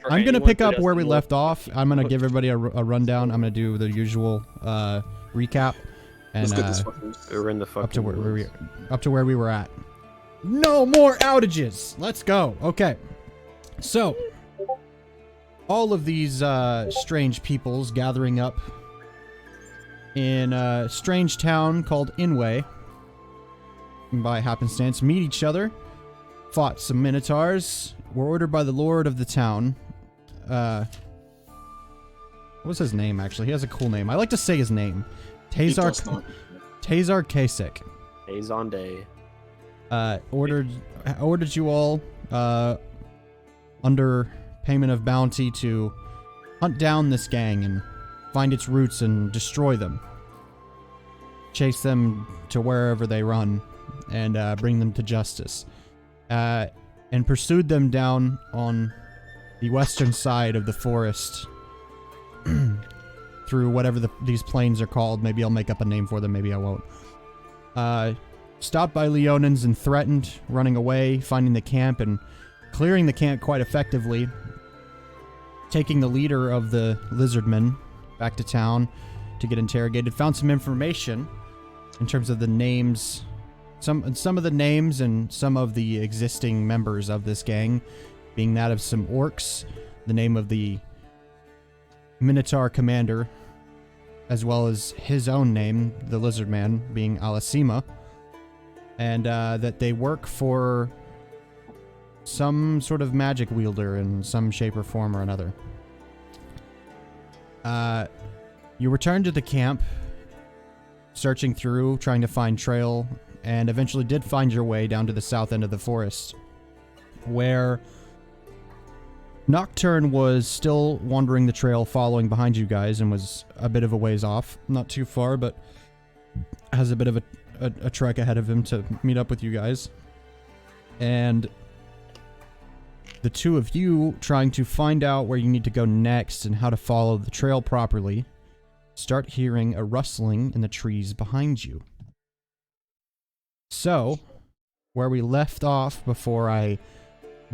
I'm going to pick up where we left off. I'm going to give everybody a rundown. I'm going to do the usual recap. And we're in the fucking up to where we were at. No more outages. Let's go. Okay. So, all of these strange peoples gathering up in a strange town called Inway, by happenstance, meet each other, fought some minotaurs, were ordered by the lord of the town. What was his name, actually? He has a cool name. I like to say his name. Tazar Kasich. Azonde. Ordered you all, under payment of bounty, to hunt down this gang and find its roots and destroy them. Chase them to wherever they run and bring them to justice. And pursued them down on the western side of the forest through whatever these plains are called. Maybe I'll make up a name for them, maybe I won't. Stopped by Leonins and threatened, running away, finding the camp and clearing the camp quite effectively, taking the leader of the lizardmen back to town to get interrogated. Found some information in terms of the names, some of the names and some of the existing members of this gang, being that of some orcs, the name of the Minotaur commander, as well as his own name, the lizard man, being Alasima, and that they work for some sort of magic wielder in some shape or form or another. You return to the camp, searching through, trying to find trail, and eventually did find your way down to the south end of the forest, where Nocturne was still wandering the trail, following behind you guys, and was a bit of a ways off. Not too far, but has a bit of a trek ahead of him to meet up with you guys. And the two of you, trying to find out where you need to go next and how to follow the trail properly, start hearing a rustling in the trees behind you. So, where we left off before I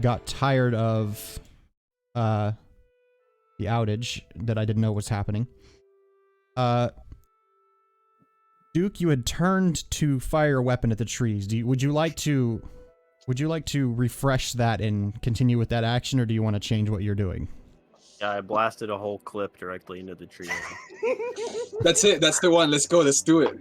got tired of the outage that I didn't know was happening, Duke, you had turned to fire a weapon at the trees. Would you like to refresh that and continue with that action, or do you want to change what you're doing? Yeah, I blasted a whole clip directly into the tree. That's it. That's the one. Let's go. Let's do it.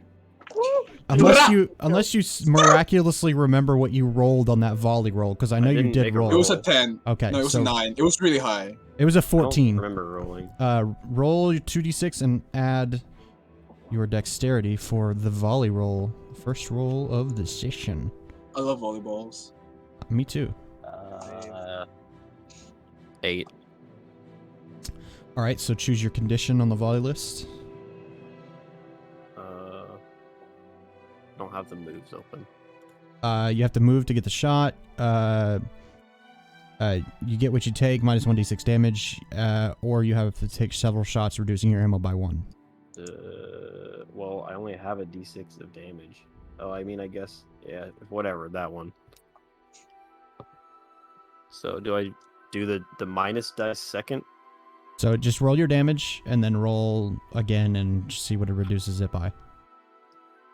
Unless you miraculously remember what you rolled on that volley roll, because I know you did roll. It was a 10. Okay. No, it was a 9. It was really high. It was a 14. I don't remember rolling. Roll 2d6 and add your dexterity for the volley roll. First roll of the session. I love volleyballs. Me too. 8. Alright, so choose your condition on the volley list. Don't have the moves open. You have to move to get the shot. You get what you take, minus 1d6 damage, or you have to take several shots, reducing your ammo by 1. Well, I only have a d6 of damage. Oh, I mean, I guess, yeah, whatever, that one. So, do I do the minus dice second? So, just roll your damage, and then roll again, and see what it reduces it by.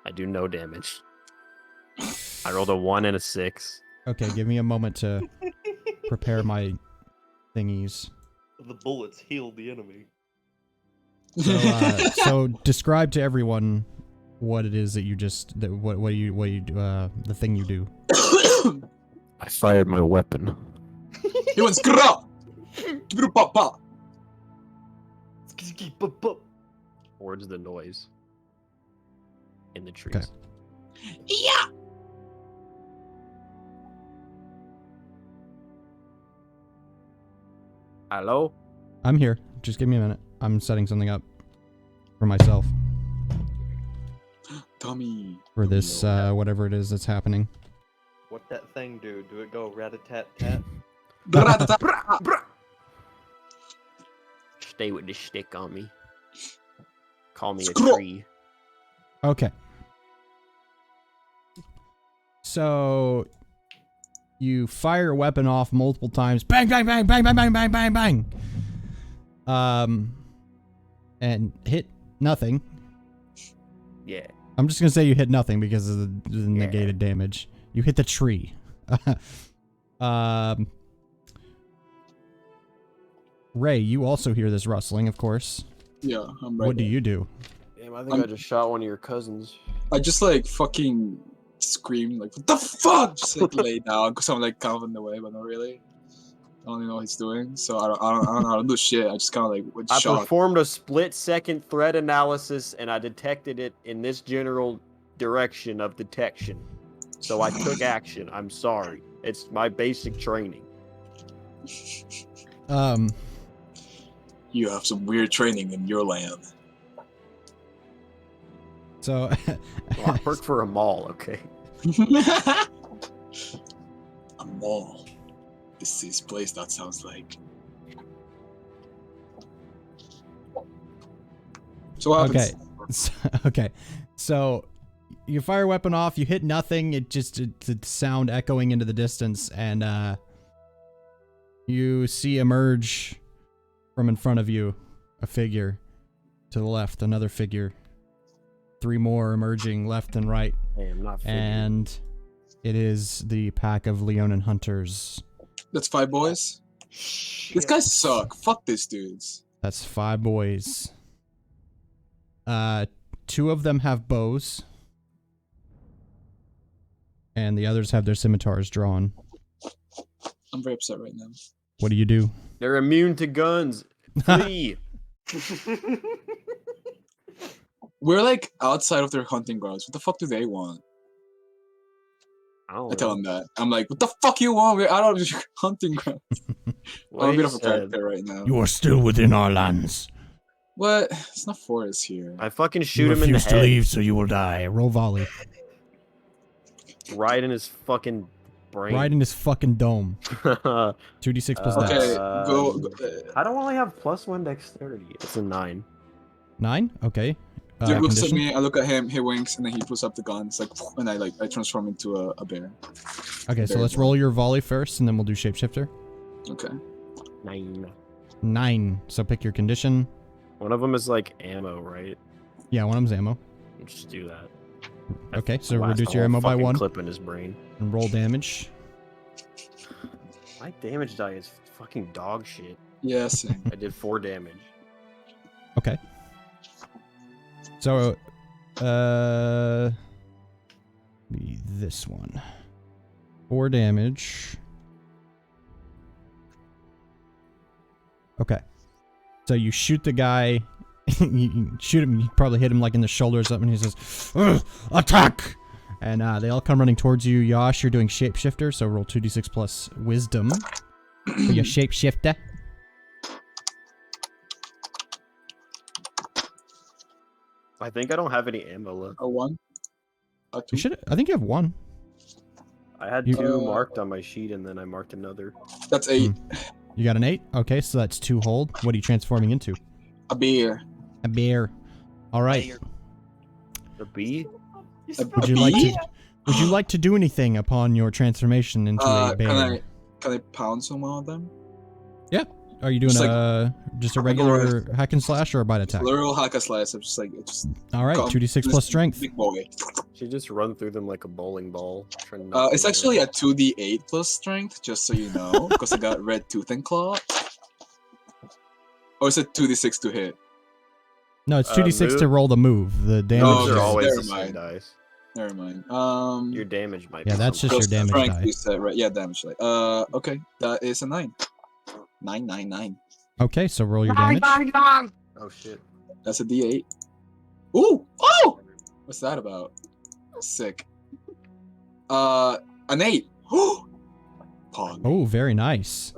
I do no damage. I rolled a 1 and a 6. Okay, give me a moment to prepare my thingies. The bullets healed the enemy. So describe to everyone what it is that you just the thing you do. I fired my weapon. He went scrap. Towards the noise in the trees. Okay. Yeah. Hello? I'm here. Just give me a minute. I'm setting something up for myself. Tommy. For this, whatever it is that's happening. What that thing do? Do it go rat-a-tat-tat? Stay with the stick on me. Call me a Scroll. tree. Okay. So, You fire your weapon off multiple times. Bang, bang, bang, bang, bang, bang, bang, bang, bang. And hit nothing. Yeah. I'm just gonna say you hit nothing because of the negated damage. You hit the tree. Ray, you also hear this rustling, of course. Yeah, I'm right. What do you do? Damn, I think I just shot one of your cousins. I just like fucking scream like, what the fuck? Just like lay down because I'm like kind of in the way, but not really. I don't even know what he's doing, so I don't do shit. I just kind of like I shot. performed a split-second threat analysis, and I detected it in this general direction of detection. So I took action. I'm sorry. It's my basic training. You have some weird training in your land. So Well, I work for a mall, okay? A mall. This is place that sounds like. So what happens? okay. So you fire a weapon off, you hit nothing, it's sound echoing into the distance, and you see emerge from in front of you a figure. To the left, another figure. 3 more emerging left and right. Hey, I'm not figuring. And it is the pack of Leonin hunters. That's 5 boys. These guys suck. Fuck these dudes. That's 5 boys. 2 of them have bows. And the others have their scimitars drawn. I'm very upset right now. What do you do? They're immune to guns. Flee. We're like outside of their hunting grounds. What the fuck do they want? I tell them that. I'm like, what the fuck you want? We're out of your hunting grounds. I'm a bit of a character right now. You are still within our lands. What? It's not forest here. I fucking shoot him in the head. leave, so you will die. Roll volley. Right in his fucking brain. Right in his fucking dome. 2d6 plus Okay, dex. go. I don't only have +1 dexterity. It's a 9. 9? Okay. Dude looks at Condition? me, I look at him, he winks, and then he pulls up the gun. It's like, and I transform into a bear. Okay, so let's roll your volley first, and then we'll do shapeshifter. Okay. 9. 9. So pick your condition. One of them is like ammo, right? Yeah, one of them's ammo. Let's just do that. Okay, so Blast reduce a your whole ammo by fucking 1. Clip in his brain. And roll damage. My damage die is fucking dog shit. Yeah, same. I did 4 damage. Okay. So, be this one. 4 damage. Okay. So you shoot the guy. You shoot him. You probably hit him like in the shoulder or something. He says, "Ugh, attack!" And they all come running towards you. Yash, you're doing shapeshifter, so roll 2d6 plus wisdom. For your shapeshifter. I think I don't have any ammo left. A 1? A 2? You should. I think you have 1. I had You- 2 marked on my sheet, and then I marked another. That's 8. You got an 8? Okay, so that's 2 hold. What are you transforming into? A bear. A bear. All right. The bee? Would you like to? Would you like to do anything upon your transformation into a bear? Can I pound someone of them? Are you doing Just just a regular hack and slash or a bite attack? Literal hack a slice. I'm just like, it's just. All right, 2d6 plus strength. Big boy. She just run through them like a bowling ball. It's actually a 2d8 plus strength, just so you know, because I got red tooth and claw. Or is it 2d6 to hit? No, it's 2d6 to move? roll the move. The damage. Oh, Those are okay. always Never the same mind. dice. Never mind. Your damage might Yeah, be that's just something. your damage strength die. you said, right? Yeah, damage die. Okay, that is a 9. 9. Okay, so roll your damage. Oh shit. That's a d8. Ooh! Oh! What's that about? Sick. An 8. Pog. Oh, very nice.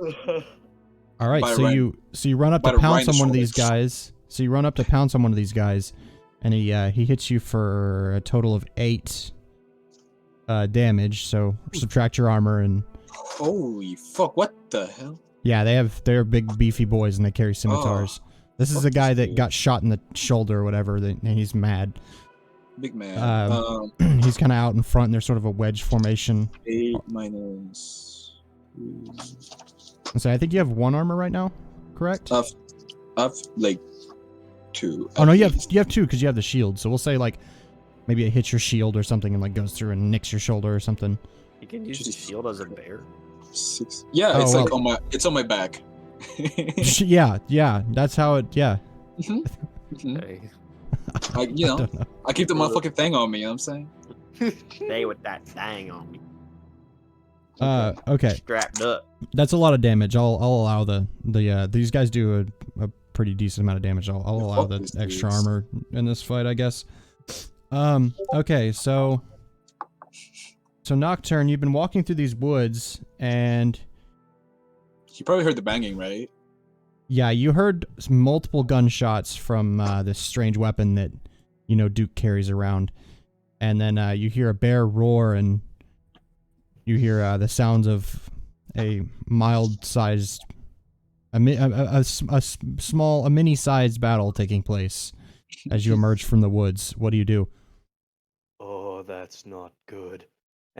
All right, By so right- you run up by to the pounce right on one of these shoulder. guys. So you run up to pounce on one of these guys, and he hits you for a total of 8 damage. So subtract your armor, and Holy fuck, what the hell? yeah, they're big beefy boys, and they carry scimitars. This is fuck the guy this that fool. got shot in the shoulder or whatever, and he's mad. Big man. He's kind of out in front, and there's sort of a wedge formation. 8 minus. So I think you have 1 armor right now, correct? I've like 2. Oh no, you have 2 because you have the shield. So we'll say like maybe it hits your shield or something and like goes through and nicks your shoulder or something. You can use the shield as a bear. 6. Yeah, Oh, it's like well. on my back. yeah, that's how it. Yeah. Hey. You know, don't know. I keep the motherfucking thing on me. You know what I'm saying? Stay with that thing on me. Okay. Strapped up. That's a lot of damage. I'll allow these guys do a pretty decent amount of damage. I'll allow the extra armor in this fight, I guess. Okay, so Nocturne, you've been walking through these woods, and You probably heard the banging, right? yeah, you heard multiple gunshots from this strange weapon that Duke carries around, and then you hear a bear roar, and you hear the sounds of a mild-sized, a mini-sized battle taking place as you emerge from the woods. What do you do? Oh, that's not good.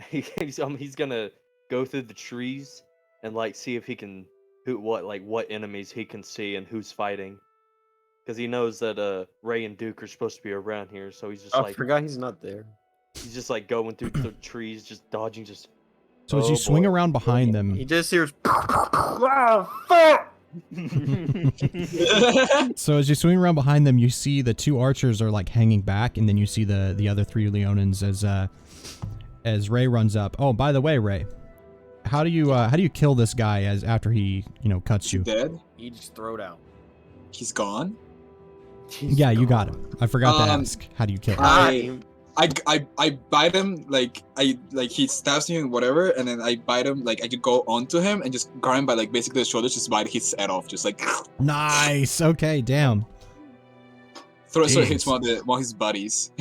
He's gonna go through the trees and like see if he can what enemies he can see and who's fighting. Because he knows that Rey and Duke are supposed to be around here, so he's just I forgot he's not there. he's just like going through the trees, just dodging, just. So as you swing around behind them, He just hears. Wow, fuck! so as you swing around behind them, you see the 2 archers are like hanging back, and then you see the other 3 Leonins as Rey runs up. Oh, by the way, Rey, how do you kill this guy after he cuts you? Dead? He just throw it out. He's gone? Yeah, you got him. I forgot to ask. How do you kill him? I bite him, he stabs me and whatever, and then I bite him, I could go onto him and just grab him by basically the shoulders, just bite his head off, just Nice. Okay, damn. so it hits one of his buddies.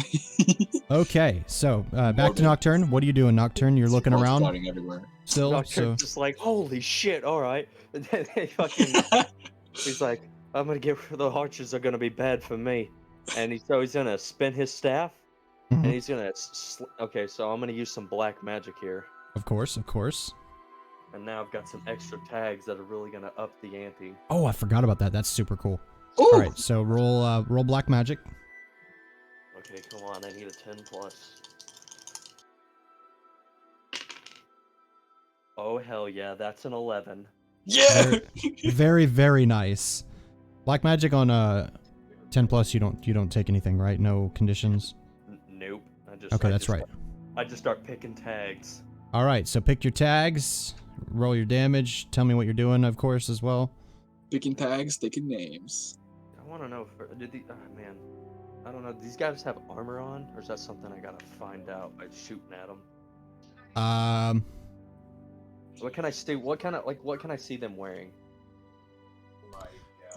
Okay, so back to Nocturne. What are you doing, Nocturne? You're looking around Spotting everywhere. still. Nocturne's just like, holy shit! All right, and then he's like, I'm gonna get rid of the archers. Are gonna be bad for me, and he's gonna spin his staff. Mhm. And he's gonna. Okay, so I'm gonna use some black magic here. Of course. And now I've got some extra tags that are really gonna up the ante. Oh, I forgot about that. That's super cool. Ooh! All right, so roll black magic. Okay, come on. I need a 10+. Oh hell yeah, that's an 11. Yeah! Very, very nice. Black magic on 10+. You don't take anything, right? No conditions. Nope. Okay, that's right. I just start picking tags. All right, so pick your tags, roll your damage. Tell me what you're doing, of course, as well. Picking tags, taking names. I want to know man, I don't know. These guys have armor on, or is that something I gotta find out by shooting at them? What can I see? What can I see them wearing?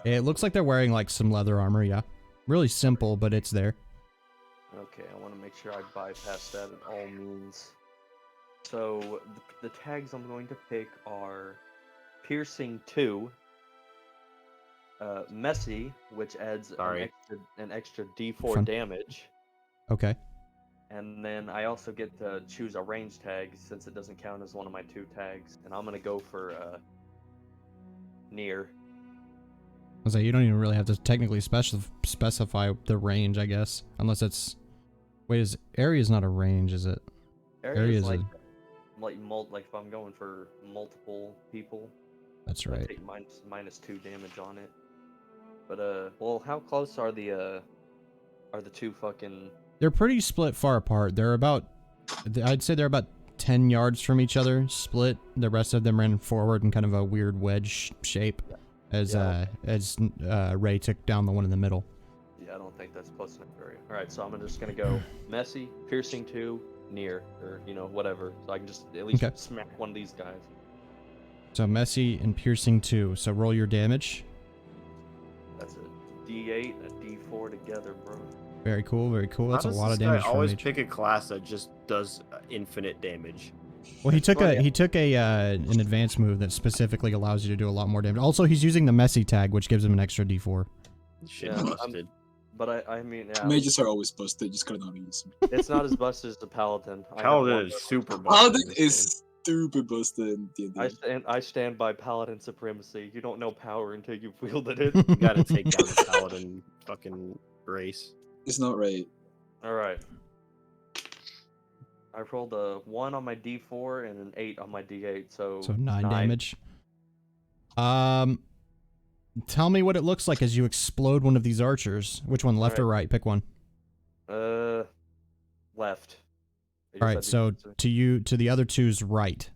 It looks like they're wearing some leather armor. Yeah, really simple, but it's there. Okay, I want to make sure I bypass that at all means. So the tags I'm going to pick are piercing 2, messy, which adds an extra D4 damage. Okay. And then I also get to choose a range tag since it doesn't count as one of my 2 tags. And I'm gonna go for near. I was like, you don't even really have to technically specify the range, I guess, unless it's. Wait, area is not a range, is it? Area is like if I'm going for multiple people. That's I right. take minus 2 damage on it. But well, how close are the 2 fucking? They're pretty split far apart. I'd say they're about 10 yards from each other, split. The rest of them ran forward in kind of a weird wedge shape, as Rey took down the one in the middle. Yeah, I don't think that's close enough area. All right, so I'm just gonna go messy, piercing 2, near, or whatever, so I can just at least smack one of these guys. So messy and piercing 2. So roll your damage. That's a D8, a D4 together, bro. Very cool. Very cool. That's a How does lot of this damage. guy For always Mage. pick a class that just does infinite damage. Well, he took an advanced move that specifically allows you to do a lot more damage. Also, he's using the messy tag, which gives him an extra D4. Shit, Yeah, busted. But I mean, yeah, Mages are always busted. Just gotta know how to use them. it's not as busted as the paladin. I have Paladin one- is super busted. Paladin in this is stupid busted in D&D. I stand by paladin supremacy. You don't know power until you've wielded it. game. You gotta take down the paladin fucking race. It's not right. All right. I rolled a 1 on my D4 and an 8 on my D8, so 9 damage. Tell me what it looks like as you explode one of these archers. Which one, left or right? Pick one. Left. I All guess right, that'd so be to the other two's right.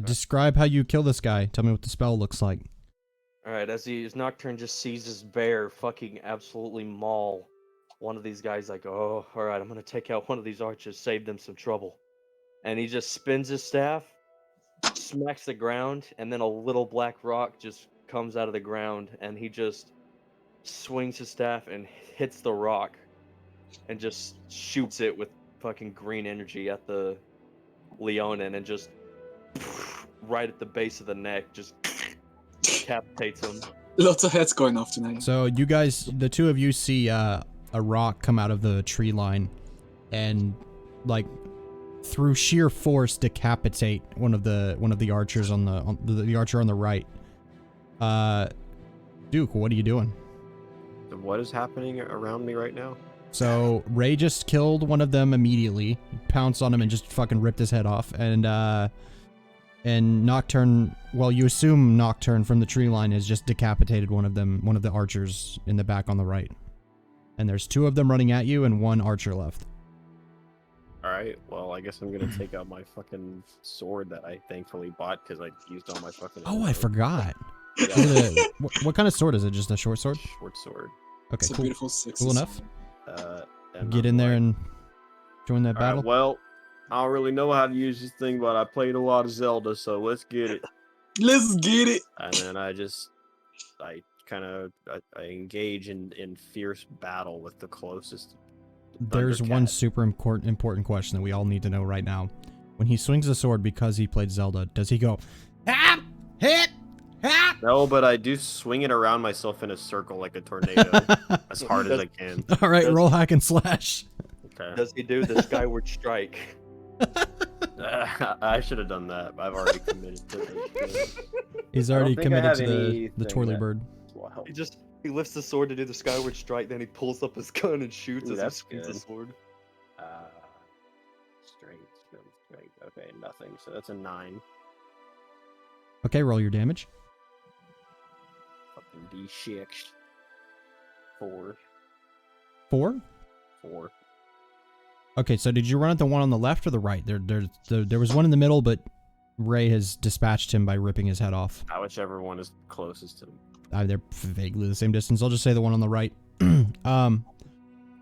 Describe how you kill this guy. Tell me what the spell looks like. all right. As Nocturne just sees this bear fucking absolutely maul one of these guys, like, oh, all right, I'm gonna take out one of these archers, save them some trouble, and he just spins his staff, smacks the ground, and then a little black rock just comes out of the ground, and he just swings his staff and hits the rock, and just shoots it with fucking green energy at the Leonin, and just right at the base of the neck, just decapitates him. Lots of heads going off tonight. So you guys, the two of you see a rock come out of the tree line and like through sheer force decapitate one of the archers on the archer on the right. Duke, what are you doing? So what is happening around me right now? So Rey just killed one of them immediately, pounced on him and just fucking ripped his head off. And Nocturne, well, you assume Nocturne from the tree line has just decapitated one of the archers in the back on the right. And there's 2 of them running at you and 1 archer left. Alright, well, I guess I'm gonna take out my fucking sword that I thankfully bought because I used all my fucking... Oh, I forgot. Yeah, What kind of sword is it? Just a short sword? short sword. Okay, It's a cool. beautiful 6. Cool enough. And Get I'm in there like, and join that battle. "Alright, well, I don't really know how to use this thing, but I played a lot of Zelda, so let's get it." Let's get it. And then I engage in fierce battle with the closest. There's one Thundercat. super important question that we all need to know right now. When he swings a sword because he played Zelda, does he go, ah, hit, ah? No, but I do swing it around myself in a circle like a tornado as hard as I can. All right, Does- roll hack and slash. Okay. Does he do the skyward strike? I should have done that. I've already committed to this. He's I don't already think I committed have to the anything twirly that- bird. Wow. He lifts the sword to do the skyward strike, then he pulls up his gun and shoots Ooh, as that's he swings the good. sword. Strength. Okay, nothing. So that's a 9. Okay, roll your damage. Fucking D6. 4. 4? 4. Okay, so did you run at the one on the left or the right? There was one in the middle, but Rey has dispatched him by ripping his head off. Whichever one is closest to me. They're vaguely the same distance. I'll just say the one on the right.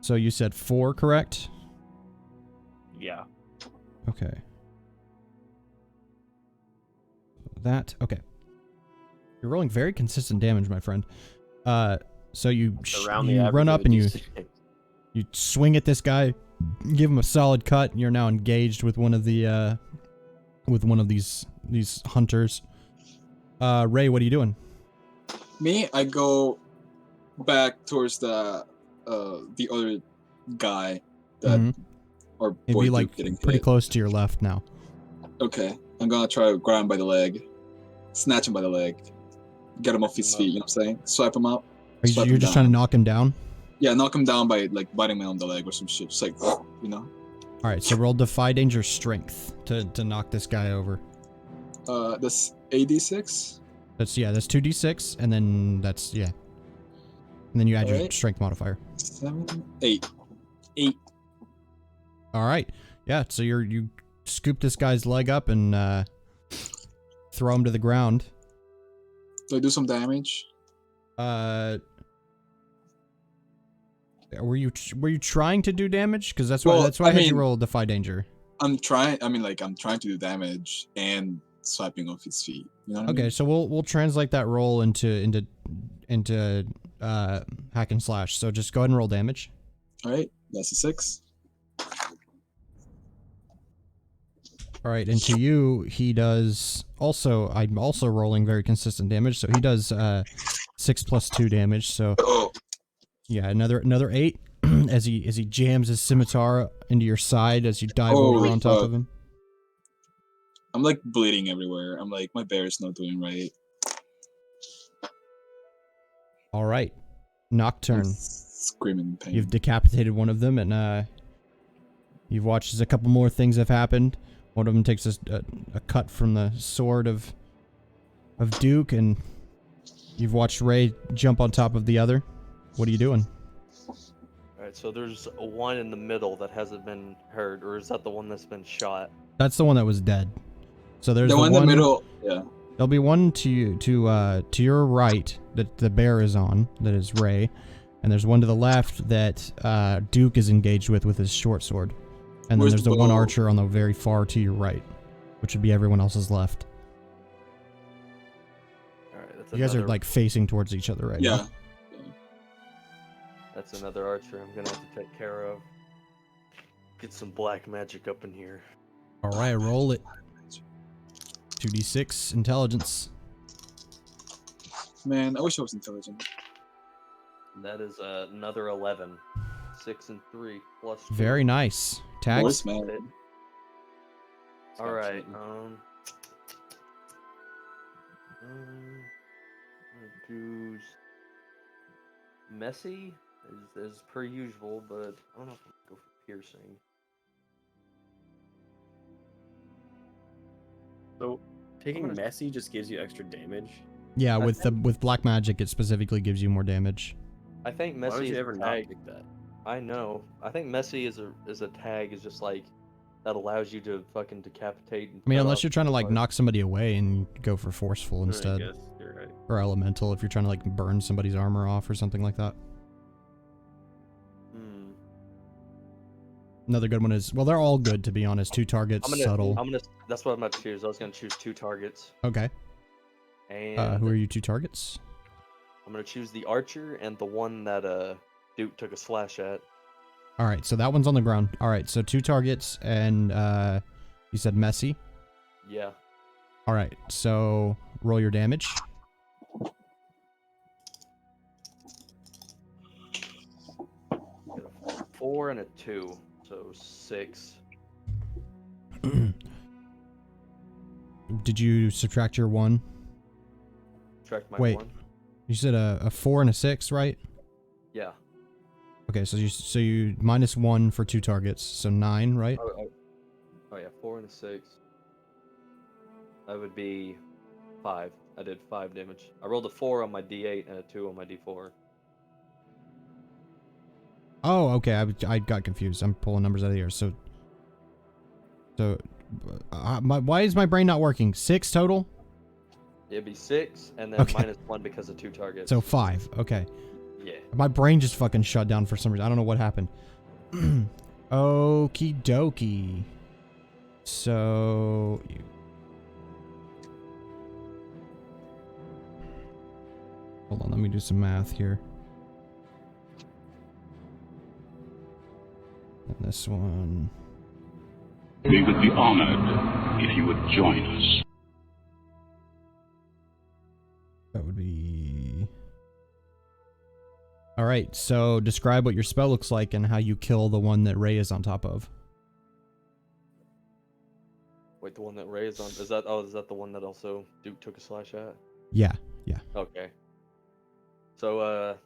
So you said 4, correct? Yeah. Okay. Okay. You're rolling very consistent damage, my friend. So you Around the you average run of up a and D6. you swing at this guy, give him a solid cut, and you're now engaged with one of the these hunters. Rey, what are you doing? Me, I go back towards the other guy that Mhm. or It'd boy be dude like getting pretty hit. close to your left now. Okay, I'm gonna try to grab him by the leg, snatch him by the leg, get him off his feet. You know what I'm saying? Swipe him up. Swipe You're him just down. trying to knock him down? Yeah, knock him down by like biting him on the leg or some shit. Just like you know. Alright, so roll Defy Danger Strength to knock this guy over. That's AD6. That's 2d6, and then that's, yeah. And then you add your Alright. strength modifier. 7, 8. 8. Alright. Yeah, so you scoop this guy's leg up and throw him to the ground. Do I do some damage? Were you trying to do damage? Because that's Well, why I I had you mean- roll Defy Danger. I'm trying. I mean, like I'm trying to do damage and swiping off his feet. You know what I Okay, mean? so we'll translate that roll into hack and slash. So just go ahead and roll damage. All right, that's a 6. All right, and to you, he does also. I'm also rolling very consistent damage, so he does 6 + 2 damage. So Oh, Yeah, another 8 as he jams his scimitar into your side as you dive over on top of him. I'm like bleeding everywhere. I'm like, my bear is not doing right. All right, Nocturne. I'm screaming in pain. You've decapitated one of them, and you've watched as a couple more things have happened. One of them takes a cut from the sword of Duke, and you've watched Rey jump on top of the other. What are you doing? Alright, so there's one in the middle that hasn't been hurt, or is that the one that's been shot? That's the one that was dead. So there's the one in the middle. Yeah. There'll be one to your right that the bear is on, that is Rey, and there's one to the left that Duke is engaged with his short sword, and then there's the one archer on the very far to your right, which would be everyone else's left. All right, that's you guys are like facing towards each other right now. That's another archer I'm gonna have to take care of. Get some black magic up in here. All right, roll it. 2d6 intelligence. Man, I wish I was intelligent. That is another 11. 6 and 3 plus 2. Very nice. Tags. Voice man. All right. Choose messy as per usual, but I don't know if I'm gonna go for piercing. So, taking messy just gives you extra damage. Yeah, with black magic, it specifically gives you more damage. I think messy. Why would you is ever a not tag. pick that? I know. I think messy is a tag is just like that allows you to fucking decapitate. And I mean, unless you're trying to like knock somebody away and go for forceful I instead, guess you're right. or elemental if you're trying to like burn somebody's armor off or something like that. Another good one is, well, they're all good to be honest. 2 targets, subtle. That's what I'm about to choose. I was gonna choose 2 targets. Okay. And who are your 2 targets? I'm gonna choose the archer and the one that Duke took a slash at. All right, so that one's on the ground. All right, so 2 targets, and you said messy. Yeah. All right, so roll your damage. Get a 4 and a 2. So 6. Did you subtract your 1? Subtract my Wait. 1. You said a 4 and a 6, right? Yeah. Okay, so you minus 1 for 2 targets, so 9, right? Oh yeah, 4 and a 6. That would be 5. I did 5 damage. I rolled a 4 on my D8 and a 2 on my D4. Oh, okay. I got confused. I'm pulling numbers out of the air. So, why is my brain not working? 6 total? It'd be 6 and then Okay. minus 1 because of 2 targets. So 5. Okay. Yeah. My brain just fucking shut down for some reason. I don't know what happened. Okie dokie. So, hold on. Let me do some math here. And this one. We would be honored if you would join us. That would be... Alright, so describe what your spell looks like and how you kill the one that Rey is on top of. Wait, the one that Rey is on, is that the one that also Duke took a slash at? Yeah. Okay. So,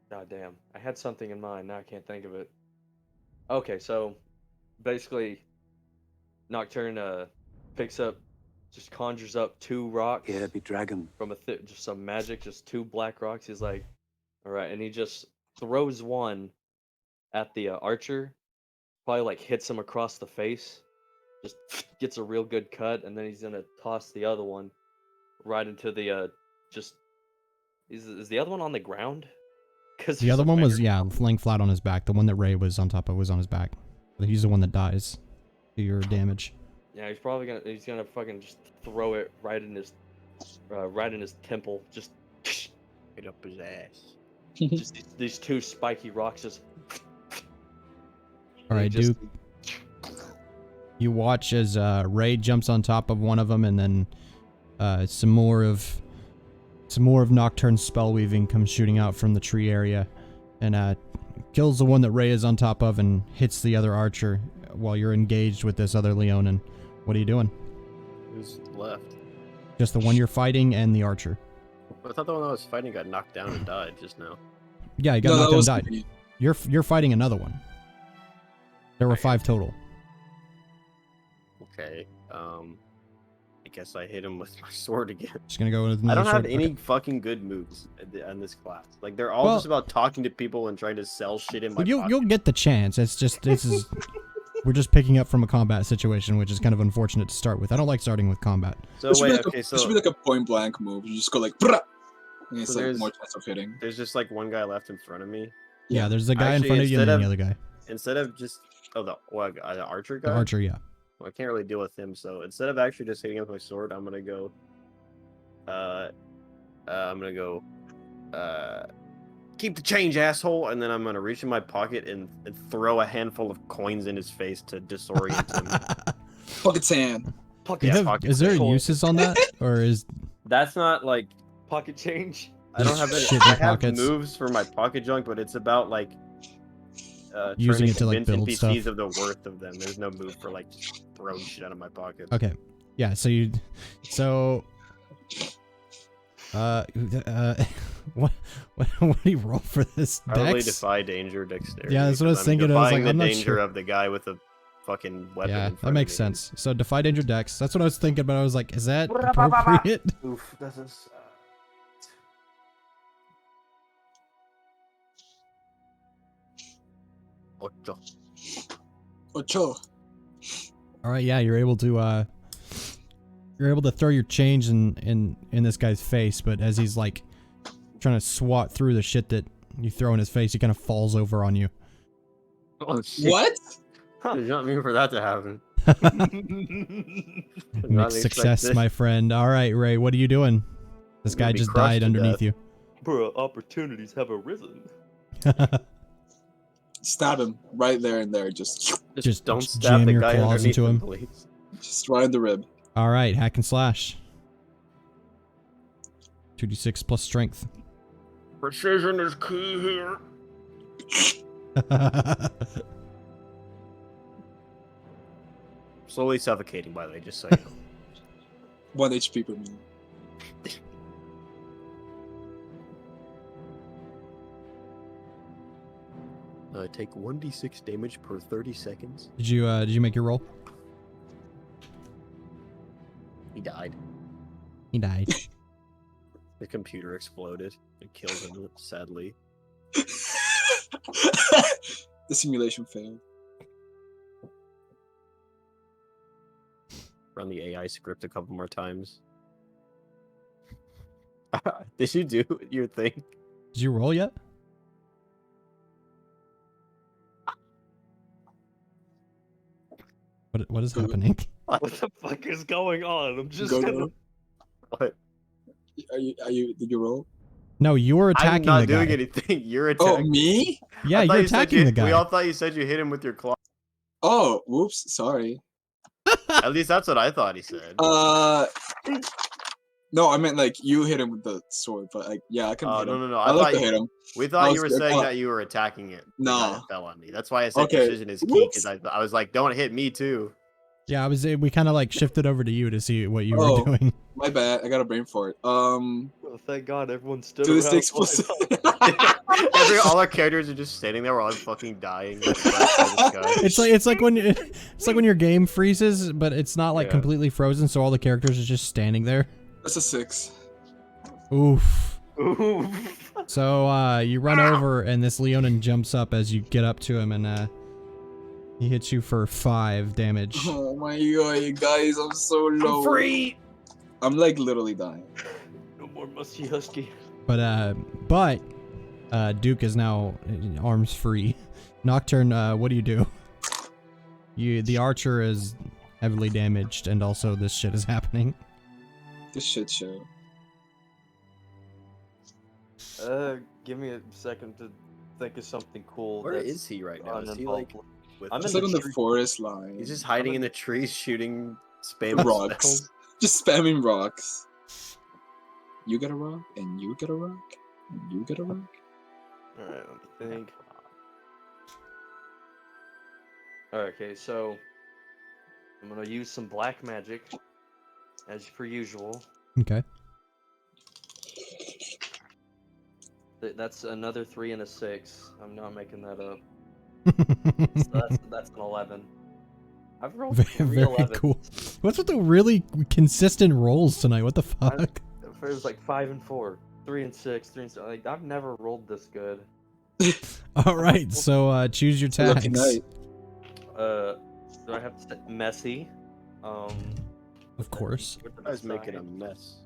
God damn. I had something in mind, now I can't think of it. Okay, so basically Nocturne just conjures up 2 rocks. Here be dragon. From just some magic, just 2 black rocks. He's like, alright, and he just throws one at the archer. Probably like hits him across the face. Just gets a real good cut, and then he's gonna toss the other one right into the is the other one on the ground? Cause The other one was, laying flat on his back. The one that Rey was on top of was on his back. He's the one that dies to your damage. Yeah, he's gonna fucking just throw it right in his temple, just Hit up his ass. just these 2 spiky rocks just. Alright, Duke. You watch as Rey jumps on top of one of them, and then some more of Some more of Nocturne's spell weaving comes shooting out from the tree area, and kills the one that Rey is on top of and hits the other archer while you're engaged with this other Leonin. What are you doing? Who's left? Just the one you're fighting and the archer. I thought the one I was fighting got knocked down and died just now. Yeah, you got knocked down and died. You're fighting another one. There were 5 total. Okay. I guess I hit him with my sword again. Just gonna go with I another don't have sword. any Okay. fucking good moves on this class. Like they're all just about talking to people and trying to sell shit in my pocket. You'll get the chance. It's just we're just picking up from a combat situation, which is kind of unfortunate to start with. I don't like starting with combat. So wait, okay, It should be like a point blank move. You just go like, brah, and it's So like more chance of hitting. there's just like one guy left in front of me. Yeah, there's a guy Actually, in front of you and then the other guy. Instead of just the archer guy. The archer, yeah. Well, I can't really deal with him, so instead of actually just hitting him with my sword, I'm gonna go. Keep the change, asshole, and then I'm gonna reach in my pocket and throw a handful of coins in his face to disorient him. Pocket sand. Is there uses on that, or is That's not like Pocket change. I don't have any. Shit in I have pockets. moves for my pocket junk, but it's about like Using it to, like, convince build NPCs stuff. of the worth of them. There's no move for like just throwing shit out of my pocket. okay? Yeah. What do you roll for this? Probably Dex? defy danger, dexterity. Yeah, that's what I was 'cause thinking. I was defying like, I'm the not danger sure. of the guy with a fucking weapon. Yeah, in front that of makes me. sense. So defy danger Dex. That's what I was thinking, but I was like, is that appropriate? Oof, das ist. Ocho. Ocho. All right, yeah, you're able to throw your change in this guy's face, but as he's like trying to swat through the shit that you throw in his face, he kind of falls over on you. Oh, shit. What? Did not mean for that to happen. Mixed success, my friend. All right, Rey, what are you doing? This I'm gonna guy be just crushed died to underneath death. you. Bro, opportunities have arisen. Stab him right there and there. Just Just don't jam stab the your guy claws underneath into him. please. right in the rib. All right, hack and slash. 2d6 plus strength. Precision is key here. Slowly suffocating, by the way, just so you know. 1 HP per minute. Take 1d6 damage per 30 seconds. Did you make your roll? He died. He died. The computer exploded. It killed him, sadly. The simulation failed. Run the AI script a couple more times. Did you do your thing? Did you roll yet? What is happening? What the fuck is going on? I'm just Go, gonna... go. What? Did you roll? No, you were I'm attacking not the guy. doing anything. You're Oh, attacking. me? Yeah, I thought you're you said attacking the guy. We all thought you said you hit him with your claw. Oh, whoops, sorry. At least that's what I thought he said. No, I meant like you hit him with the sword, but like, yeah, I can Oh, hit him. no. I like to hit him. We I thought was you were scared. saying Oh. that you were attacking it. The No. guy that fell on me. That's why I said Okay. precision is key, Whoops. because I was like, don't hit me too. Yeah, we kind of like shifted over to you to see what you Oh. were doing. My bad. I got a brain fart. Oh, thank God everyone stood Do around. this plus. All our characters are just standing there while I'm fucking dying. It's like when your game freezes, but it's not like Yeah. completely frozen, so all the characters are just standing there. That's a 6. Oof. Oof. So you run over, and this Leonin jumps up as you get up to him, and he hits you for 5 damage. Oh my god, you guys, I'm so low. free. I'm like literally dying. No more musty husky. But Duke is now arms free. Nocturne, what do you do? The archer is heavily damaged, and also this shit is happening. This shit show. Give me a second to think of something cool. Where that's is he right now? Is he like? uninvolved. With I'm Just in like the on the tree. forest line. He's just hiding in the trees, shooting spam rocks. spells. Just spamming rocks. you get a rock, and you get a rock, and you get a rock. Alright, let me think. Alright, okay, so I'm gonna use some black magic, as per usual. Okay. That's another 3 and a 6. I'm not making that up. So that's an 11. I've rolled three Very 11s. cool. What's with the really consistent rolls tonight? What the fuck? It was like 5 and 4, 3 and 6, 3 and 6. Like, I've never rolled this good. All right, so choose your Lucky tags. night. Do I have to set messy? Of course. I was making a mess.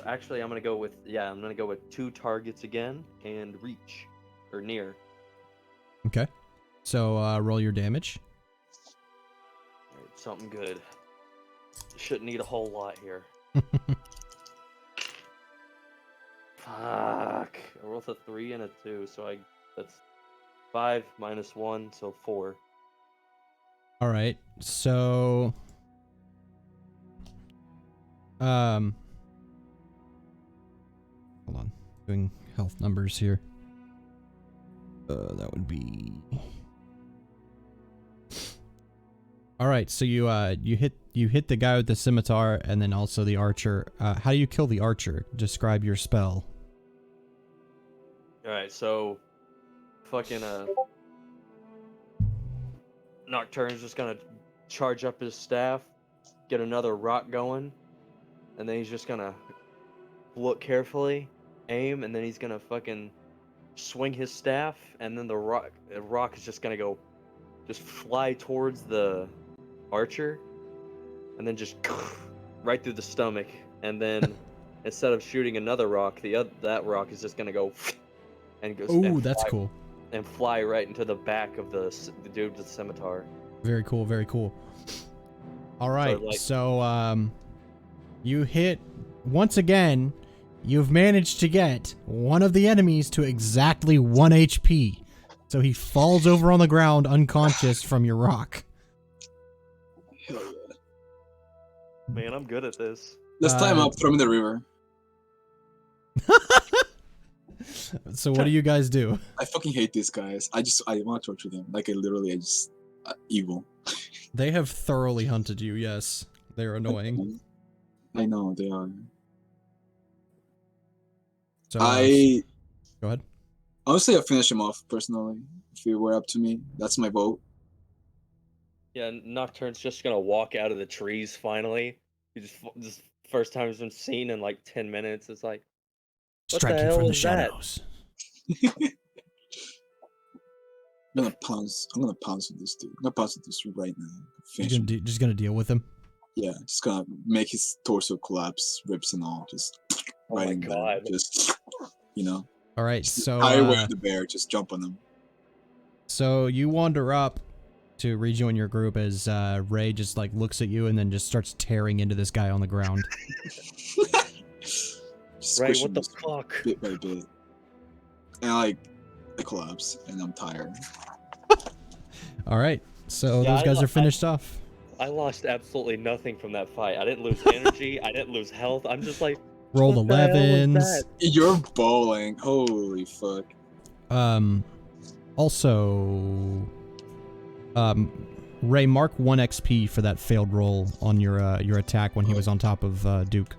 Actually, I'm gonna go with 2 targets again and reach or near. Okay. So roll your damage. Alright, something good. Shouldn't need a whole lot here. Fuck. I rolled a 3 and a 2, so that's 5 minus 1, so 4. All right. So hold on. Doing health numbers here. That would be. All right. So you hit the guy with the scimitar and then also the archer. How do you kill the archer? Describe your spell. Alright, so fucking Nocturne's just gonna charge up his staff, get another rock going, and then he's just gonna look carefully, aim, and then he's gonna fucking swing his staff, and then the rock is just gonna just fly towards the archer, and then just right through the stomach, and then instead of shooting another rock, that rock is just gonna go and goes. Oh, that's cool. And fly right into the back of the dude with the scimitar. Very cool, very cool. All right, So, like- so you hit once again. You've managed to get one of the enemies to exactly 1 HP, so he falls over on the ground unconscious from your rock. Hell yeah. Man, I'm good at this. Let's time up. Throw him in the river. So what do you guys do? I fucking hate these guys. I want to torture them. Like I just evil. They have thoroughly hunted you. Yes, they're annoying. I know they are. So Go ahead. Honestly, I'd finish him off personally. If it were up to me, that's my vote. Yeah, Nocturne's just gonna walk out of the trees finally. He just first time he's been seen in like 10 minutes. It's like, what the Striking hell from the is that? shadows. I'm gonna pounce with this dude. I'm gonna pounce with this right now. Finish him. Just gonna deal with him. Yeah, just gonna make his torso collapse, ribs and all. Just Oh right my in there. God. Just All right, just so higher way of the bear. Just jump on him. so you wander up to rejoin your group as Rey just like looks at you and then just starts tearing into this guy on the ground. Just Right, squish what him the just fuck? bit by bit. And I collapse, and I'm tired. All right, so Yeah, those I guys lo- are finished off. I lost absolutely nothing from that fight. I didn't lose energy. I didn't lose health. I'm just like, Rolled what the hell was 11s. that? You're bowling. Holy fuck. Also, Rey, mark 1 XP for that failed roll on your attack when he was on top of Duke.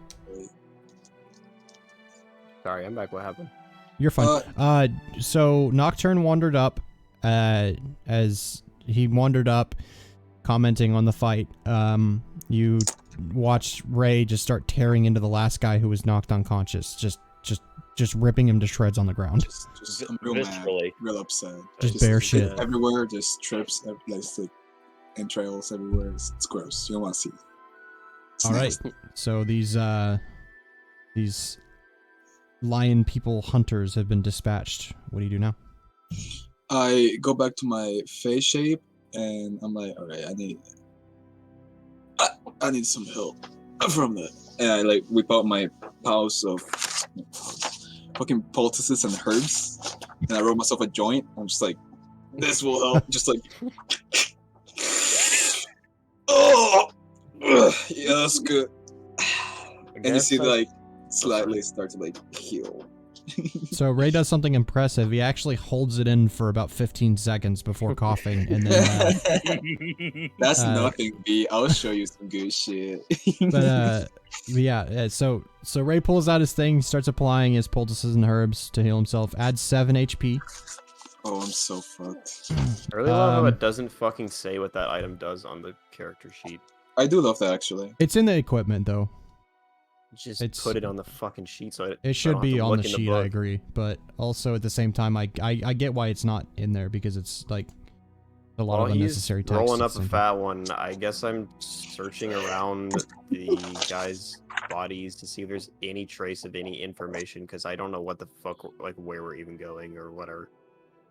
Sorry, I'm back. What happened? You're fine. So Nocturne wandered up, as he wandered up, commenting on the fight. You watched Rey just start tearing into the last guy who was knocked unconscious, just ripping him to shreds on the ground. I'm real mad, Viscerally. real upset. Just bare like, shit. everywhere, just trips, like entrails everywhere. It's gross. You don't want to see it. It's All right. nasty. So these lion people hunters have been dispatched. What do you do now? I go back to my face shape, and I'm like, all right, I need some help from that. And I like whip out my piles of fucking poultices and herbs, and I roll myself a joint. I'm just like, this will help. Just like, oh, yeah, that's good. And you see like slightly start to like heal. So Rey does something impressive. He actually holds it in for about 15 seconds before coughing, and then. That's nothing, B. I'll show you some good shit. But yeah. So Rey pulls out his thing, starts applying his poultices and herbs to heal himself. Adds 7 HP. Oh, I'm so fucked. I really love how it doesn't fucking say what that item does on the character sheet. I do love that actually. It's in the equipment though. Just put it on the fucking sheet so it should be on the sheet. I agree, but also at the same time, I get why it's not in there because it's like a lot of unnecessary text. Rolling up a fat one. I guess I'm searching around the guys' bodies to see if there's any trace of any information because I don't know what the fuck, like where we're even going or what our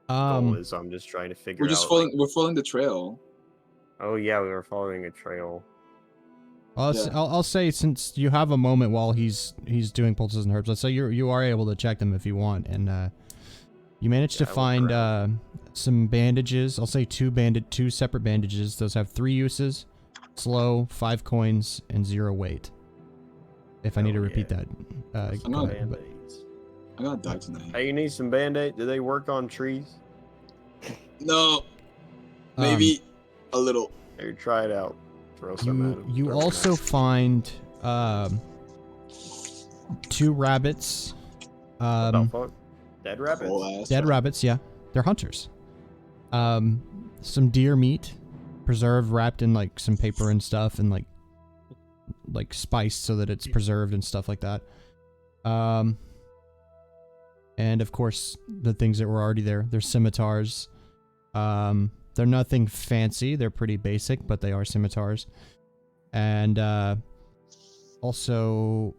goal is. So I'm just trying to figure out. We're following the trail. Oh yeah, we were following a trail. I'll say since you have a moment while he's doing pulses and herbs, let's say you are able to check them if you want, and you managed to find some bandages. I'll say two separate bandages. Those have 3 uses, slow, 5 coins, and 0 weight. If I need to repeat that, I'm gonna die tonight. Hey, you need some band-aid? Do they work on trees? No, maybe a little. Here, try it out. Throw some at 'em. You also find 2 rabbits. What the fuck? Dead rabbits? Dead rabbits, yeah. They're hunters. Some deer meat, preserved, wrapped in like some paper and stuff, and like spiced so that it's preserved and stuff like that. And of course the things that were already there. They're scimitars. They're nothing fancy. They're pretty basic, but they are scimitars. And also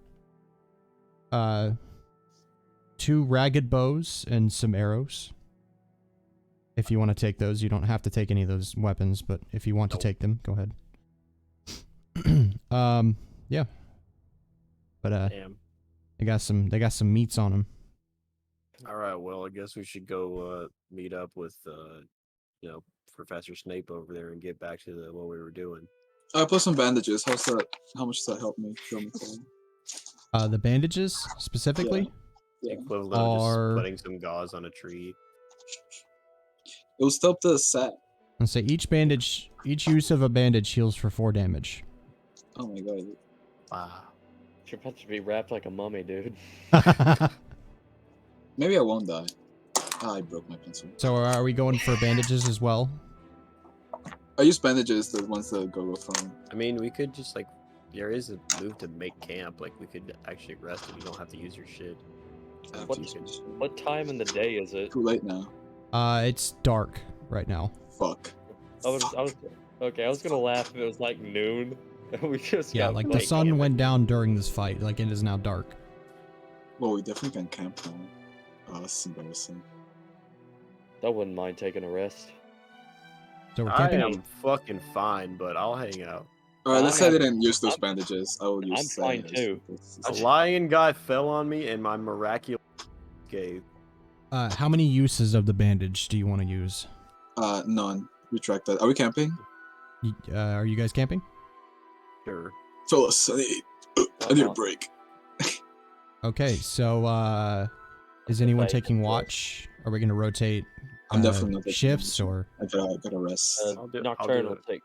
2 ragged bows and some arrows. If you want to take those, you don't have to take any of those weapons, but if you want to take them, go ahead. Yeah. But Damn. they got some meats on them. All right, well, I guess we should go meet up with Professor Snape over there and get back to what we were doing. I put some bandages. How's that? How much does that help me? Show me. The bandages specifically Yeah. Equivalent of just putting some gauze on a tree. It will stop the sat. And say each use of a bandage heals for 4 damage. Oh my god. Wow. You're about to be wrapped like a mummy, dude. Maybe I won't die. Ah, I broke my pencil. So are we going for bandages as well? I use bandages, the ones that go fine. I mean, we could just there is a move to make camp. Like we could actually rest and you don't have to use your shit. What time in the day is it? Too late now. It's dark right now. Fuck. I was gonna laugh if it was like noon. We just Yeah, like the sun went down during this fight. Like it is now dark. Well, we definitely can camp now. Oh, that's embarrassing. I wouldn't mind taking a rest. So we're I camping. am fucking fine, but I'll hang out. Alright, let's say I didn't use those bandages. I will use I'm fine too. A lion guy fell on me and my miraculous gave. How many uses of the bandage do you want to use? None. Retract that. Are we camping? Are you guys camping? Sure. Fellas, I need a break. Okay, so is anyone taking watch? Are we gonna rotate I'm definitely not taking shifts or? I gotta rest. Nocturne will take.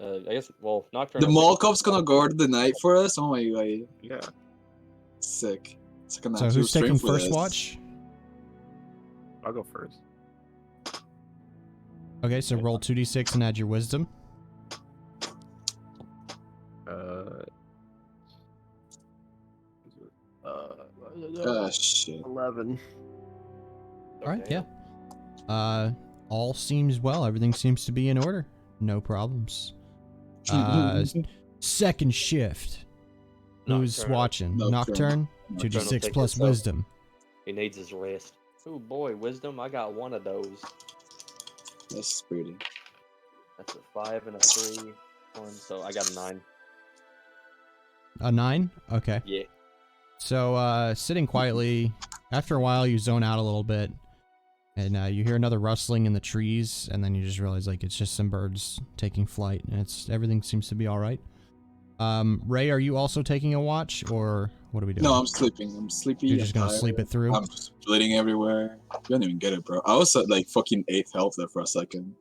I guess. Well, Nocturne. The mall cop's gonna guard the night for us. Oh my god. Yeah. Sick. It's like an So actual who's taking stream for first this. watch? I'll go first. Okay, so roll 2d6 and add your wisdom. Shit. 11. All right, yeah. All seems well. Everything seems to be in order. No problems. Second shift. Who's Nocturne. watching? Nocturne. Nocturne. Nocturne will 2d6 take plus this up. wisdom. He needs his rest. Oh boy, wisdom. I got one of those. That's pretty. That's a 5 and a 3. So I got a 9. A 9? Okay. Yeah. So, sitting quietly, after a while you zone out a little bit, and you hear another rustling in the trees, and then you just realize, like, it's just some birds taking flight, and everything seems to be alright. Rey, are you also taking a watch, or What are we doing? No, I'm sleeping. I'm sleepy. You're just I'm gonna tired. sleep it through? I'm just bleeding everywhere. You don't even get it, bro. I was at like fucking 8th health there for a second.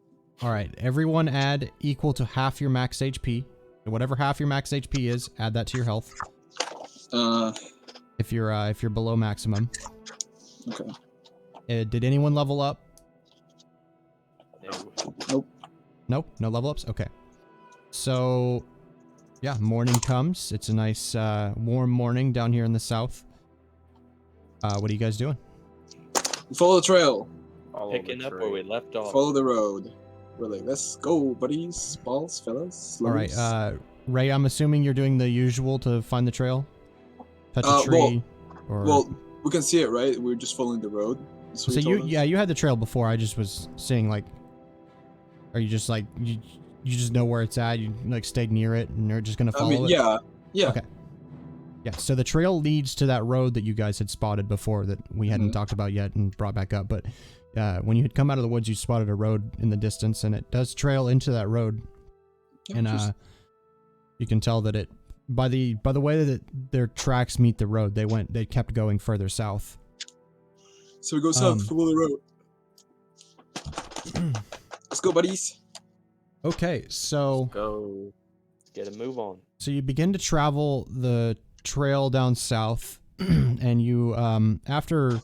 All right, everyone add equal to half your max HP. Whatever half your max HP is, add that to your health. If you're below maximum. Okay. Did anyone level up? Nope. Nope, no level ups? Okay. So, yeah, morning comes. It's a nice warm morning down here in the south. What are you guys doing? Follow the trail. Picking up where we left off. Follow the road. We're like, let's go, buddies, balls, fellas. All right, Ray, I'm assuming you're doing the usual to find the trail? Touch a tree? Well, we can see it, right? We're just following the road. So you had the trail before. I just was seeing, like, are you just like, you just know where it's at? You like stayed near it and you're just gonna follow it? Yeah. Okay. Yeah, so the trail leads to that road that you guys had spotted before that we hadn't talked about yet and brought back up. But when you had come out of the woods, you spotted a road in the distance, and it does trail into that road. And you can tell that it by the way that their tracks meet the road, they kept going further south. So we go south, follow the road. Let's go, buddies. Okay, so Go. Let's get a move on. So you begin to travel the trail down south, and you, after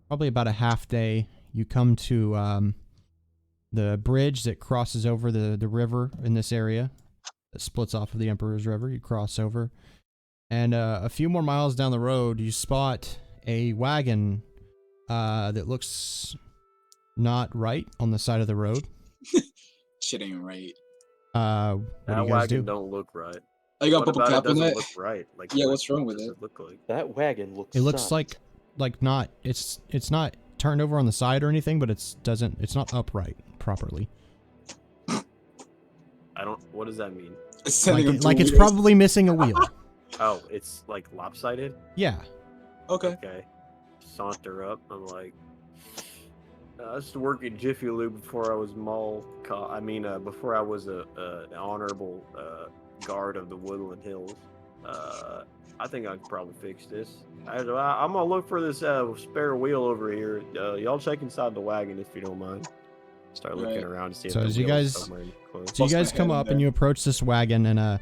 probably about a half day, you come to the bridge that crosses over the river in this area. That splits off of the Emperor's River. You cross over, and a few more miles down the road, you spot a wagon that looks not right on the side of the road. Shit ain't right. What That do you guys do? wagon don't look right. I got What purple about cap in doesn't it. look right? Like, Yeah, what what's wrong with does it? Look like? That wagon looks. It looks sus. like not it's not turned over on the side or anything, but it's not upright properly. I don't. What does that mean? It's sending him Like to it's wheels. probably missing a wheel. Oh, it's like lopsided. Yeah. Okay. Okay. Saunter up. I'm like, I used to work at Jiffy Lube before I was before I was an honorable guard of the Woodland Hills. I think I could probably fix this. I'm gonna look for this spare wheel over here. Y'all check inside the wagon if you don't mind. Start looking Right. around to see if So the as you wheel's guys- somewhere close. So you Bust my guys come head in up and there. you approach this wagon, and a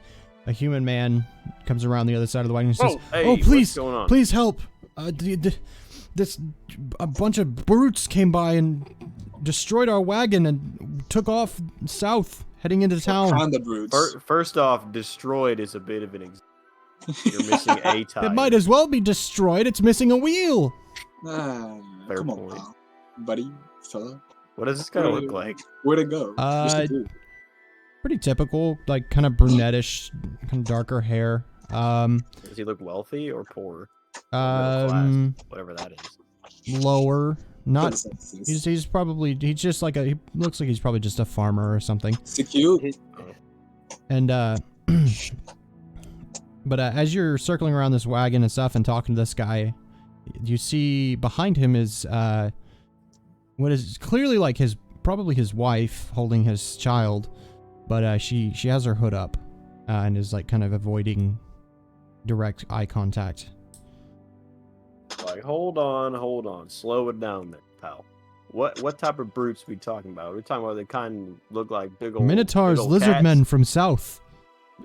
human man comes around the other side of the wagon and says, Hey, "Oh, please, what's going on? please help! A bunch of brutes came by and destroyed our wagon and took off south, heading into town. Panda brutes. First off, destroyed is a bit of an. You're missing a tire. It might as well be destroyed. It's missing a wheel." Fair Come on, point. pal. Buddy, fella. What does this guy look like? Where'd it go? Where's the dude? Pretty typical, like kind of brunettish, kind of darker hair. Does he look wealthy or poor? Middle class, whatever that is. Lower, not. Consensus. He's just like he looks like he's probably just a farmer or something. Is he cute? And but as you're circling around this wagon and stuff and talking to this guy, you see behind him is what is clearly like probably his wife holding his child, but she has her hood up and is like kind of avoiding direct eye contact. Like, hold on, slow it down there, pal. What type of brutes we talking about? We're talking about the kind that look like big old Minotaurs, big old lizard cats? men from south.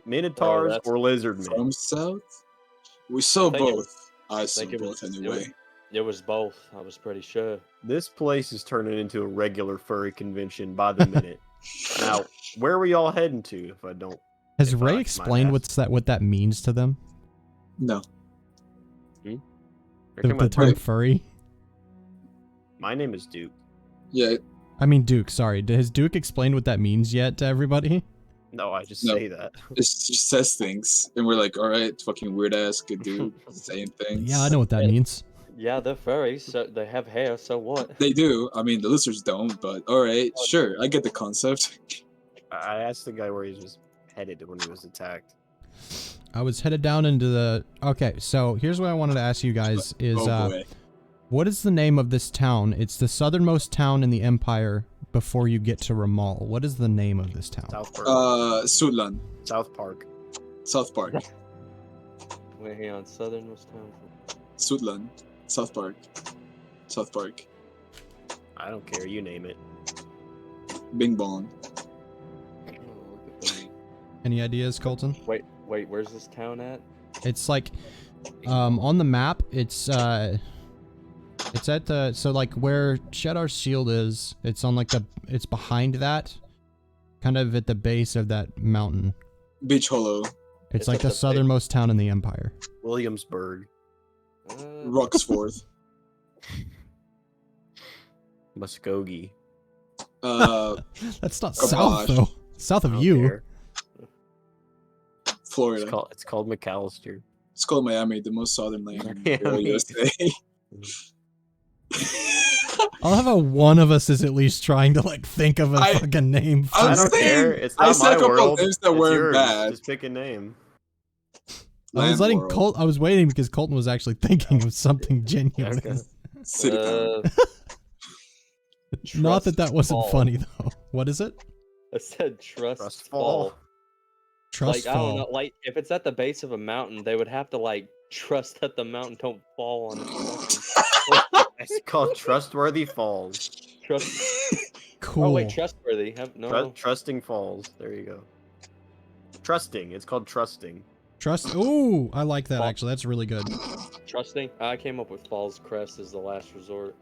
Minotaurs that's- or lizard men? From south? We saw I think it both. I saw think it both was- anyway. It was both. I was pretty sure. This place is turning into a regular furry convention by the minute. Now, where were y'all heading to? If I don't, Has If I Ray might explained ask. what that means to them? No. You're The talking about term Ray? furry? my name is Duke. Yeah, I mean Duke, sorry. Has Duke explained what that means yet to everybody? No, I just No. say that. it just says things, and we're like, all right, fucking weird ass good dude saying things. Yeah, I know what that Yeah. means. Yeah, they're furries, so they have hair. So what? They do. I mean, the lizards don't, but all right, sure, I get the concept. I asked the guy where he was headed when he was attacked. I was headed down into the... Okay, so here's what I wanted to ask you guys is, Oh boy. what is the name of this town? It's the southernmost town in the Empire before you get to Ramal. What is the name of this town? South Park. Suitland, South Park. South Park. Wait, hang on. Southernmost town. Suitland. South Park. South Park. I don't care. You name it. Bing Bong. Oh, look at them. Any ideas, Colton? Wait, where's this town at? It's like, on the map, it's at the, so like where Shadow's shield is, it's on like it's behind that, kind of at the base of that mountain. Beach Hollow. It's It's like at the the southernmost town in the Empire. Williamsburg. Roxforth. Muskogee. That's not Oh, south, gosh. though. South I of don't you. care. Florida. It's called McAllister. It's called Miami, the most southern land in the Miami. USA. I'll have a one of us is at least trying to like think of a I- fucking name. I'm I don't saying- care. It's I not said a my couple of world. names that It's weren't yours. bad. Just pick a name. I was Land letting World. I was waiting because Colton was actually thinking of something genuine. Okay. City Town. Not that Trust wasn't Fall. funny though. What is it? I said trust, Trust fall. fall. Trust Like I don't fall. know, like if it's at the base of a mountain, they would have to like trust that the mountain don't fall on its fucking It's called Trustworthy Falls. trust. Cool. Oh wait, trustworthy. No. Trusting Falls. There you go. Trusting. It's called Trusting. Trust. Ooh, I like that Fall. actually. That's really good. Trusting. I came up with Falls Crest as the last resort.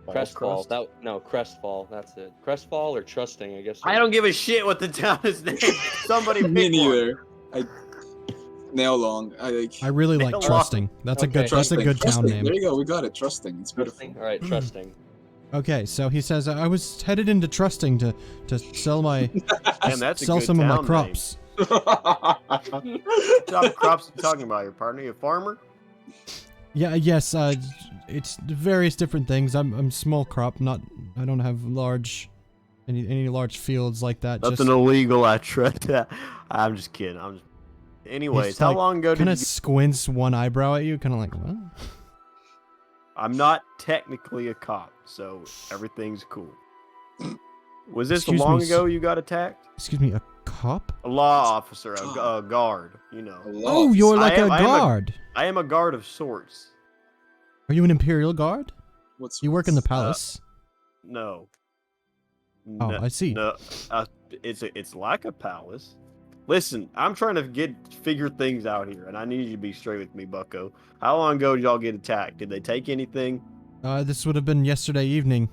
Falls Crestfall. Crest. Crestfall. That's it. Crestfall or trusting, I guess. I don't give a shit what the town is named. Somebody pick Me one. neither. Nail long. I really like Nail trusting. That's a Okay. good. That's a good town Trusting. name. There you go. We got it. Trusting. It's beautiful. Trusting. All right, trusting. Okay, so he says I was headed into trusting to sell my Damn, that's a sell good some of my town crops. What type of crops you talking about, your partner? You a farmer? Yeah, yes, it's various different things. I'm small crop, not I don't have any large fields like that. Nothing illegal. I trust that. I'm just kidding. Anyways, how long ago did kind you? of squints one eyebrow at you, kind of like what? I'm not technically a cop, so everything's cool. Was this Excuse long me, ago you got attacked? Excuse me, a cop? A law officer, a guard, you know. Oh, you're like a I am a- guard. I am a guard of sorts. Are you an imperial guard? What's You work in the palace. No. Oh, No, I see. No, it's like a palace. Listen, I'm trying to figure things out here, and I need you to be straight with me, Bucko. How long ago did y'all get attacked? Did they take anything? This would have been yesterday evening.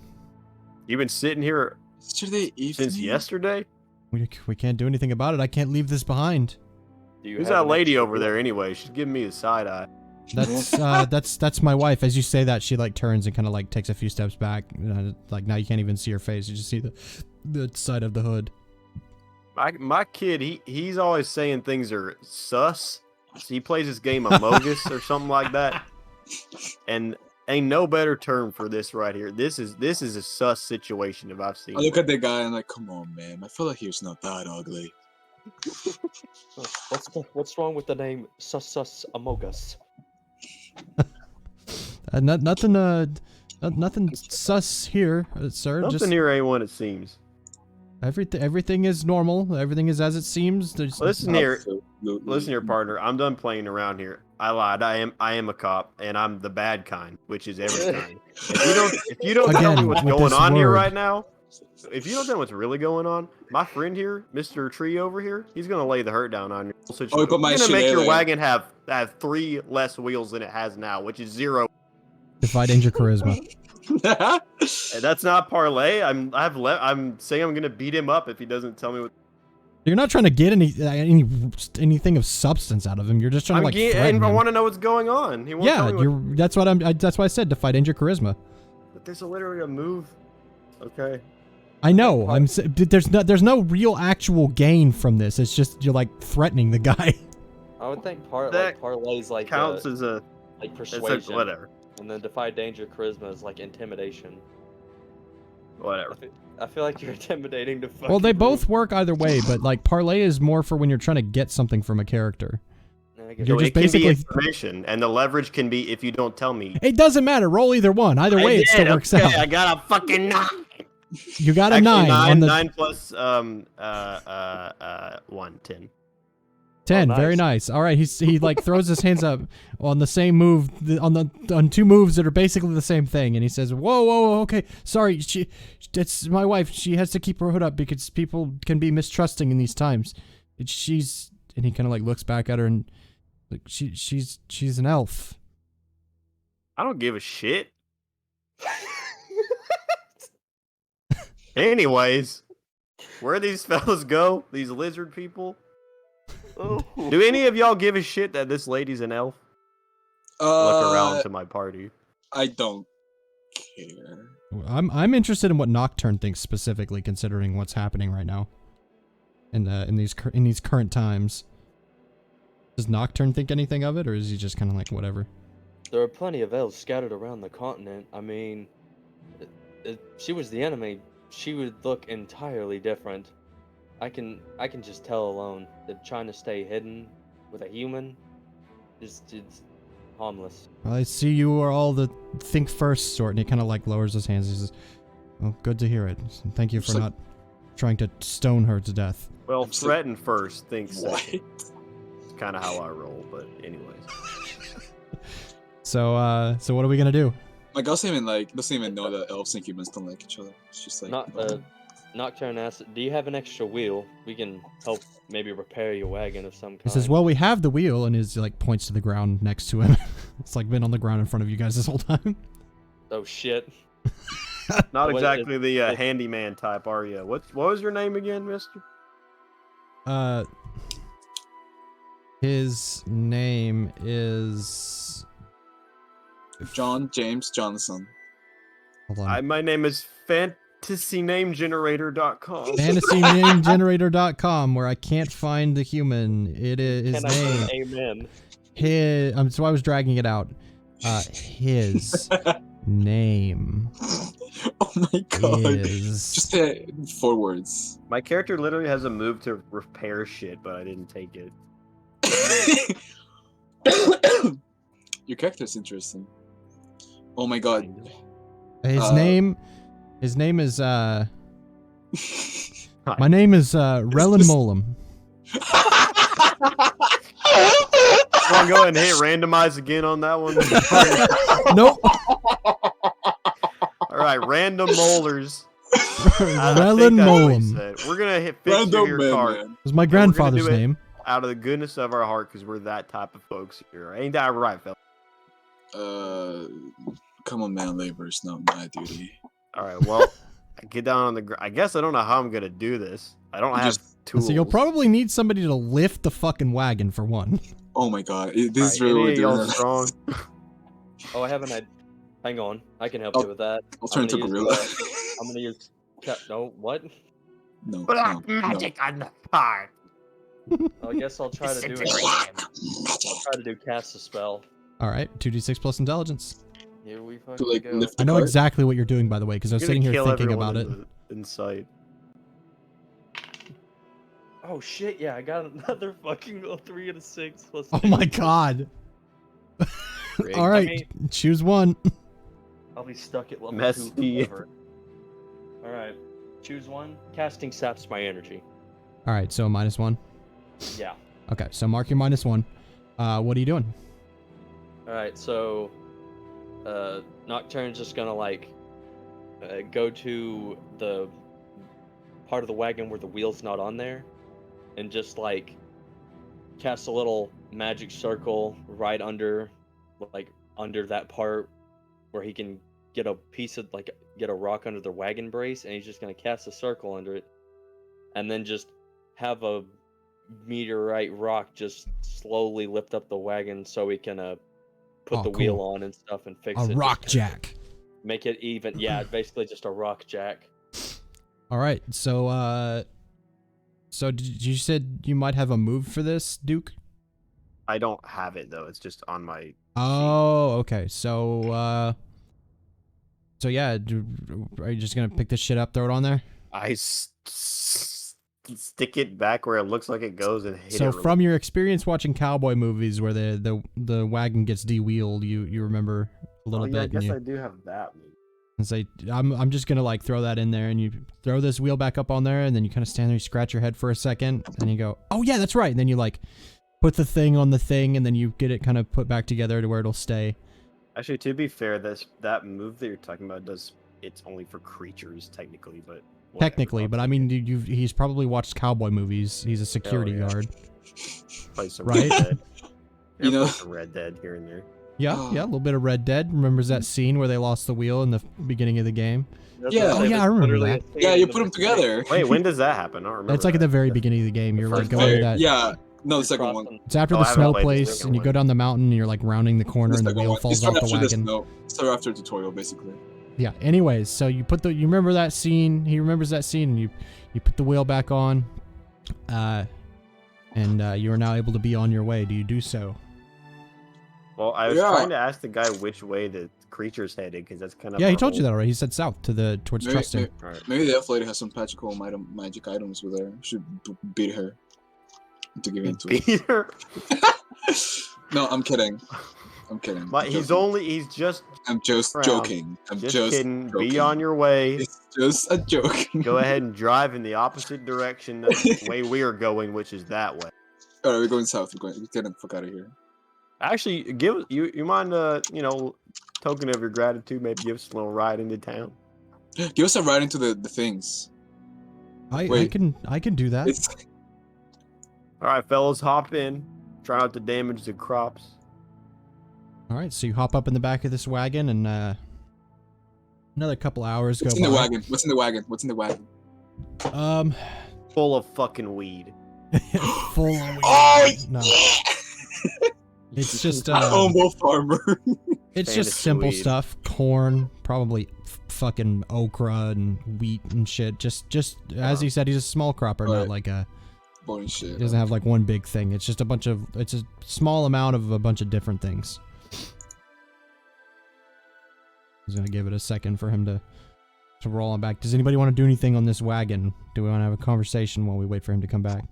You've been sitting here Yesterday evening. since yesterday? We can't do anything about it. I can't leave this behind. Do you Who's have that an lady extra over wheel? there anyway? She's giving me the side eye. That's my wife. As you say that, she like turns and kind of like takes a few steps back. Like now you can't even see her face. You just see the side of the hood. My kid, he's always saying things are sus. So he plays this game Amogus or something like that. And ain't no better term for this right here. This is a sus situation if I've seen I it. look at the guy and I'm like, come on, man. I feel like he was not that ugly. What's wrong with the name Sus Amogus? Nothing sus here, sir. Something Just here ain't what it seems. everything is normal. Everything is as it seems. There's Listen here, Absolutely. listen here, partner. I'm done playing around here. I lied. I am a cop, and I'm the bad kind, which is every kind. If you don't tell me Again, what's with going this on here word. right now, if you don't know what's really going on, my friend here, Mr. Tree over here, he's gonna lay the hurt down on your situation. Oh, he put my He's gonna shit make your there. wagon have 3 less wheels than it has now, which is 0. defy danger charisma. And that's not parlay. I'm saying I'm gonna beat him up if he doesn't tell me what. You're not trying to get anything of substance out of him. You're just trying to like threaten and I him. want to know what's going on. He won't tell Yeah, me what, that's what that's why I said defy danger charisma. but there's literally a move. Okay. I know. There's no real actual gain from this. It's just you're like threatening the guy. I would think That parlay's like Counts as a. like It's persuasion, like whatever. and then defy danger charisma is like intimidation. Whatever. I feel like you're intimidating to fucking. Well, they group. both work either way, but like parlay is more for when you're trying to get something from a character. I guess You're So just it can basically- be information, and the leverage can be if you don't tell me. It doesn't matter. Roll either one. Either way, it still works okay, out. I got a fucking 9. You got a Actually, 9 on the 9 plus 1, 10. 10. nice. Very nice. All right. He like throws his hands up on the same move on two moves that are basically the same thing, and he says, "Whoa, okay, sorry. That's my wife. She has to keep her hood up because people can be mistrusting in these times. And he kind of like looks back at her and like she's an elf." I don't give a shit. Anyways, where these fellas go? These lizard people. Oh. Do any of y'all give a shit that this lady's an elf? Look around to my party. I don't care. I'm interested in what Nocturne thinks specifically, considering what's happening right now. In these current times. Does Nocturne think anything of it, or is he just kind of like whatever? There are plenty of elves scattered around the continent. I mean, if she was the enemy, she would look entirely different. I can just tell alone that trying to stay hidden with a human is it's harmless. Well, I see you are all the think first sort, and he kind of like lowers his hands. He says, "Well, good to hear it. Thank you for not trying to stone her to death." Well, I'm so- threaten first, think What? second. It's kind of how I roll, but anyways. So what are we gonna do? My girl doesn't even know that elves and humans don't like each other. It's just like Nocturne asks, "Do you have an extra wheel? We can help maybe repair your wagon of some kind." He says, "Well, we have the wheel," and is like points to the ground next to him. It's like been on the ground in front of you guys this whole time. "Oh shit." Not What exactly is- the handyman type, are you? What was your name again, mister? His name is. John James Johnson. Hold on. My name is FantasyNameGenerator.com. FantasyNameGenerator.com, where I can't find the human. It is his Can I name. say amen? His. So I was dragging it out. His name Oh my god. is. Just say 4 words. My character literally has a move to repair shit, but I didn't take it. Your character's interesting. Oh my god. His name is My name is Relin this- Molem. I'll go ahead and hit randomize again on that one. Nope. All right, random molars. Relin Molem. We're gonna hit fix Random your man, card man. It was my we're gonna grandfather's do it. name. out of the goodness of our heart because we're that type of folks here. Ain't that right, fella? Common man labor is not my duty. All right, well, get down on the ground. I guess I don't know how I'm gonna do this. I don't have tools. So you'll probably need somebody to lift the fucking wagon for one. Oh my god, this is All right, really any of y'all doing. strong. Oh, I haven't had. Hang on, I can help Oh, you with that. I'll turn into I'm gonna gorilla. I'm gonna use. No, what? No, Black no, magic on the part. I guess I'll try to do it. I'll try to do cast a spell. All right, 2d6 plus intelligence. Here we fucking To like go. lift the I know cart? exactly what you're doing, by the way, because I was You're sitting gonna here kill thinking everyone about it. in sight. Oh shit! Yeah, I got another fucking 3 and a 6 plus. Oh my god. Rigged. All right, I mean- choose one. I'll be stuck at level Messy. 2 forever. All right, choose one. Casting saps my energy. All right, so -1. Yeah. Okay, so mark your -1. What are you doing? All right, so Nocturne's just gonna like go to the part of the wagon where the wheel's not on there, and just like cast a little magic circle right under, like under that part where he can get a piece of get a rock under the wagon brace, and he's just gonna cast a circle under it, and then just have a meteorite rock just slowly lift up the wagon so he can put Oh, the cool. wheel on and stuff and fix A it. rock just jack. make it even. Yeah, basically just a rock jack. All right, so you said you might have a move for this, Duke? I don't have it though. It's just on my. Oh, okay. So yeah, are you just gonna pick this shit up, throw it on there? I stick it back where it looks like it goes and hit So it. from your experience watching cowboy movies where the wagon gets de-wheeled, you remember a little yeah, I bit. And guess you, I do have that one. and say, I'm just gonna like throw that in there, and you throw this wheel back up on there, and then you kind of stand there, you scratch your head for a second, and you go, oh yeah, that's right, and then you like put the thing on the thing, and then you get it kind of put back together to where it'll stay. Actually, to be fair, that move that you're talking about it's only for creatures technically, but whatever. Technically, but I mean, he's probably watched cowboy movies. He's a security yeah. guard. Play some Right? Red Dead. You know- play some Red Dead here and there. Yeah, a little bit of Red Dead. Remembers that scene where they lost the wheel in the beginning of the game? That's Yeah. what I'm Oh, saying, yeah, it's I remember literally that. a scene Yeah, in you the put them movie. together. Wait, when does that happen? I don't remember. That's like at the very beginning of the game. You're like going to that. Yeah, no, the You second cross one. them. It's after Oh, the I haven't snow played the place, second and you one. go down the mountain, and you're like rounding the corner, and the second wheel one. falls It's off right the after the wagon. snow. It's right after the tutorial, basically. Yeah. Anyways, so you remember that scene. He remembers that scene, and you put the wheel back on, and you are now able to be on your way. Do you do so? Well, I was Yeah. trying to ask the guy which way the creature's headed, because that's kind of. Yeah, he our told you whole- that already. He said south towards Maybe, Trusting. maybe, Alright. maybe the elf lady has some magic items with her. Should beat her to give in to it. Peter, No, I'm kidding. I'm kidding. but I'm he's just around. joking. I'm just just kidding. Be joking. on your way. It's just a joke. Go ahead and drive in the opposite direction of the way we are going, which is that way. All right, we're going south. We're getting the fuck out of here. Actually, give you mind token of your gratitude, maybe give us a little ride into town. Give us a ride into the things. I Wait. can do that. It's All right, fellas, hop in. Try not to damage the crops. All right, so you hop up in the back of this wagon, and another couple hours what's go in the by. wagon? What's in the wagon? What's in the wagon? Full of fucking weed. Full of weed. Oh, No, it's just Humble farmer. it's Fantasy just simple weed. stuff. Corn, probably fucking okra and wheat and shit. Just as he said, he's a small cropper, not Right. like a. Boring shit. He doesn't have like one big thing. It's just it's a small amount of a bunch of different things. I was gonna give it a second for him to roll on back. Does anybody want to do anything on this wagon? Do we want to have a conversation while we wait for him to come back?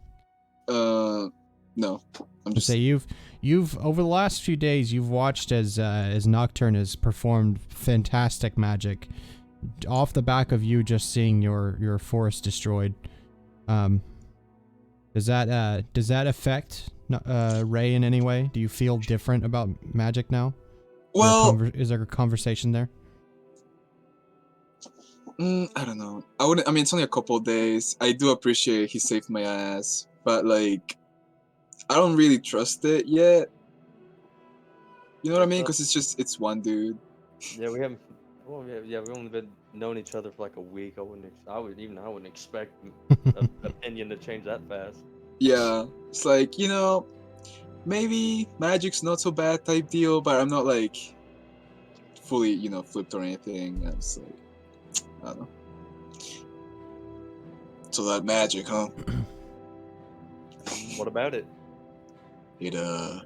No. I'm Just just say you've over the last few days you've watched as Nocturne has performed fantastic magic off the back of you just seeing your forest destroyed. Does that affect Rey in any way? Do you feel different about magic now? well. Is there a conversation there? I don't know. I mean, it's only a couple days. I do appreciate he saved my ass, but like, I don't really trust it yet. You know what I mean? Because it's one dude. Yeah, we haven't. Well, yeah, we've only been known each other for like a week. I wouldn't expect an opinion to change that fast. Yeah, it's like, maybe magic's not so bad type deal, but I'm not like fully, flipped or anything. I'm just like, I don't know. So that magic, huh? What about it? Are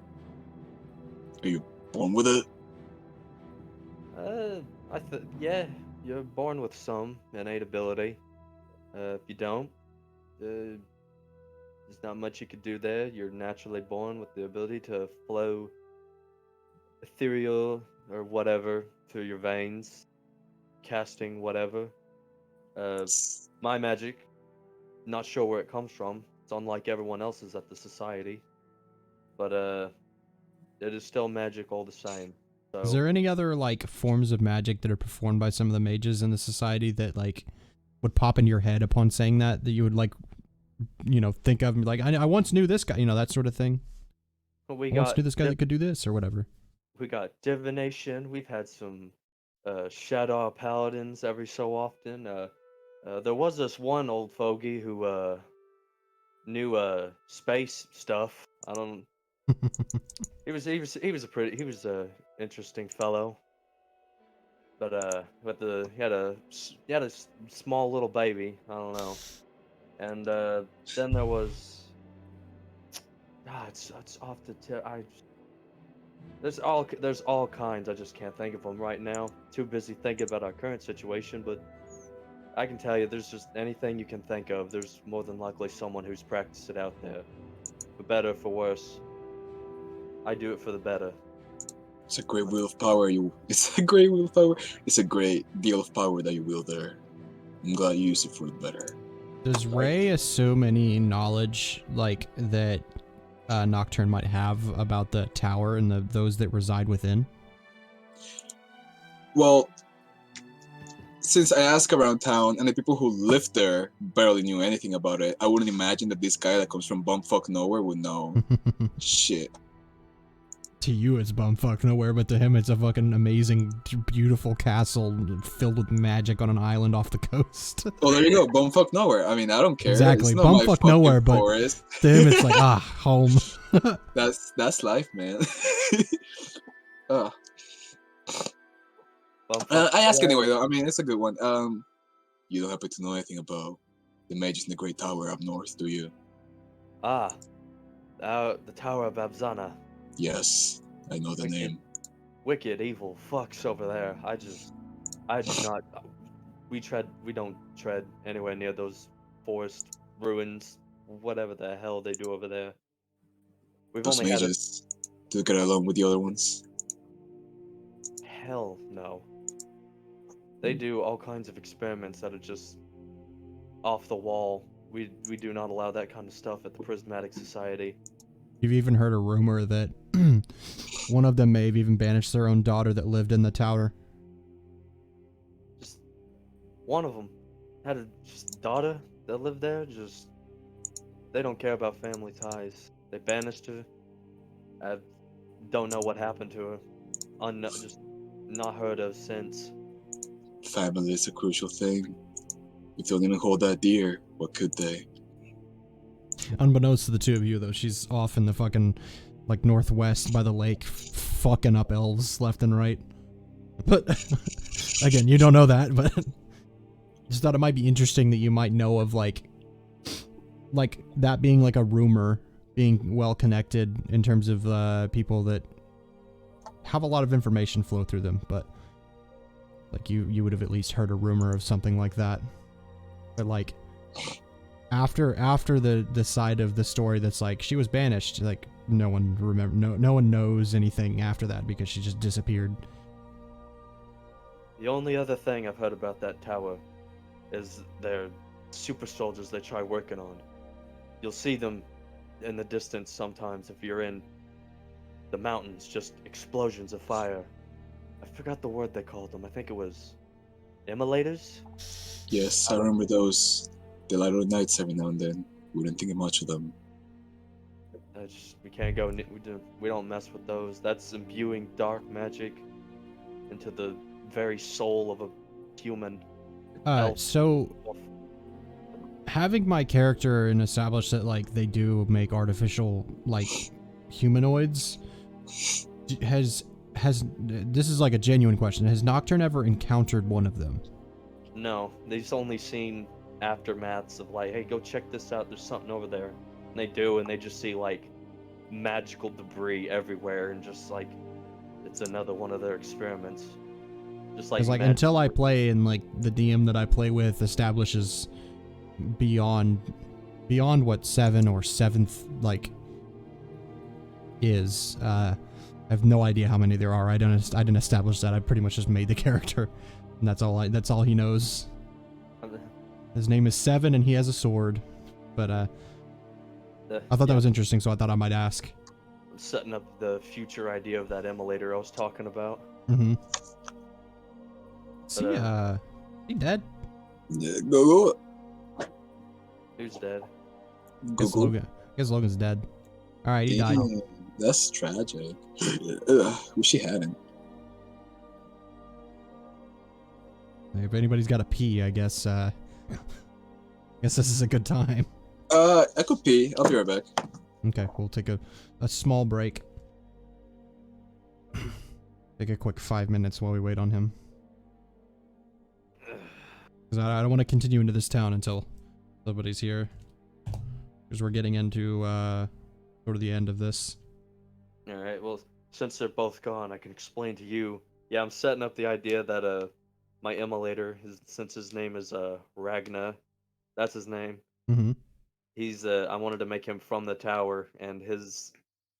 you born with it? Yeah, you're born with some innate ability. If you don't, there's not much you could do there. You're naturally born with the ability to flow ethereal or whatever through your veins, casting whatever. My magic, not sure where it comes from. It's unlike everyone else's at the society, but it is still magic all the same. So, Is there any other like forms of magic that are performed by some of the mages in the society that like would pop into your head upon saying that you would like think of like I once knew this guy, that sort of thing? I once knew this guy that could do this or whatever. We got divination. We've had some shadow paladins every so often. There was this one old fogey who knew space stuff. I don't. He was a interesting fellow. But he had a small little baby. I don't know. And then there was. It's off the tip. There's all kinds. I just can't think of them right now. Too busy thinking about our current situation, but I can tell you, there's just anything you can think of. There's more than likely someone who's practiced it out there, for better, for worse. I do it for the better. It's a great wheel of power. It's a great wheel of power. It's a great deal of power that you wield there. I'm glad you use it for the better. Does Rey assume any knowledge like that Nocturne might have about the tower and those that reside within? Well, since I asked around town and the people who lived there barely knew anything about it, I wouldn't imagine that this guy that comes from bumfuck nowhere would know shit. To you, it's bumfuck nowhere, but to him, it's a fucking amazing, beautiful castle filled with magic on an island off the coast. Well, there you go, bumfuck nowhere. I mean, I don't care. Exactly, It's not my bumfuck fucking nowhere, but forest. to him, it's like, home. That's life, man. Bumfuck I ask nowhere. anyway, though. I mean, it's a good one. You don't happen to know anything about the mages in the Great Tower up north, do you? The Tower of Abzana. Yes, I know the Wicked. name. Wicked, evil fucks over there. I do not. We don't tread anywhere near those forest ruins, whatever the hell they do over there. We've Those only had mages do they get along with the other ones. hell no. They do all kinds of experiments that are just off the wall. We do not allow that kind of stuff at the Prismatic Society. You've even heard a rumor that one of them may have even banished their own daughter that lived in the tower. Just one of them had a daughter that lived there. Just they don't care about family ties. They banished her. I don't know what happened to her. Just not heard of since. Family is a crucial thing. If they don't even hold that dear, what could they? Unbeknownst to the two of you, though, she's off in the fucking, like, northwest by the lake, fucking up elves left and right. But, again, you don't know that, but just thought it might be interesting that you might know of, like that being, like, a rumor, being well-connected in terms of people that have a lot of information flow through them, but, like, you would have at least heard a rumor of something like that. But, like, after the side of the story that's like she was banished, like no one no one knows anything after that because she just disappeared. The only other thing I've heard about that tower is their super soldiers they try working on. You'll see them in the distance sometimes if you're in the mountains, just explosions of fire. I forgot the word they called them. I think it was immolators? Yes, I remember those. They light up nights every now and then. We didn't think much of them. We can't go. We don't mess with those. That's imbuing dark magic into the very soul of a human. elf. So having my character and establish that like they do make artificial like humanoids has this is like a genuine question. Has Nocturne ever encountered one of them? No, they've only seen aftermaths of like, hey, go check this out. There's something over there. And they do, and they just see like magical debris everywhere, and just like it's another one of their experiments. Just like, Because like until I play and like the DM that I play with establishes beyond what 7 or 7th like is, I have no idea how many there are. I didn't establish that. I pretty much just made the character, and that's all he knows. His name is 7 and he has a sword, but I thought that was interesting, so I thought I might ask. I'm setting up the future idea of that immolator I was talking about. Mm-hmm. See, he dead? Yeah, go. Who's dead? Guess Logan's dead. All right, he died. Damn, that's tragic. Ugh, wish he hadn't. If anybody's got a pee, I guess this is a good time. I could pee. I'll be right back. Okay, we'll take a small break. Take a quick 5 minutes while we wait on him. Because I don't want to continue into this town until somebody's here. Because we're getting into sort of the end of this. Alright, well, since they're both gone, I can explain to you. Yeah, I'm setting up the idea that my immolator, since his name is Ragna, that's his name. Mm-hmm. He's I wanted to make him from the tower, and his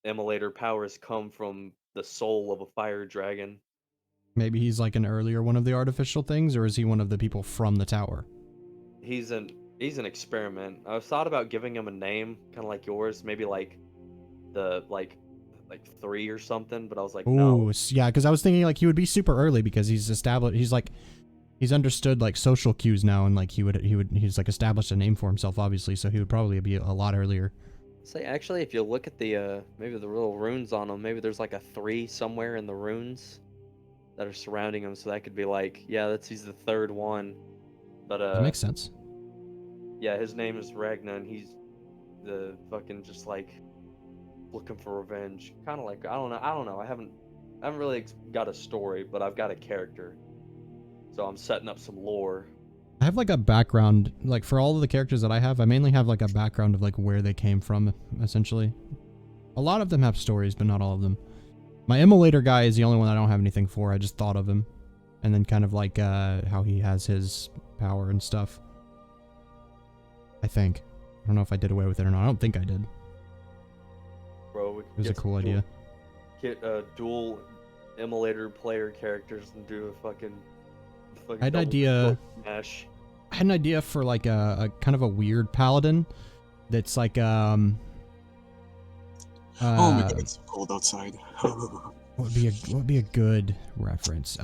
immolator powers come from the soul of a fire dragon. Maybe he's like an earlier one of the artificial things, or is he one of the people from the tower? He's an experiment. I've thought about giving him a name, kind of like yours, maybe like the like 3 or something, but I was like, Ooh, no. yeah, because I was thinking like he would be super early because he's established. He's understood like social cues now, and like he's like established a name for himself, obviously. So he would probably be a lot earlier. Say actually, if you look at the maybe the little runes on him, maybe there's like a 3 somewhere in the runes that are surrounding him, so that could be like, yeah, he's the 3rd one. But That makes sense. yeah, his name is Ragnar, and he's the fucking just like looking for revenge, kind of like I don't know. I haven't really got a story, but I've got a character, so I'm setting up some lore. I have like a background, like for all of the characters that I have, I mainly have like a background of like where they came from, essentially. A lot of them have stories, but not all of them. My immolator guy is the only one I don't have anything for. I just thought of him, and then kind of like how he has his power and stuff. I think. I don't know if I did away with it or not. I don't think I did. Bro, It was a cool idea. Get dual immolator player characters and do a fucking I had an double idea. smash. I had an idea for like a kind of a weird paladin that's like oh my god, it's so cold outside. what would be a good reference?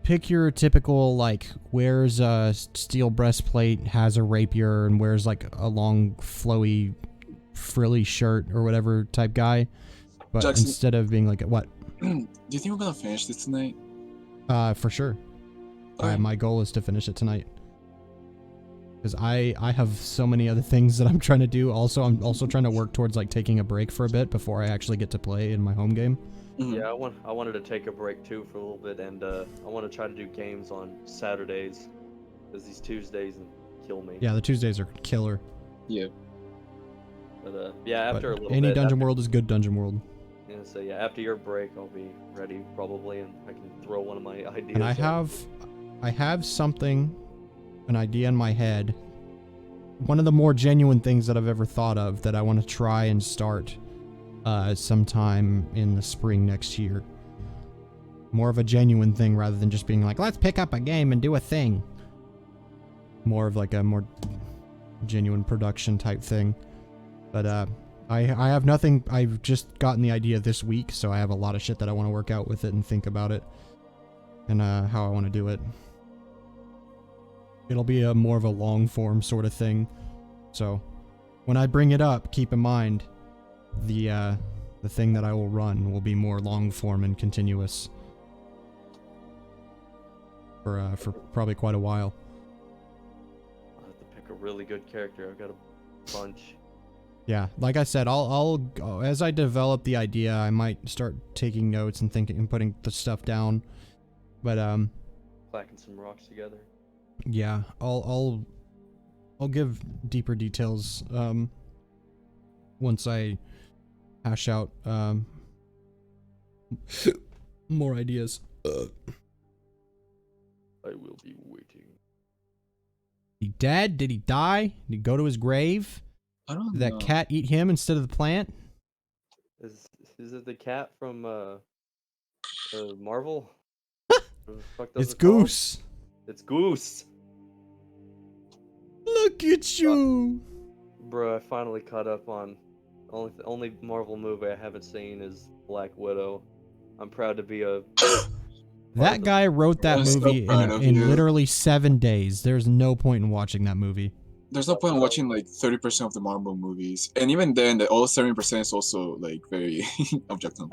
Pick your typical like wears a steel breastplate, has a rapier, and wears like a long flowy frilly shirt or whatever type guy. But Jackson, instead of being like what? do you think we're gonna finish this tonight? For sure. Okay. My goal is to finish it tonight. Because I have so many other things that I'm trying to do. Also, I'm also trying to work towards like taking a break for a bit before I actually get to play in my home game. Mhm. Yeah, I wanted to take a break too for a little bit, and I want to try to do games on Saturdays, because these Tuesdays kill me. Yeah, the Tuesdays are killer. Yeah. But yeah, after But a little any bit. dungeon after, world is good dungeon world. Yeah, so yeah, after your break, I'll be ready probably, and I can throw one of my ideas. And I on. have something, an idea in my head. One of the more genuine things that I've ever thought of that I want to try and start sometime in the spring next year. More of a genuine thing rather than just being like, let's pick up a game and do a thing. More of like a more genuine production type thing. But I have nothing. I've just gotten the idea this week, so I have a lot of shit that I want to work out with it and think about it and how I want to do it. It'll be a more of a long form sort of thing. So when I bring it up, keep in mind the thing that I will run will be more long form and continuous for probably quite a while. I'll have to pick a really good character. I've got a bunch. Yeah, like I said, I'll as I develop the idea, I might start taking notes and thinking and putting the stuff down. But Clacking some rocks together. yeah, I'll give deeper details once I hash out more ideas. I will be waiting. He dead? Did he die? Did he go to his grave? I don't Did that know. cat eat him instead of the plant? Is it the cat from Marvel? What the fuck It's it called? Goose. It's Goose. Look at you. Bro, I finally caught up on only Marvel movie I haven't seen is Black Widow. I'm proud to be a That guy wrote that I'm so movie proud of in you. literally 7 days. There's no point in watching that movie. There's no point in watching like 30% of the Marvel movies, and even then, the all 70% is also like very objective.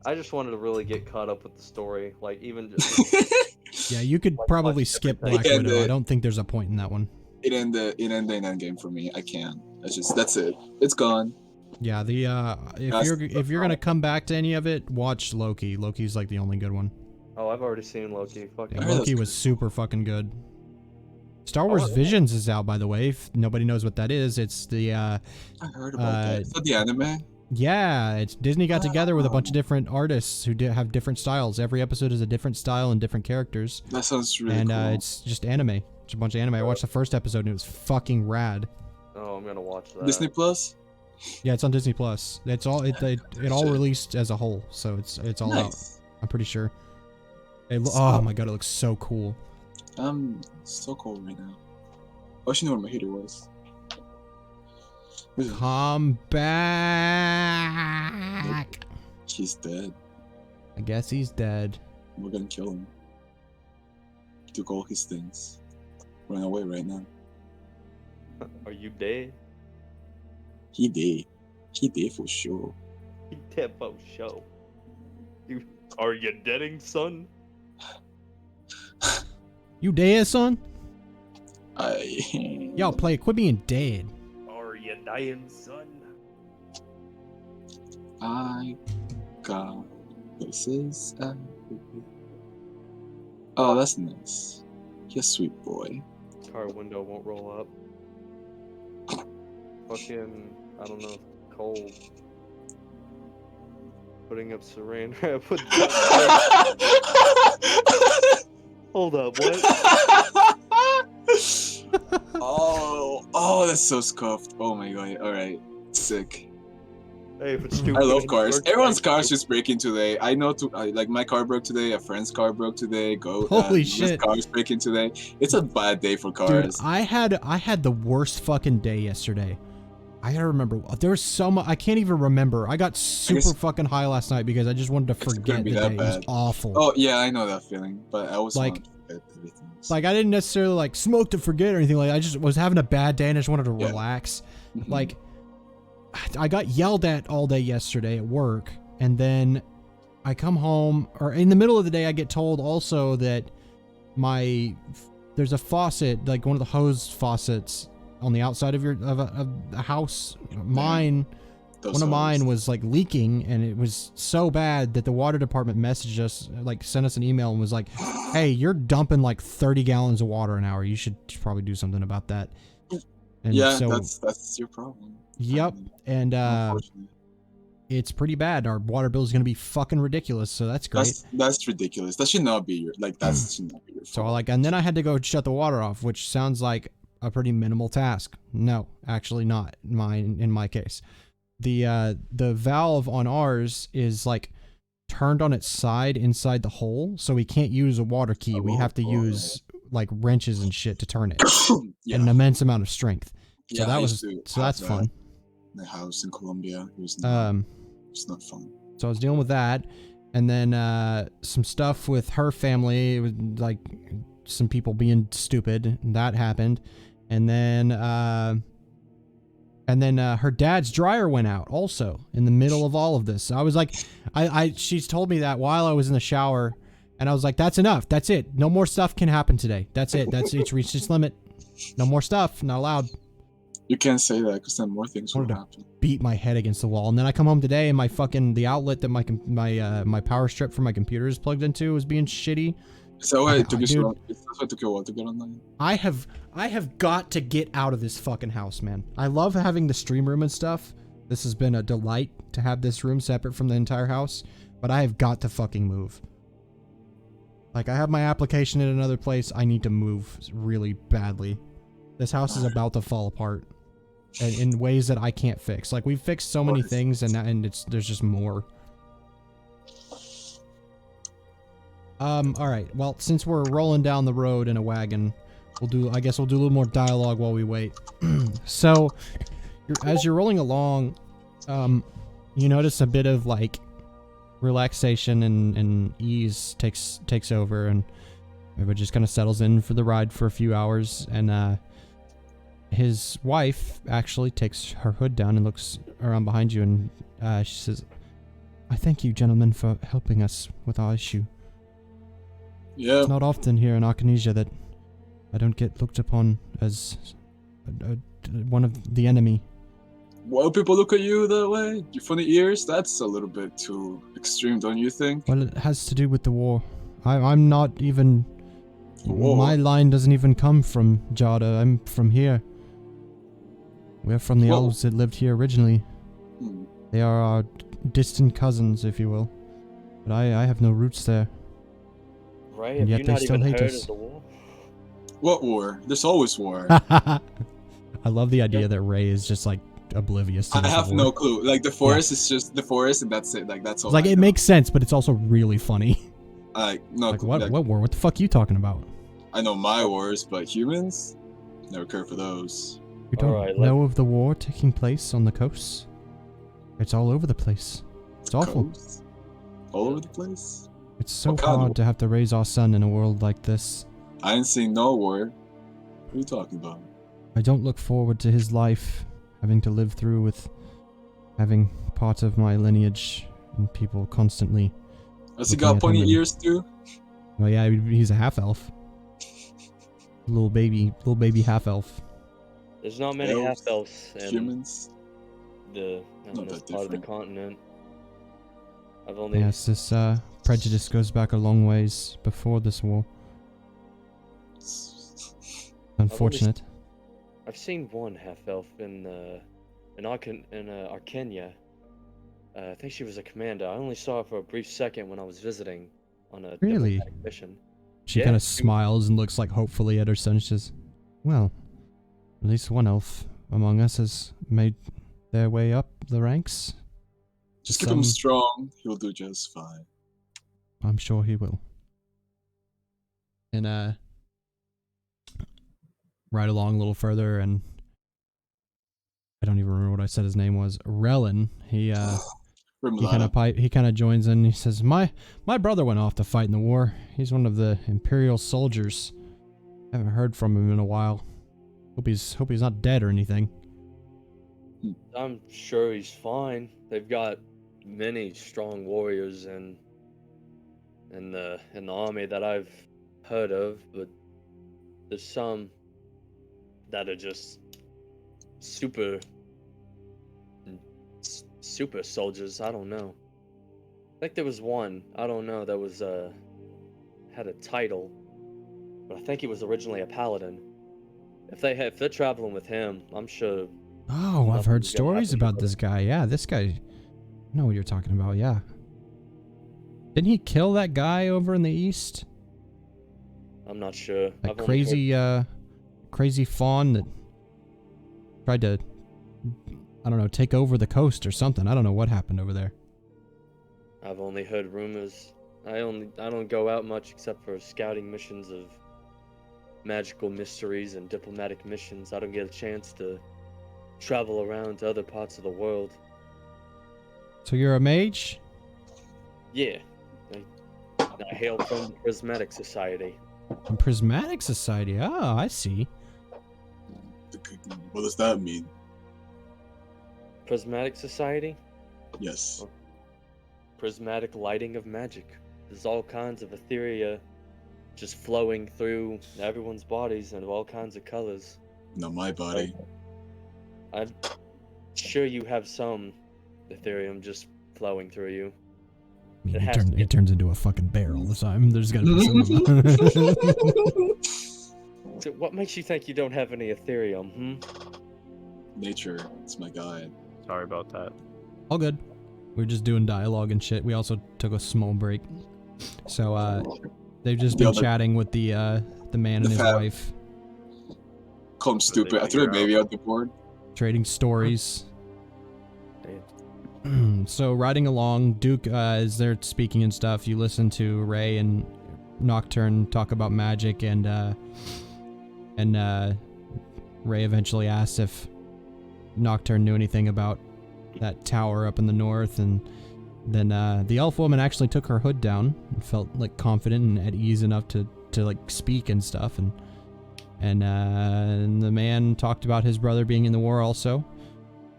I just wanted to really get caught up with the story, like even just Yeah, you could Like, probably watch skip everything. Black Yeah, Widow. the- I don't think there's a point in that one. It ended in Endgame for me. I can't. That's it. It's gone. Yeah, the That's- if you're gonna come back to any of it, watch Loki. Loki's like the only good one. oh, I've already seen Loki. Fuck Yeah, I heard Loki that's was good. super fucking good. Star Wars yeah. Visions is out, by the way. If nobody knows what that is, it's the I heard about that. Is that the anime? yeah, it's Disney got together with a bunch of Oh. different artists who have different styles. Every episode is a different style and different characters, That sounds really and cool. it's just anime. It's a bunch of anime. I watched the first episode and it was fucking rad. Oh, I'm gonna watch that. Disney Plus. Yeah, it's on Disney Plus. It's all it all Shit. released as a whole, so it's all out. Nice. I'm pretty sure. Oh So- my god, it looks so cool. I'm so cold right now. I wish I knew where my heater was. Come back. He's dead. I guess he's dead. We're gonna kill him. Took all his things. Run away right now. Are you dead? He did. He did for sure. You dead for show. Are you deading, son? You dead, son? I. Y'all play. Quit being dead. Are you dying, son? I got places. Oh, that's nice. You're a sweet boy. Car window won't roll up. Fucking, I don't know, cold. Putting up surrender. I put. Hold up, what? Oh, that's so scuffed. Oh my god. All right, sick. Hey, if it's stupid. I love cars. Everyone's cars just breaking today. I know. Like my car broke today. A friend's car broke today. Holy shit! Cars breaking today. It's a bad day for cars. Dude, I had the worst fucking day yesterday. I gotta remember. There was so much. I can't even remember. I got super fucking high last night because I just wanted to forget the day. It was awful. Oh yeah, I know that feeling. But I always like, forget everything. Like I didn't necessarily like smoke to forget or anything. Like I just was having a bad day and I just wanted to relax. Like I got yelled at all day yesterday at work, and then I come home, or in the middle of the day, I get told also that there's a faucet, like one of the hose faucets on the outside of a house. Mine was like leaking, and it was so bad that the water department messaged us, like sent us an email and was like, "Hey, you're dumping like 30 gallons of water an hour. You should probably do something about that." And yeah, so, that's your problem. Yep, and it's pretty bad. Our water bill is going to be fucking ridiculous, so that's great. That's ridiculous. That should not be your should not be your fault. So like, and then I had to go shut the water off, which sounds like a pretty minimal task. No, actually not in my case. The valve on ours is like turned on its side inside the hole, so we can't use a water key. We have to use like wrenches and shit to turn it, and an immense amount of strength. So that's fun. The house in Colombia, it was not fun. So I was dealing with that, and then some stuff with her family. It was like some people being stupid. That happened, and then her dad's dryer went out also in the middle of all of this. I was like, she's told me that while I was in the shower, and I was like, that's enough. That's it. No more stuff can happen today. That's it. It's reached its limit. No more stuff. Not allowed. You can't say that because then more things will happen. Beat my head against the wall, and then I come home today and the outlet that my power strip for my computer is plugged into is being shitty. So why it took you a while to get online? I have got to get out of this fucking house, man. I love having the stream room and stuff. This has been a delight to have this room separate from the entire house, but I have got to fucking move. Like I have my application in another place. I need to move really badly. This house is about to fall apart. And in ways that I can't fix. Like we've fixed so many things, and there's just more. All right. Well, since we're rolling down the road in a wagon, I guess we'll do a little more dialogue while we wait. So, as you're rolling along, you notice a bit of like relaxation and ease takes over, and everybody just kind of settles in for the ride for a few hours, and his wife actually takes her hood down and looks around behind you, and she says, "I thank you, gentlemen, for helping us with our issue. Yeah. It's not often here in Akrenesia that I don't get looked upon as one of the enemy." Well, people look at you that way? Your funny ears? That's a little bit too extreme, don't you think? Well, it has to do with the war. I'm not even... My line doesn't even come from Jada. I'm from here. We're from the elves that lived here originally. They are our distant cousins, if you will. But I have no roots there. Right? And Have yet you they not still even hate heard us. of the war? What war? There's always war. I love the idea that Rey is just like oblivious to I this have war. no clue. Like the forest is just the forest, and that's it. Like that's all. It's like I it know. makes sense, but it's also really funny. No. Like what war? What the fuck are you talking about? I know my wars, but humans never care for those. You don't Alright, know of the war taking place on the coast? It's all over the place. It's awful. Coast? All over the place? It's so What kind of hard to have to raise our son in a world like this. I ain't seen no word. What are you talking about? I don't look forward to his life, having to live through with having part of my lineage and people constantly. Has he Looking got at pointy him and- ears too? Well, yeah, he's a half elf. Little baby half elf. There's not many half elves in Humans? the Not this that part of the different. continent. I've only Yes, this prejudice goes back a long ways before this war. Unfortunate. I've seen one half elf in Akrenesia. I think she was a commander. I only saw her for a brief second when I was visiting on a Really? diplomatic mission. She Yeah, kind of she- smiles and looks like hopefully at her son. She says, well, at least one elf among us has made their way up the ranks. Just keep Some- him strong. He'll do just fine. I'm sure he will. And right along a little further, and I don't even remember what I said his name was. Relin. He kind of joins in. He says, "My brother went off to fight in the war. He's one of the Imperial soldiers. Haven't heard from him in a while. Hope he's not dead or anything." I'm sure he's fine. They've got many strong warriors in the army that I've heard of, but there's some that are just super soldiers. I don't know. I think there was one, I don't know, that was had a title, but I think he was originally a paladin. If they're traveling with him, I'm sure. Oh, I've heard Nothing's gonna stories happen to about her. this guy. Yeah, this guy. I know what you're talking about. Yeah. Didn't he kill that guy over in the east? I'm not sure. That I've only heard- crazy fawn that tried to, I don't know, take over the coast or something. I don't know what happened over there. I've only heard rumors. I don't go out much except for scouting missions of magical mysteries and diplomatic missions. I don't get a chance to travel around to other parts of the world. So you're a mage? Yeah, I hail from the Prismatic Society. From Prismatic Society. Oh, I see. What does that mean? Prismatic Society? Yes. Prismatic lighting of magic. There's all kinds of etheria just flowing through everyone's bodies and of all kinds of colors. Not my body. I'm sure you have some ethereum just flowing through you. I mean, It has to be. it turns into a fucking barrel this time. There's gotta be some. So what makes you think you don't have any ethereum, Nature. It's my guide. Sorry about that. All good. We're just doing dialogue and shit. We also took a small break. So they've just The been other- chatting with the man and the his fat- wife, Call him stupid. I threw a figure baby out the board. trading stories. So riding along, Duke is there speaking and stuff. You listen to Rey and Nocturne talk about magic, and Rey eventually asks if Nocturne knew anything about that tower up in the north, and then the elf woman actually took her hood down and felt like confident and at ease enough to like speak and stuff, and the man talked about his brother being in the war also,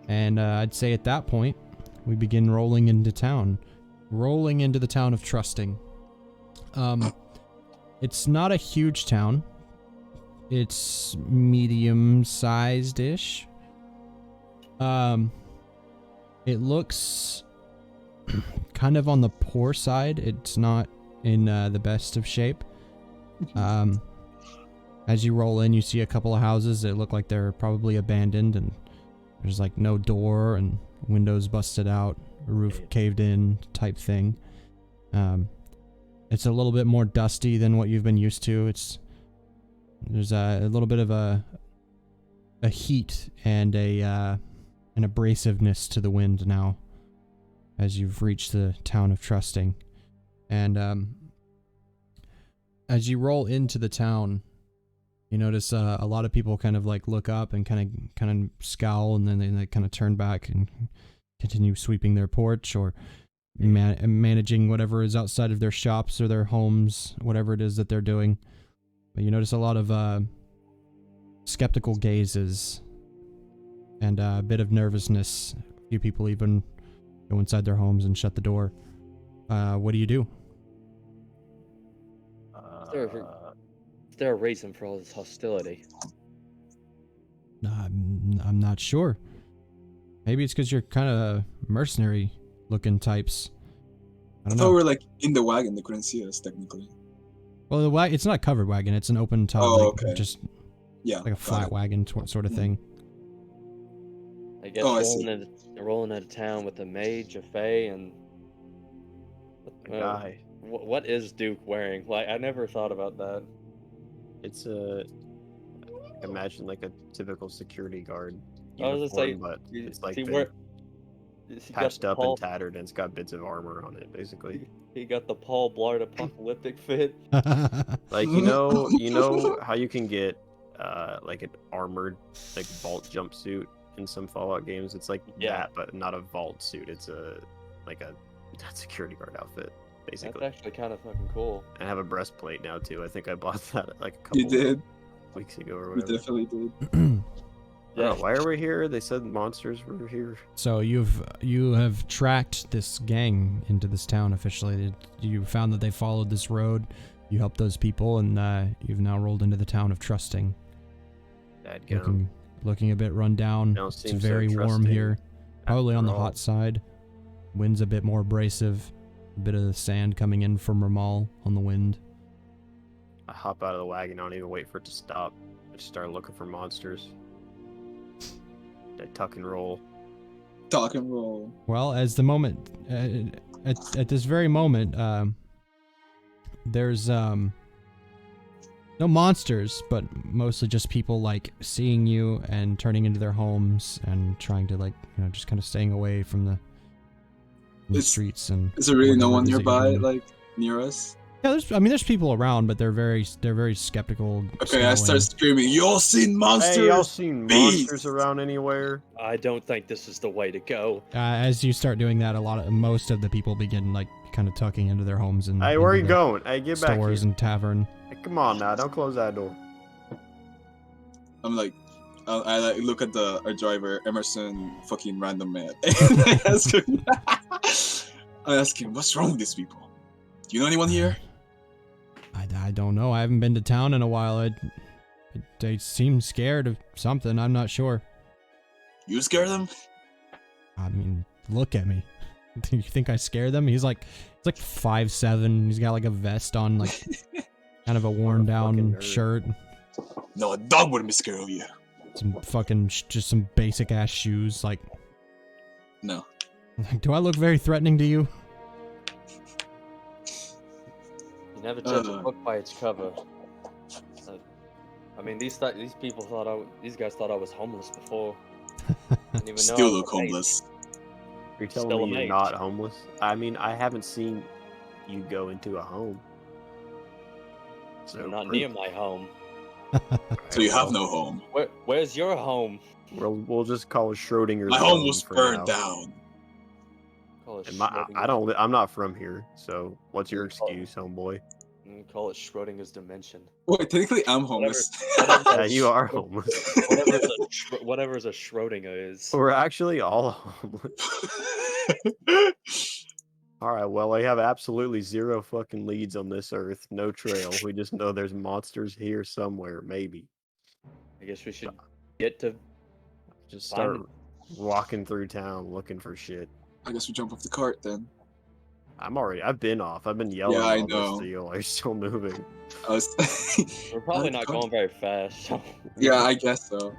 and I'd say at that point we begin rolling into the town of Trusting. It's not a huge town. It's medium-sized-ish. It looks kind of on the poor side. It's not in the best of shape. As you roll in, you see a couple of houses that look like they're probably abandoned, and there's like no door and windows busted out, a roof caved in type thing. It's a little bit more dusty than what you've been used to. There's a little bit of a heat and an abrasiveness to the wind now as you've reached the town of Trusting. And as you roll into the town, You notice a lot of people kind of like look up and kind of scowl, and then they kind of turn back and continue sweeping their porch or managing whatever is outside of their shops or their homes, whatever it is that they're doing. But you notice a lot of skeptical gazes and a bit of nervousness. A few people even go inside their homes and shut the door. What do you do? Is there a reason for all this hostility? I'm not sure. Maybe it's because you're kind of mercenary looking types. I I don't thought know. we were like in the wagon. They couldn't see us technically. Well, the it's not a covered wagon. It's an open top, Oh, like, okay. just Yeah. like a got flat it. wagon sort of thing. I guess Oh, I see. rolling out of town with a mage, a fae, and A guy. what is Duke wearing? Like, I never thought about that. It's imagine like a typical security guard I was gonna say, uniform, but it's like he been he got patched the up Paul, and tattered, and it's got bits of armor on it, basically. he got the Paul Blart apocalyptic fit. Like you know how you can get like an armored like vault jumpsuit in some Fallout games. It's like Yeah. that, but not a vault suit. It's a security guard outfit, That's basically. actually kind of fucking cool. I have a breastplate now too. I think I bought that like a You couple did. weeks ago or We whatever. definitely did. I don't Yeah. know, why are we here? They said monsters were here. So you have tracked this gang into this town officially. You found that they followed this road. You helped those people, and you've now rolled into the town of Trusting. Dadgum. Looking a bit run down. Don't It's seem so very warm trusting here. Probably on the after all. hot side. Wind's a bit more abrasive. A bit of the sand coming in from Ramal on the wind. I hop out of the wagon. I don't even wait for it to stop. I just start looking for monsters. I tuck and roll. Talk and roll. Well, as the moment, at this very moment, there's no monsters, but mostly just people like seeing you and turning into their homes and trying to just kind of staying away from the Is- streets and. Is there really no whatever one it is that you're nearby, doing. like near us? Yeah, there's people around, but they're very skeptical. Okay, I start scowling. screaming, "Y'all seen monsters?" Hey, y'all seen beast! monsters around anywhere? I don't think this is the way to go. As you start doing that, most of the people begin like kind of tucking into their homes and. Hey, where are into you the going? Hey, get back here. Stores and tavern. Hey, come on now, don't close that door. I'm like, I like look at our driver, Emerson, fucking random man, and I ask him, "What's wrong with these people? Do you know anyone here?" I don't know. I haven't been to town in a while. They seem scared of something. I'm not sure. You scare them? I mean, look at me. You think I scare them? He's like 5'7". He's got like a vest on, like kind of a worn down fucking nerd. shirt. No, a dog wouldn't be scared of you. Some fucking just some basic ass shoes. Like, No. do I look very threatening to you? You never judge a Uh. book by its cover. I mean, these guys thought I was homeless before. Didn't even know I Still was look a mage. homeless. You're telling Still a me you're mage. not homeless? I mean, I haven't seen you go into a home. So You're not proof. near my home. So you have Well, no home. Where's your home? We'll just call it Schrodinger's My home was for burned now. down. Call it And I'm not from here, so what's your Oh. excuse, homeboy? Call it Schrodinger's dimension. Wait, technically I'm homeless. Yeah, you are homeless. Whatever's a Schrodinger is. We're actually all homeless. All right, well, I have absolutely zero fucking leads on this earth. No trail. We just know there's monsters here somewhere, maybe. I guess we should get to. Just Find start walking through town looking for shit. I guess we jump off the cart then. I've been off. I've been yelling Yeah, I all know. this deal. Are still moving? I was We're probably not going very fast. So. Yeah, I guess so.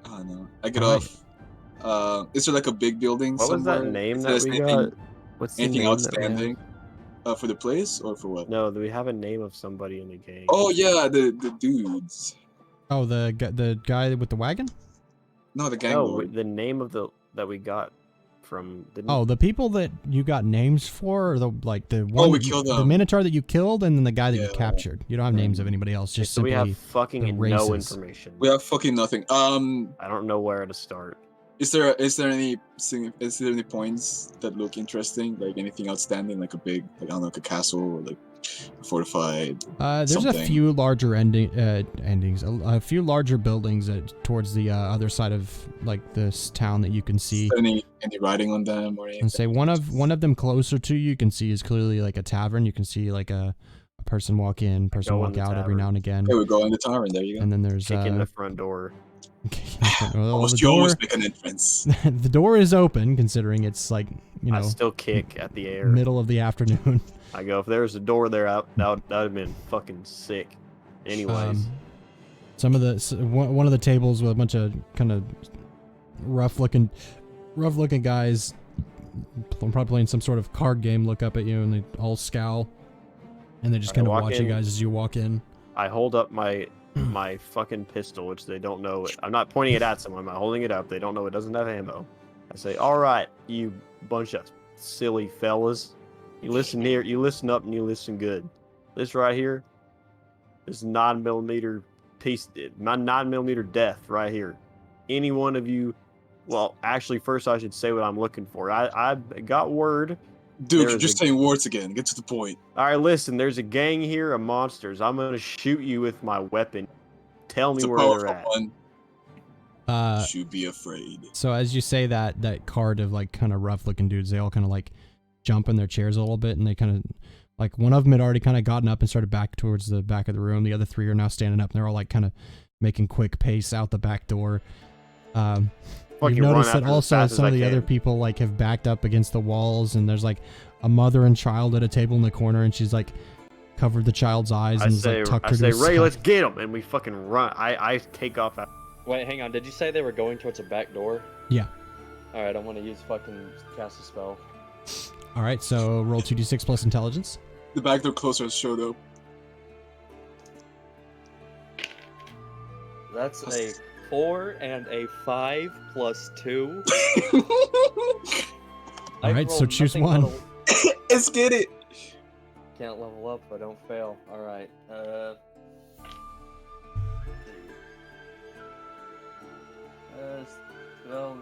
I don't know. I get Alright. off. Is there like a big building What was that somewhere? name Is that there we anything- got? What's the Anything name that we have? outstanding? For the place or for what? No, we have a name of somebody in the gang. Oh yeah, the dudes. Oh, the guy with the wagon? No, the gang No, lord. the name of that we got from? Oh, the people that you got names for, or the one, we killed the them. Minotaur that you killed, and then the guy that you Yeah. captured. You don't have names of anybody else. Just so we simply have fucking the no races. information. We have fucking nothing. I don't know where to start. Is there any points that look interesting? Like anything outstanding, like a big, like I don't know, like a castle or like a fortified. There's a something? few larger endings, a few larger buildings towards the other side of like this town that you can see. Is there any writing on them or anything? And say one of them closer to you can see is clearly like a tavern. You can see like a person walk in, person Go in walk the out every tavern. now and again. Okay, we go in the tavern. There you go. And then there's Kick in the front door. well, Almost, the you door, almost make an entrance. the door is open, considering it's like, you I know, still kick at the air. middle of the afternoon. I go, if there was a door there, that would have been fucking sick. Anyways, Some of the one of the tables with a bunch of kind of rough looking guys, probably playing some sort of card game, look up at you and they all scowl, and they just kind of walk watch you in. guys as you walk in. I hold up my fucking pistol, which they don't know. I'm not pointing it at someone. I'm holding it up. They don't know it doesn't have ammo. I say, all right, you bunch of silly fellas. You listen here. You listen up and you listen good. This right here, this 9mm piece, my 9mm death right here. Any one of you, well, actually, first I should say what I'm looking for. I got word. Dude, you're just saying words again. Get to the point. All right, listen, there's a gang here of monsters. I'm going to shoot you with my weapon. Tell me It's a where powerful they're at. one. Should be afraid. So as you say that card of like kind of rough looking dudes, they all kind of like jump in their chairs a little bit, and they kind of like one of them had already kind of gotten up and started back towards the back of the room. The other three are now standing up, and they're all like kind of making quick pace out the back door. You Fucking notice run that after as also fast as some of I the other can. people like have backed up against the walls, and there's like a mother and child at a table in the corner, and she's like covered the child's eyes and is like tucked her to I his say, Ray, side. let's get him, and we fucking run. I take off. Wait, hang on. Did you say they were going towards a back door? Yeah. All right, I'm gonna use fucking cast a spell. All right, so roll 2d6 plus intelligence. The back door closer has showed up. That's a 4 and a 5 plus 2. All right, so choose one. Let's get it. Can't level up if I don't fail. All right. Well,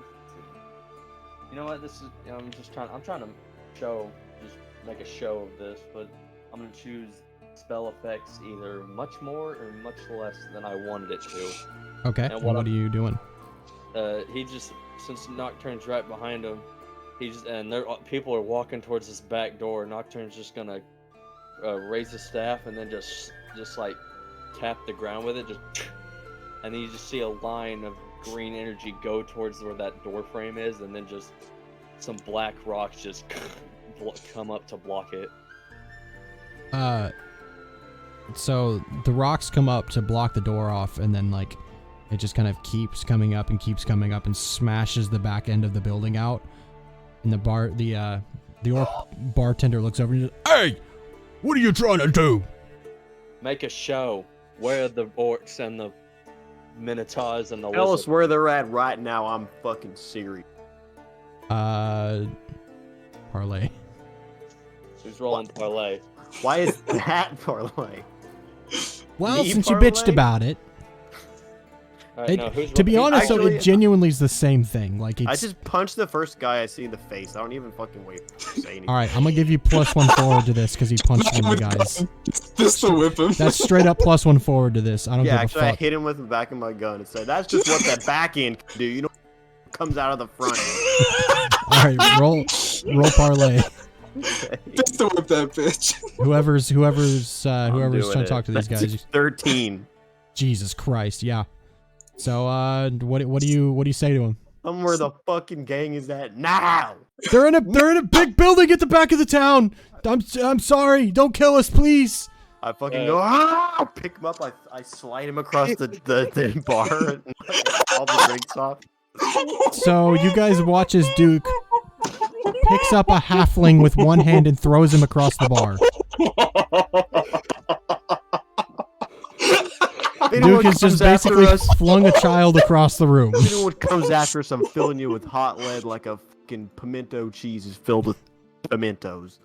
you know what? This is. I'm trying to make a show of this, but I'm gonna choose spell effects either much more or much less than I wanted it to. Okay, And and what what are you doing? He just, since Nocturne's right behind him, people are walking towards this back door. Nocturne's just gonna raise the staff and then just like tap the ground with it, and then you just see a line of green energy go towards where that door frame is, and then just some black rocks just come up to block it. So the rocks come up to block the door off, and then like it just kind of keeps coming up and smashes the back end of the building out. And the orc bartender looks over and says, "Hey, what are you trying to do?" Make a show. Where are the orcs and the minotaurs and the Tell us lizards? where they're at right now. I'm fucking serious. Parlay. Who's rolling parlay? Why is that parlay? Well, Me since you bitched parlay? about it, All right, no, who's to be honest, actually- it genuinely is the same thing. Like it's. I just punched the first guy I see in the face. I don't even fucking wait to say anything. All right, I'm gonna give you +1 forward to this because he punched one of the guys. Pistol whip him. That's straight up +1 forward to this. I don't Yeah, give a actually, I fuck. hit him with the back of my gun and said, "That's just what that back end can do. You know, what comes out of the front." All right, roll parlay. Pistol whip that bitch. Whoever's I'm trying doing to it. talk to these That's guys. 13. Jesus Christ, yeah. So what do you say to him? I'm where the fucking gang is at now. They're in a big building at the back of the town. I'm sorry. Don't kill us, please. I fucking go, ah! Pick him up. I slide him across the bar and all the drinks off. So you guys watch as Duke picks up a halfling with one hand and throws him across the bar. Duke has just basically flung a child across the room. If anyone comes after us, I'm filling you with hot lead like a fucking pimento cheese is filled with pimentos.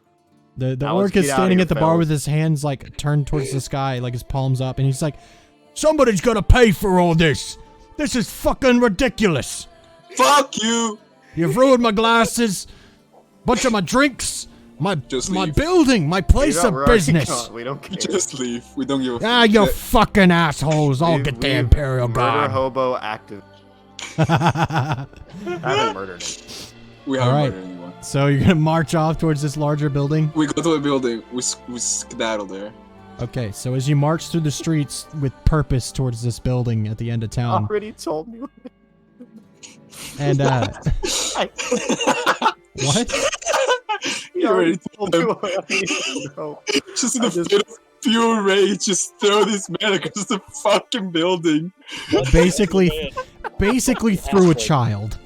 The Now let's orc is get outta standing here, at the bar fellas. with his hands like turned towards the sky, like his palms up, and he's like, "Somebody's gotta pay for all this. This is fucking ridiculous. Fuck you! You've ruined my glasses, bunch of my drinks, my Just my leave. building, my place of We're already business. gone. We don't care. Just leave. We don't give a Ah, you shit. fucking assholes! I'll We've- get the we've Imperial murder Guard." hobo active. I haven't murdered him. We haven't Alright. murdered anyone. So you're gonna march off towards this larger building. We go to a building. We skedaddle there. Okay, so as you march through the streets with purpose towards this building at the end of town, Already told me. and what? You already told him. what I need to know. Just in I the just- fit of pure rage, just throw this man across the fucking building. Basically threw a child.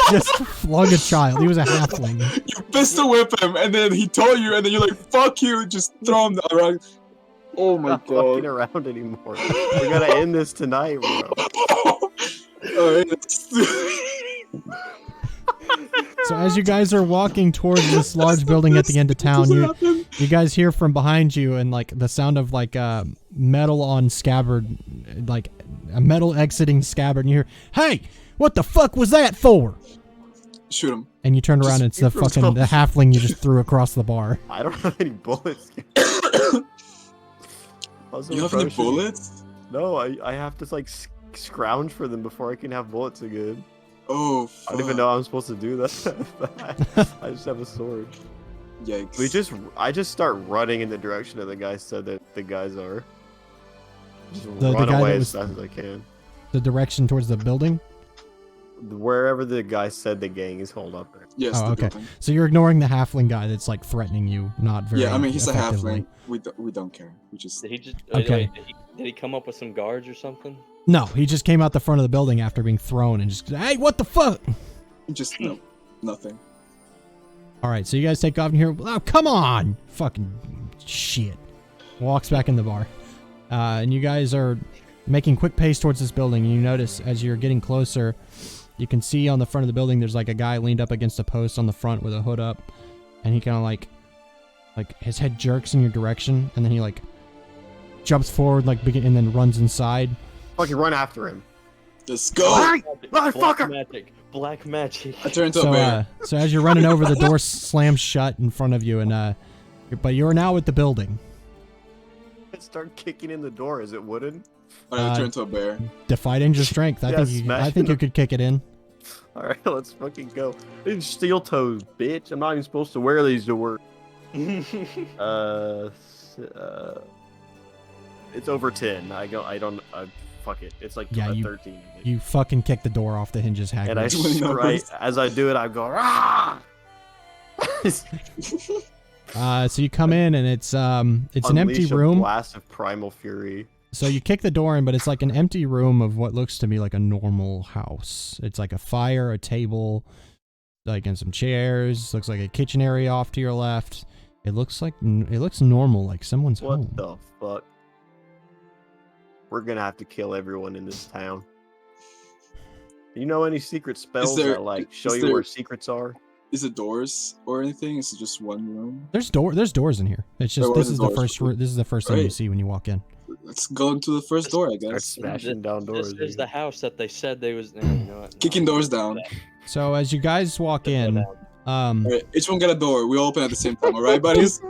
Just flung a child. He was a halfling. You pistol whip him, and then he told you, and then you're like, "Fuck you!" Just throw him around. Oh my Not fucking god! around anymore. We gotta end this tonight, bro. Alright. So as you guys are walking towards this large building at the end of town, you guys hear from behind you and like the sound of like metal on scabbard, like a metal exiting scabbard, and you hear, "Hey, what the fuck was that for?" Shoot him. And you turn around and it's the Just- fucking the halfling you just threw across the bar. I don't have any bullets. You have any bullets? No, I have to like scrounge for them before I can have bullets again. Oh, fuck. I don't even know how I'm supposed to do that. I just have a sword. Yikes. I just start running in the direction of the guy said that the guys are. Just The run guy away that as was- fast as I can. The direction towards the building. Wherever the guy said the gang is holed up there. Yes, Oh, the okay. building. So you're ignoring the halfling guy that's like threatening you, not very. Yeah, I mean, he's a effectively. halfling. We don't care. We just... Did he just? Okay. Did he come up with some guards or something? No, he just came out the front of the building after being thrown and just, "Hey, what the fuck?" Just, no. Nothing. All right, so you guys take off in here. Oh, come on, fucking shit. Walks back in the bar, and you guys are making quick pace towards this building. And you notice as you're getting closer, you can see on the front of the building there's like a guy leaned up against a post on the front with a hood up, and he kind of like his head jerks in your direction, and then he like jumps forward and then runs inside. Fucking run after him. Let's go! Black Motherfucker! magic. Black magic. I turn into a So, bear. so as you're running over, the door slams shut in front of you, and but you're now at the building. Start kicking in the door. Is it wooden? I turn into a bear. Defy danger strength. I Yeah, think you, smash I think it you could kick it in. All right, let's fucking go. These steel toes, bitch. I'm not even supposed to wear these to work. It's over 10. Fuck it. It's like Yeah, 13. You fucking kick the door off the hinges, Hagrid. And I Doing numbers. as I do it, I go, ah! So you come in and it's an empty Unleash a room. blast of primal fury. So you kick the door in, but it's like an empty room of what looks to me like a normal house. It's like a fire, a table, like and some chairs. Looks like a kitchen area off to your left. It looks normal, like someone's What home. the fuck? We're gonna have to kill everyone in this town. You know any secret spells there- that like show is you there- where secrets are? Is it doors or anything? Is it just one room? There's doors in here. It's just There this are is the doors. first this is the first thing you Right. see when you walk in. Let's go into the first door, I Start guess. smashing down doors. This is dude. the house that they said they was. You know what? No, Kicking doors down. So as you guys walk in, Alright, each one get a door. We all open at the same time, alright, buddies?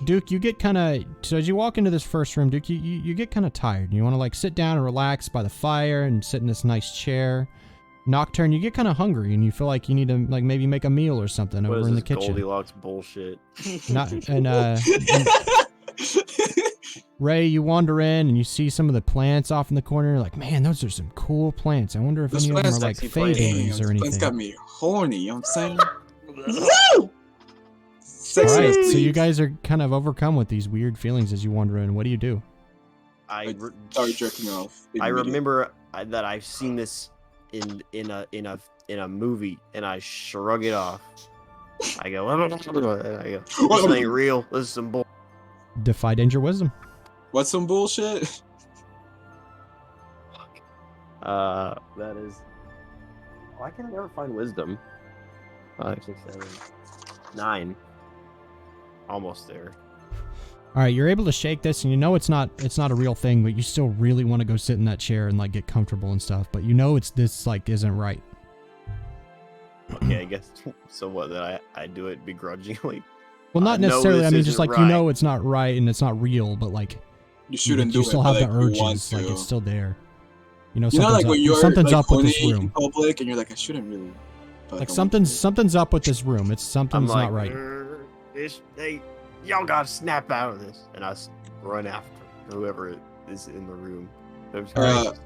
Duke, you get kind of so as you walk into this first room, Duke, you get kind of tired. You want to like sit down and relax by the fire and sit in this nice chair. Nocturne, you get kind of hungry and you feel like you need to like maybe make a meal or something What over is in the this kitchen. Goldilocks bullshit? And Ray, you wander in and you see some of the plants off in the corner. You're like, man, those are some cool plants. I wonder if Those any of them are plants like sexy fey plants. babies or It's anything. got me horny, you know what I'm saying? All Sexy right, so you please. guys are kind of overcome with these weird feelings as you wander in. What do you do? I Start jerking off. I immediately. remember that I've seen this in a movie, and I shrug it off. I go, this ain't real. This is some bull. Defy danger wisdom. What's some bullshit? That is. Why can I never find wisdom? 5, 6, 7, 9. Almost there. All right, you're able to shake this, and you know it's not a real thing, but you still really want to go sit in that chair and like get comfortable and stuff. But you know it's this like isn't right. Okay, I guess so. What? That I do it begrudgingly. Well, not know necessarily. this I mean, just isn't like you know right. it's not right and it's not real, but like You shouldn't do you it. still but, have the like, you want urges, like to. it's still there. You know, You know, like when you're something's like up with this pointing in room. public, and you're like, I shouldn't really. But, Like I want something's up with this room. It's I'm something's like, not right. Y'all gotta snap out of this, and I run after whoever is in the room. There's to. I guess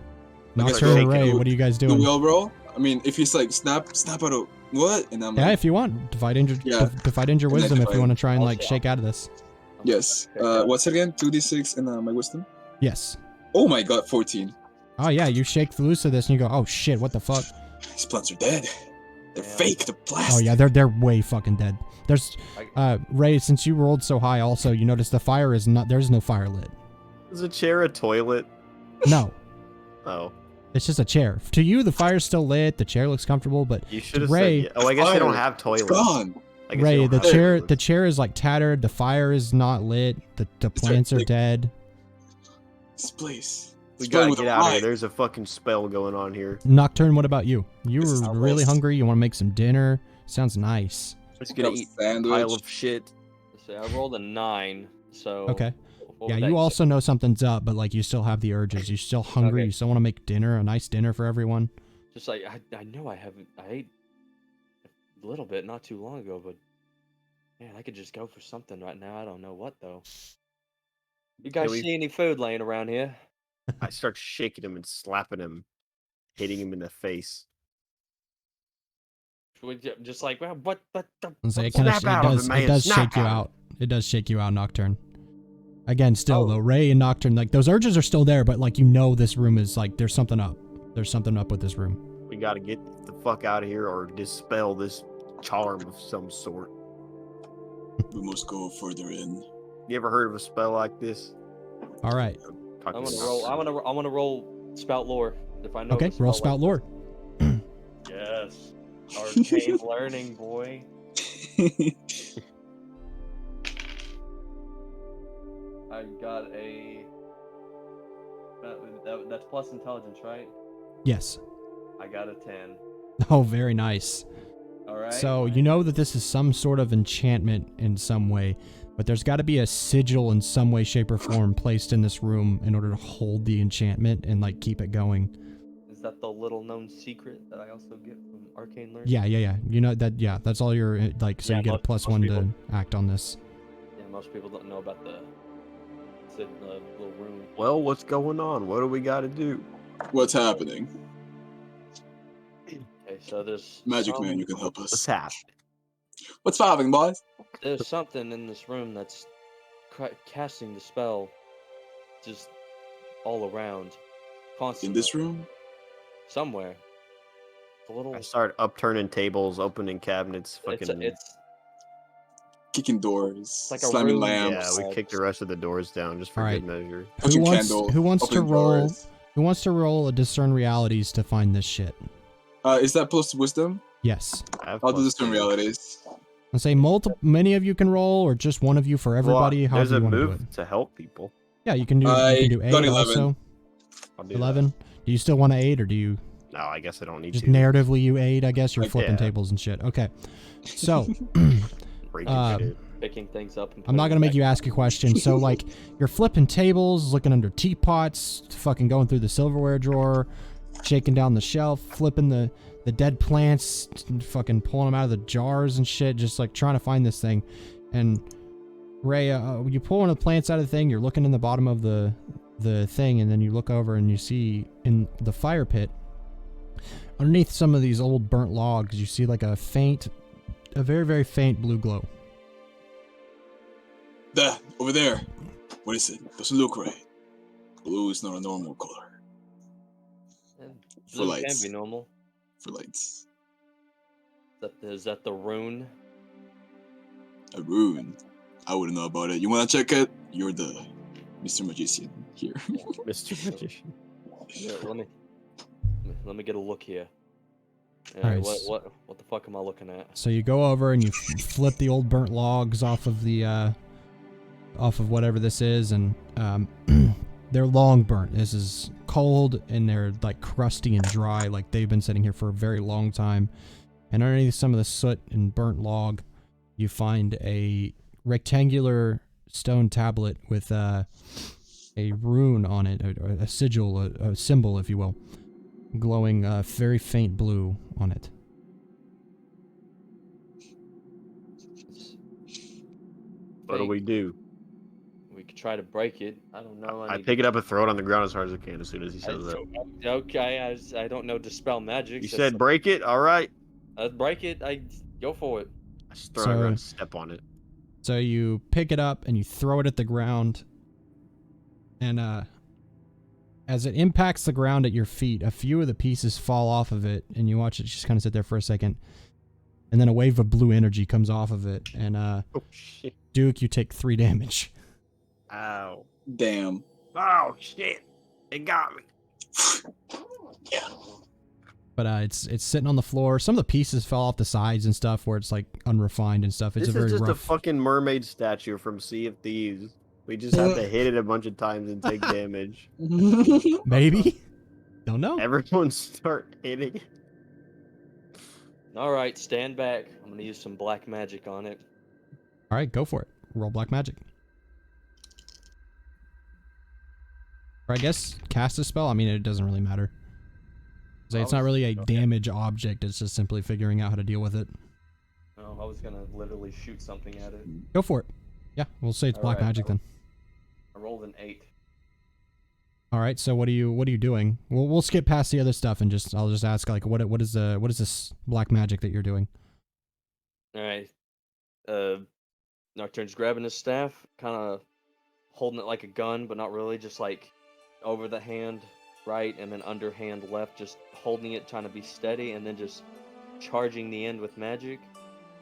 Nocturne and we'll- Rey, what are you guys Do doing? we all roll? I mean, if he's like snap out of what, and I'm Yeah, like, if you want, divide injure Yeah. divide injure And then wisdom if you divide. want to try and like Also- shake out of this. yes. What's it again? 2d6 and my wisdom. Yes. Oh my god, 14. Oh yeah, you shake the loose of this and you go, oh shit, what the fuck? These plants are dead. They're Yeah. fake. They're plastic. Oh yeah, they're way fucking dead. There's Rey, since you rolled so high, also you notice the fire is not. There's no fire lit. Is a chair a toilet? No, Oh, it's just a chair. To you, the fire's still lit. The chair looks comfortable, but you should have Rey- said. Oh, I guess they don't Fire. have It's toilets. gone. I guess they Rey, don't the have chair toilets. is like tattered. The fire is not lit. The plants are like- dead. This place. We It's playing gotta with get a out of here. light. There's a fucking spell going on here. Nocturne, what about you? You This is were really outpost. hungry. You want to make some dinner? Sounds nice. Just gonna Grab a eat a sandwich. pile of shit. So I rolled a 9, so Okay. what Yeah, would that you get? also know something's up, but like you still have the urges. You're still hungry. Okay. You still want to make dinner, a nice dinner for everyone. Just like I know I ate a little bit not too long ago, but man, I could just go for something right now. I don't know what though. You guys we- see any food laying around here? I start shaking him and slapping him, hitting him in the face. Just like, well, what the And so it Snap kind of out of does it, man. it does Snap shake you out of out. It does shake you out, Nocturne. Again, still Oh. though, Rey and Nocturne, like those urges are still there, but like you know this room is like there's something up. There's something up with this room. We gotta get the fuck out of here or dispel this charm of some sort. We must go further in. You ever heard of a spell like this? All right. I'm gonna roll. I'm gonna roll spout lore if I know. Okay, the roll spell spout lore. Yes, arcane learning, boy. I got a. That's plus intelligence, right? Yes. I got a 10. Oh, very nice. All right. So you know that this is some sort of enchantment in some way, but there's got to be a sigil in some way, shape, or form placed in this room in order to hold the enchantment and like keep it going. Is that the little known secret that I also get from arcane learning? Yeah. You know that. Yeah, that's all you're like. So Yeah, you get a most +1 people- to act on this. Yeah, most people don't know about the little room. Well, what's going on? What do we gotta do? What's happening? Okay, so there's Magic Man, you can help What's us. happening? What's happening, boys? There's something in this room that's casting the spell just all around, In constantly. this room? Somewhere. A little. I start upturning tables, opening cabinets, It's fucking. it's Kicking doors, like a slamming room, lamps, yeah, we kicked the rest of the doors down just for Alright. good measure. touching wants- candles, who wants to opening roll? drawers. Who wants to roll a discern realities to find this shit? Is that plus wisdom? Yes. I have I'll do plus this in 2. realities. I'll say many of you can roll, or just one of you for everybody. Well, However there's a you want to do move it. to help people. Yeah, you can do. I You can do 8 got 11. also. I'll do 11. Do you still want to 8, or do you that. No, I guess I don't need just to. narratively you 8? I guess you're Like, flipping yeah. tables and shit. Okay. So Breaking shit. picking things up. And I'm not putting gonna it make back. you ask a question. So like you're flipping tables, looking under teapots, fucking going through the silverware drawer, shaking down the shelf, flipping the dead plants, fucking pulling them out of the jars and shit, just like trying to find this thing. And Rey, you pull one of the plants out of the thing, you're looking in the bottom of the thing, and then you look over and you see in the fire pit, underneath some of these old burnt logs, you see like a very, very faint blue glow. There, over there. What is it? Doesn't look right. Blue is not a normal color Yeah, For blue lights. can be normal. for lights. Is that the rune? A rune. I wouldn't know about it. You wanna check it? You're the Mr. Magician here. Mr. Magician. Yeah, let me get a look here. Yeah, Alright, what the fuck am I looking at? So you go over and you flip the old burnt logs off of the off of whatever this is, and they're long burnt. This is cold and they're like crusty and dry, like they've been sitting here for a very long time. And underneath some of the soot and burnt log, you find a rectangular stone tablet with a rune on it, a sigil, a symbol, if you will, glowing very faint blue on it. What do we do? We could try to break it. I don't know. I pick it up and throw it on the ground as hard as I can as soon as he says that. Okay, I don't know dispel magic. You said break it? All right. Break it. I go for it. I just throw it around and step on it. So you pick it up and you throw it at the ground, and as it impacts the ground at your feet, a few of the pieces fall off of it, and you watch it just kind of sit there for a second, and then a wave of blue energy comes off of it, and Oh shit. Duke, you take 3 damage. Ow. Damn. Oh shit. It got me. But it's sitting on the floor. Some of the pieces fell off the sides and stuff where it's like unrefined and stuff. It's This a very is just rough. a fucking mermaid statue from Sea of Thieves. We just have to hit it a bunch of times and take damage. Maybe? Don't know. Everyone start hitting it. All right, stand back. I'm gonna use some black magic on it. All right, go for it. Roll black magic. Or I guess cast a spell. I mean, it doesn't really matter. It's not really a damage object. It's just simply figuring out how to deal with it. Oh, I was gonna literally shoot something at it. Go for it. Yeah, we'll say it's black Alright. magic then. I rolled an 8. All right. So what are you doing? We'll skip past the other stuff and I'll just ask like what is this black magic that you're doing? All right. Nocturne's grabbing his staff, kind of holding it like a gun, but not really, just like over the hand right and then underhand left, just holding it, trying to be steady, and then just charging the end with magic,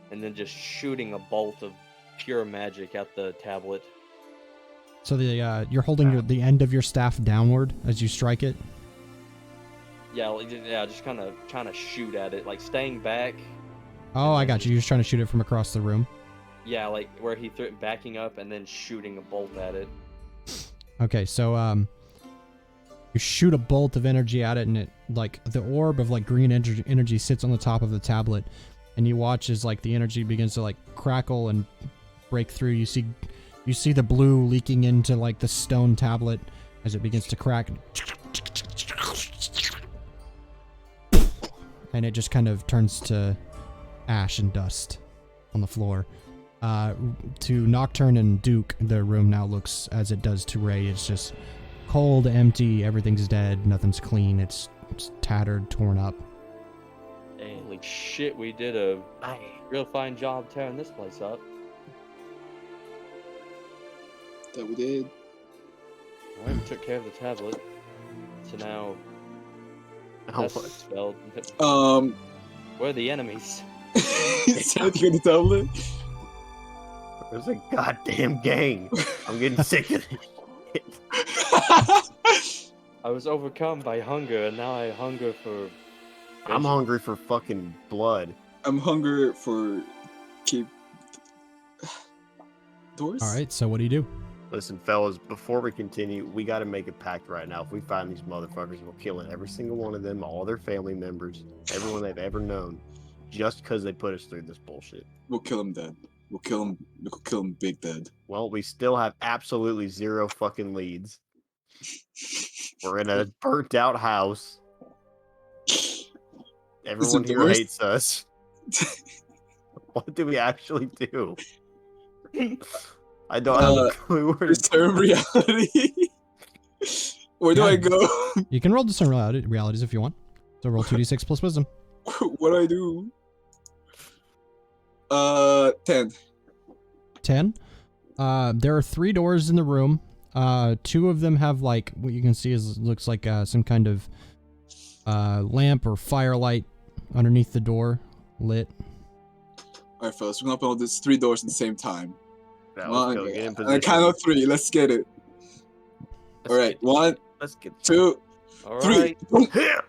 and then just shooting a bolt of pure magic at the tablet. So you're holding the end of your staff downward as you strike it. Yeah, just kind of trying to shoot at it, like staying back. Oh, I got you. You're just trying to shoot it from across the room. Yeah, like where he threw it, backing up and then shooting a bolt at it. Okay, so you shoot a bolt of energy at it, and it like the orb of like green energy sits on the top of the tablet, and you watch as like the energy begins to like crackle and break through. You see the blue leaking into like the stone tablet as it begins to crack, and it just kind of turns to ash and dust on the floor. To Nocturne and Duke, the room now looks as it does to Rey. It's just cold, empty, everything's dead, nothing's clean, it's tattered, torn up. Holy shit, we did a real fine job tearing this place up. That we did. Alright, we took care of the tablet. So now that's spelled. Where are the enemies? Something on the tablet. There's a goddamn gang. I'm getting sick of it. I was overcome by hunger, and now I hunger for... I'm hungry for fucking blood. I'm hungry for keep doors. All right, so what do you do? Listen, fellas, before we continue, we got to make a pact right now. If we find these motherfuckers, we're killing every single one of them, all their family members, everyone they've ever known, just because they put us through this bullshit. We'll kill him dead. We'll kill him big dead. Well, we still have absolutely zero fucking leads. We're in a burnt out house. Everyone here hates us. What do we actually do? I don't have a clue where to discern reality. Where do I go? You can roll discern realities if you want. So roll 2d6 plus wisdom. What do I do? 10. 10. There are 3 doors in the room. 2 of them have like what you can see looks like some kind of lamp or firelight underneath the door, lit. Alright, fellas, we're gonna open all these 3 doors at the same time. let's go. Get in On the position. count of 3, let's get it. Alright, 1, Let's get 2, All 3. right. Here.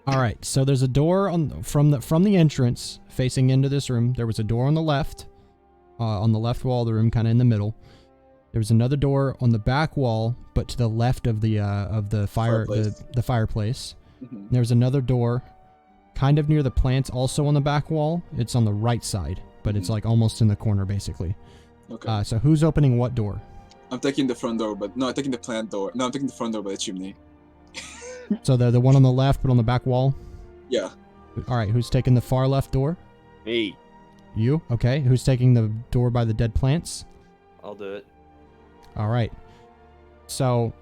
All right, so there's a door from the entrance facing into this room. There was a door on the left wall of the room, kind of in the middle. There was another door on the back wall, but to the left of the fireplace. Mhm. There's another door, kind of near the plants, also on the back wall. It's on the right side, but it's like almost in the corner, basically. Okay. So who's opening what door? I'm taking the front door, but no, I'm taking the plant door. No, I'm taking the front door by the chimney. So the one on the left, but on the back wall. Yeah. All right, who's taking the far left door? Me. You. Okay. Who's taking the door by the dead plants? I'll do it. All right. So,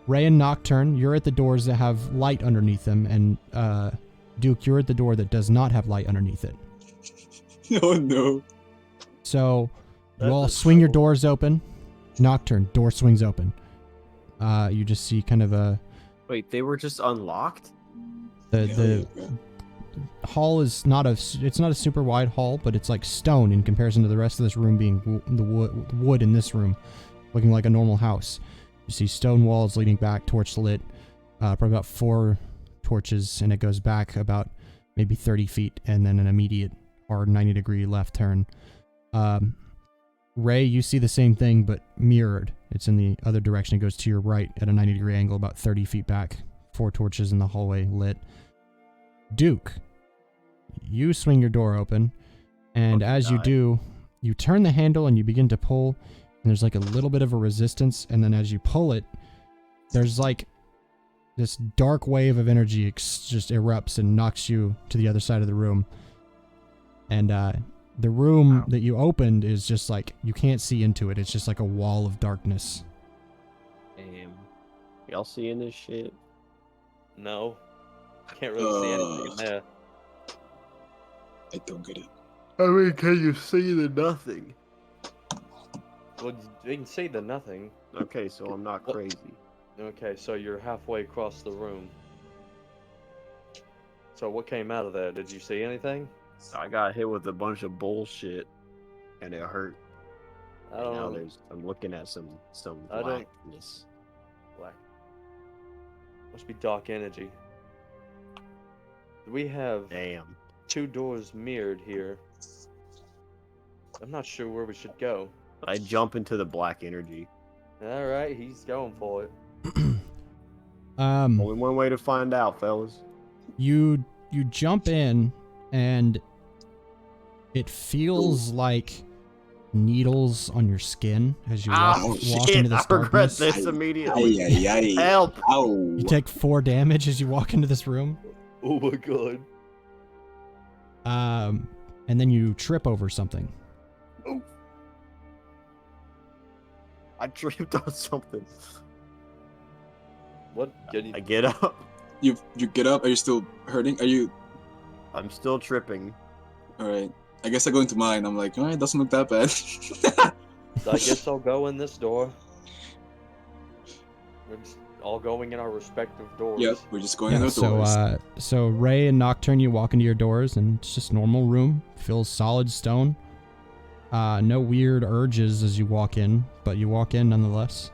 Rey and Nocturne, you're at the doors that have light underneath them, and Duke, you're at the door that does not have light underneath it. Oh no. So, you That's all a swing your trouble. doors open. Nocturne, door swings open. You just see kind of a Wait, they were just unlocked? the hall is not a super wide hall, but it's like stone in comparison to the rest of this room being the wood in this room, looking like a normal house. You see stone walls leading back, torch lit, probably about 4 torches, and it goes back about maybe 30 feet, and then an immediate hard 90-degree left turn. Rey, you see the same thing, but mirrored. It's in the other direction. It goes to your right at a 90-degree angle, about 30 feet back. 4 torches in the hallway lit. Duke, you swing your door open, and as you do, you turn the handle and you begin to pull, and there's like a little bit of a resistance, and then as you pull it, there's like this dark wave of energy just erupts and knocks you to the other side of the room. And the room that you opened is just like, you can't see into it. It's just like a wall of darkness. Damn. Y'all seeing this shit? No. Can't really see anything in there. I don't get it. I mean, can you see the nothing? Well, you can see the nothing. Okay, so I'm not What? crazy. Okay, so you're halfway across the room. So what came out of there? Did you see anything? I got hit with a bunch of bullshit, and it hurt. I And now don't I'm looking at some I don't- blackness. black. Must be dark energy. We have Damn. 2 doors mirrored here. I'm not sure where we should go. I jump into the black energy. All right, he's going for it. Only one way to find out, fellas. You jump in, and it feels like needles on your skin as you walk shit, into this I regret darkness. this immediately. Ay, ay, ay. Help! Ow. You take 4 damage as you walk into this room. Oh my god. And then you trip over something. I tripped on something. What? I get up. You get up? Are you still hurting? Are you I'm still tripping. alright? I guess I go into mine. I'm like, alright, doesn't look that bad. I guess I'll go in this door. We're just all going in our respective doors. Yep, we're just going in Yeah, our doors. so Rey and Nocturne, you walk into your doors, and it's just normal room. Feels solid stone. No weird urges as you walk in, but you walk in nonetheless.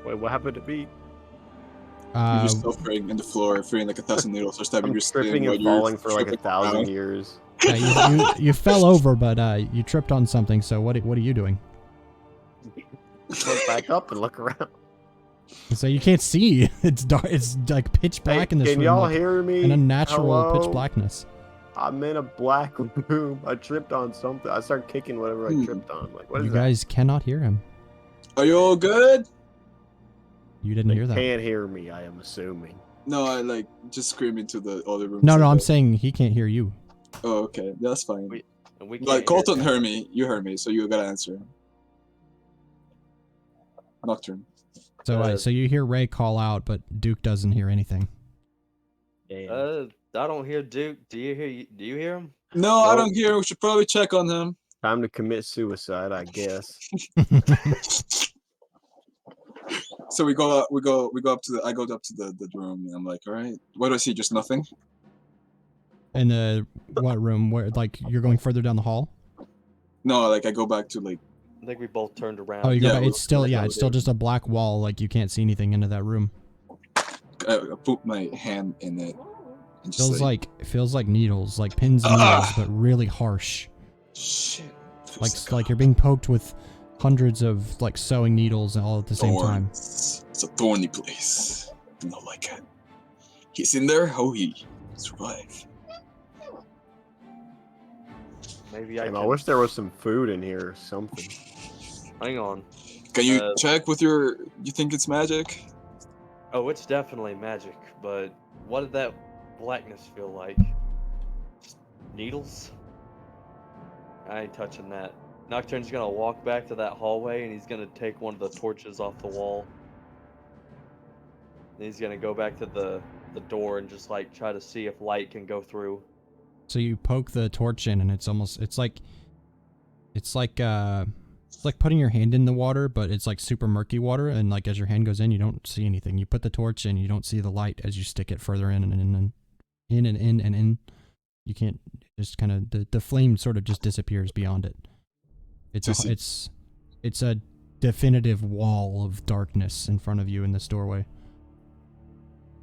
Wait, what happened to me? You're just suffering in the floor, feeling like 1,000 needles are stabbing I'm your skin. tripping while and you're falling for like tripping 1,000 around. years. You fell over, but you tripped on something. So what are you doing? Look back up and look around. So you can't see. It's dark. It's like pitch black Hey, in this can room. y'all like hear me? an unnatural pitch Hello? blackness. I'm in a black room. I tripped on something. I started kicking whatever I tripped on. Like, what is You that? guys cannot hear him. Are you all good? You didn't They hear that. can't hear me, I am assuming. No, I like just scream into the other room. No, I'm saying he can't hear you. Oh, okay, that's fine. Wait, And we Like can't hear Colten him. heard me, you heard me, so you gotta answer. Nocturne. So you hear Rey call out, but Duke doesn't hear anything. Damn. I don't hear Duke. Do you hear him? No, I Nope. don't hear. We should probably check on him. Time to commit suicide, I guess. So we go up to the. I go up to the room, and I'm like, all right, what do I see? Just nothing. In the what room? Where like you're going further down the hall? No, like I go back to like. I think we both turned around. Oh, you go Yeah, back. we're It's still looking at it's still just a black wall. Like you can't see anything into that room. I put my hand in it and just feels like needles, like pins and needles, but really harsh. shit. Like you're being poked with hundreds of like sewing needles all at the same time. It's a thorny place. Not like it. He's in there. How he survive? Maybe I wish there was some food in here or something. Hang on. Can you check with your? You think it's magic? Oh, it's definitely magic, but what did that blackness feel like? Just needles? I ain't touching that. Nocturne's gonna walk back to that hallway and he's gonna take one of the torches off the wall. And he's gonna go back to the door and just like try to see if light can go through. So you poke the torch in and it's like putting your hand in the water, but it's like super murky water, and like as your hand goes in you don't see anything. You put the torch in, you don't see the light as you stick it further in and in and in and in and in. You can't, just kind of the flame sort of just disappears beyond it. It's a definitive wall of darkness in front of you in this doorway.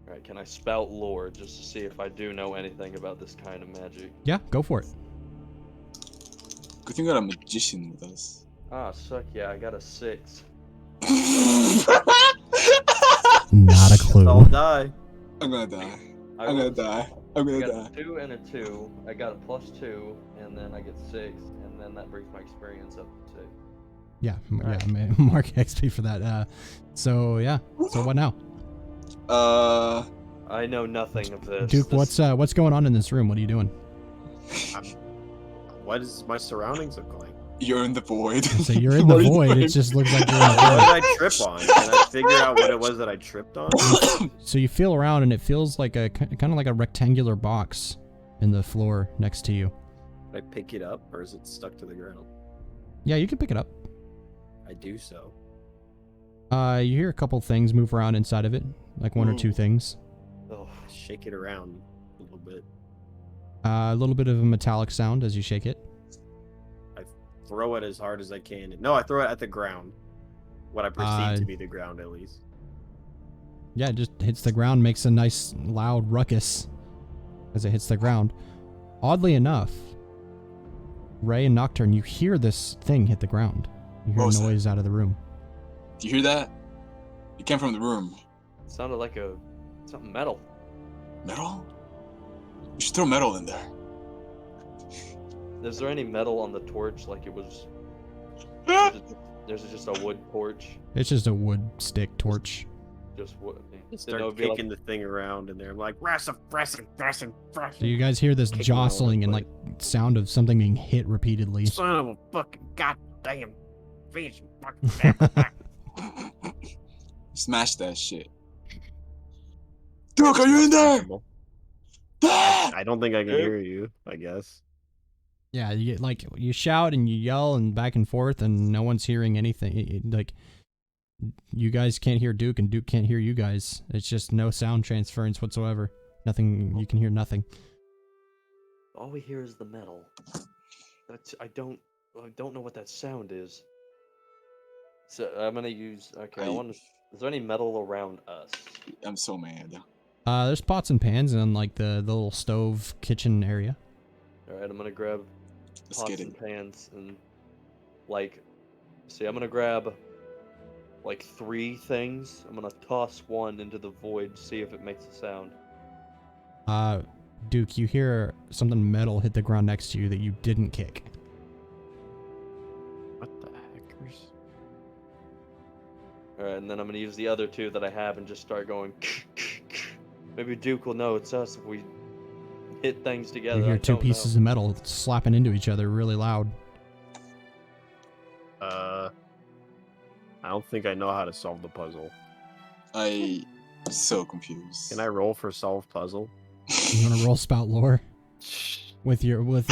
Alright, can I spout lore just to see if I do know anything about this kind of magic? Yeah, go for it. Good thing we got a magician with us. Ah, suck yeah, I got a 6. Not a clue. I'll die. I'm gonna die. I I'm gonna was- die. I'm I gonna got die. a 2 and a 2. I got a +2, and then I get 6, and then that brings my experience up to 6. Yeah, Alright. mark XP for that. So yeah. So what now? I know nothing of this. Duke, This- what's going on in this room? What are you doing? What does my surroundings look like? You're in the void. So you're in the What are you void. doing? It just looks like you're in the What void. did I trip on? Can I figure out what it was that I tripped on? So you feel around and it feels like a kind of like a rectangular box in the floor next to you. Did I pick it up, or is it stuck to the ground? Yeah, you can pick it up. I do so. You hear a couple things move around inside of it, like one or two things. Oh, I shake it around a little bit. A little bit of a metallic sound as you shake it. Throw it as hard as I can. No, I throw it at the ground. What I perceive to be the ground, at least. Yeah, it just hits the ground, makes a nice loud ruckus as it hits the ground. Oddly enough, Rey and Nocturne, you hear this thing hit the ground. You hear What was a noise out of the room. Do you hear that? It came from the room. it sounded like something metal. Metal? We should throw metal in there. Is there any metal on the torch? Like it was. There's just a wood torch. It's just a wood stick torch. Just wood. Start Didn't know if it'd be kicking the thing around in there. I'm like, wrestle. So you guys hear this Kicking all over the jostling and like sound of something being hit repeatedly. Son of a fucking goddamn fish. Fucking Smash that shit. Duke, are you in there? Ah! I don't think I can hear you, I guess. Yeah, you get like you shout and you yell and back and forth, and no one's hearing anything. Like you guys can't hear Duke, and Duke can't hear you guys. It's just no sound transference whatsoever. Nothing. You can hear nothing. All we hear is the metal. I don't know what that sound is. So I'm gonna use. Okay, I want to. Is there any metal around us? I'm so mad. There's pots and pans in like the little stove kitchen area. All right, I'm gonna grab Let's pots get it. and pans and like. See, I'm gonna grab like 3 things. I'm gonna toss one into the void, see if it makes a sound. Duke, you hear something metal hit the ground next to you that you didn't kick. What the heckers? All right, and then I'm gonna use the other 2 that I have and just start going. Maybe Duke will know it's us if we hit things together. You hear 2 pieces of metal slapping into each other really loud. I don't think I know how to solve the puzzle. I'm so confused. Can I roll for solve puzzle? You want to roll spout lore with your I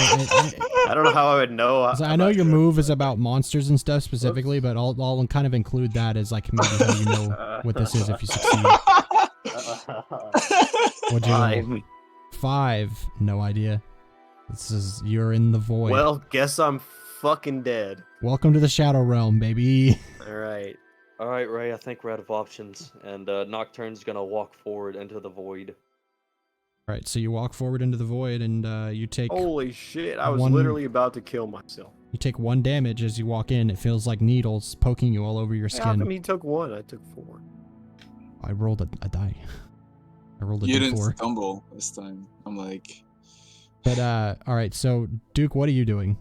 don't know how I would know. So I know your move is about monsters and stuff specifically, but I'll kind of include that as like maybe how you know what this is if you succeed. What'd you roll? 5. No idea. This is you're in the void. Well, guess I'm fucking dead. Welcome to the Shadow Realm, baby. All right. All right, Ray. I think we're out of options, and Nocturne's gonna walk forward into the void. All right, so you walk forward into the void, and you take Holy shit! I was One- literally about to kill myself. 1 damage as you walk in. It feels like needles poking you all over your Hey, how come skin. he took 1? I took 4. I rolled a die. I rolled a You didn't d4. stumble this time. I'm like, But all right. So Duke, what are you doing?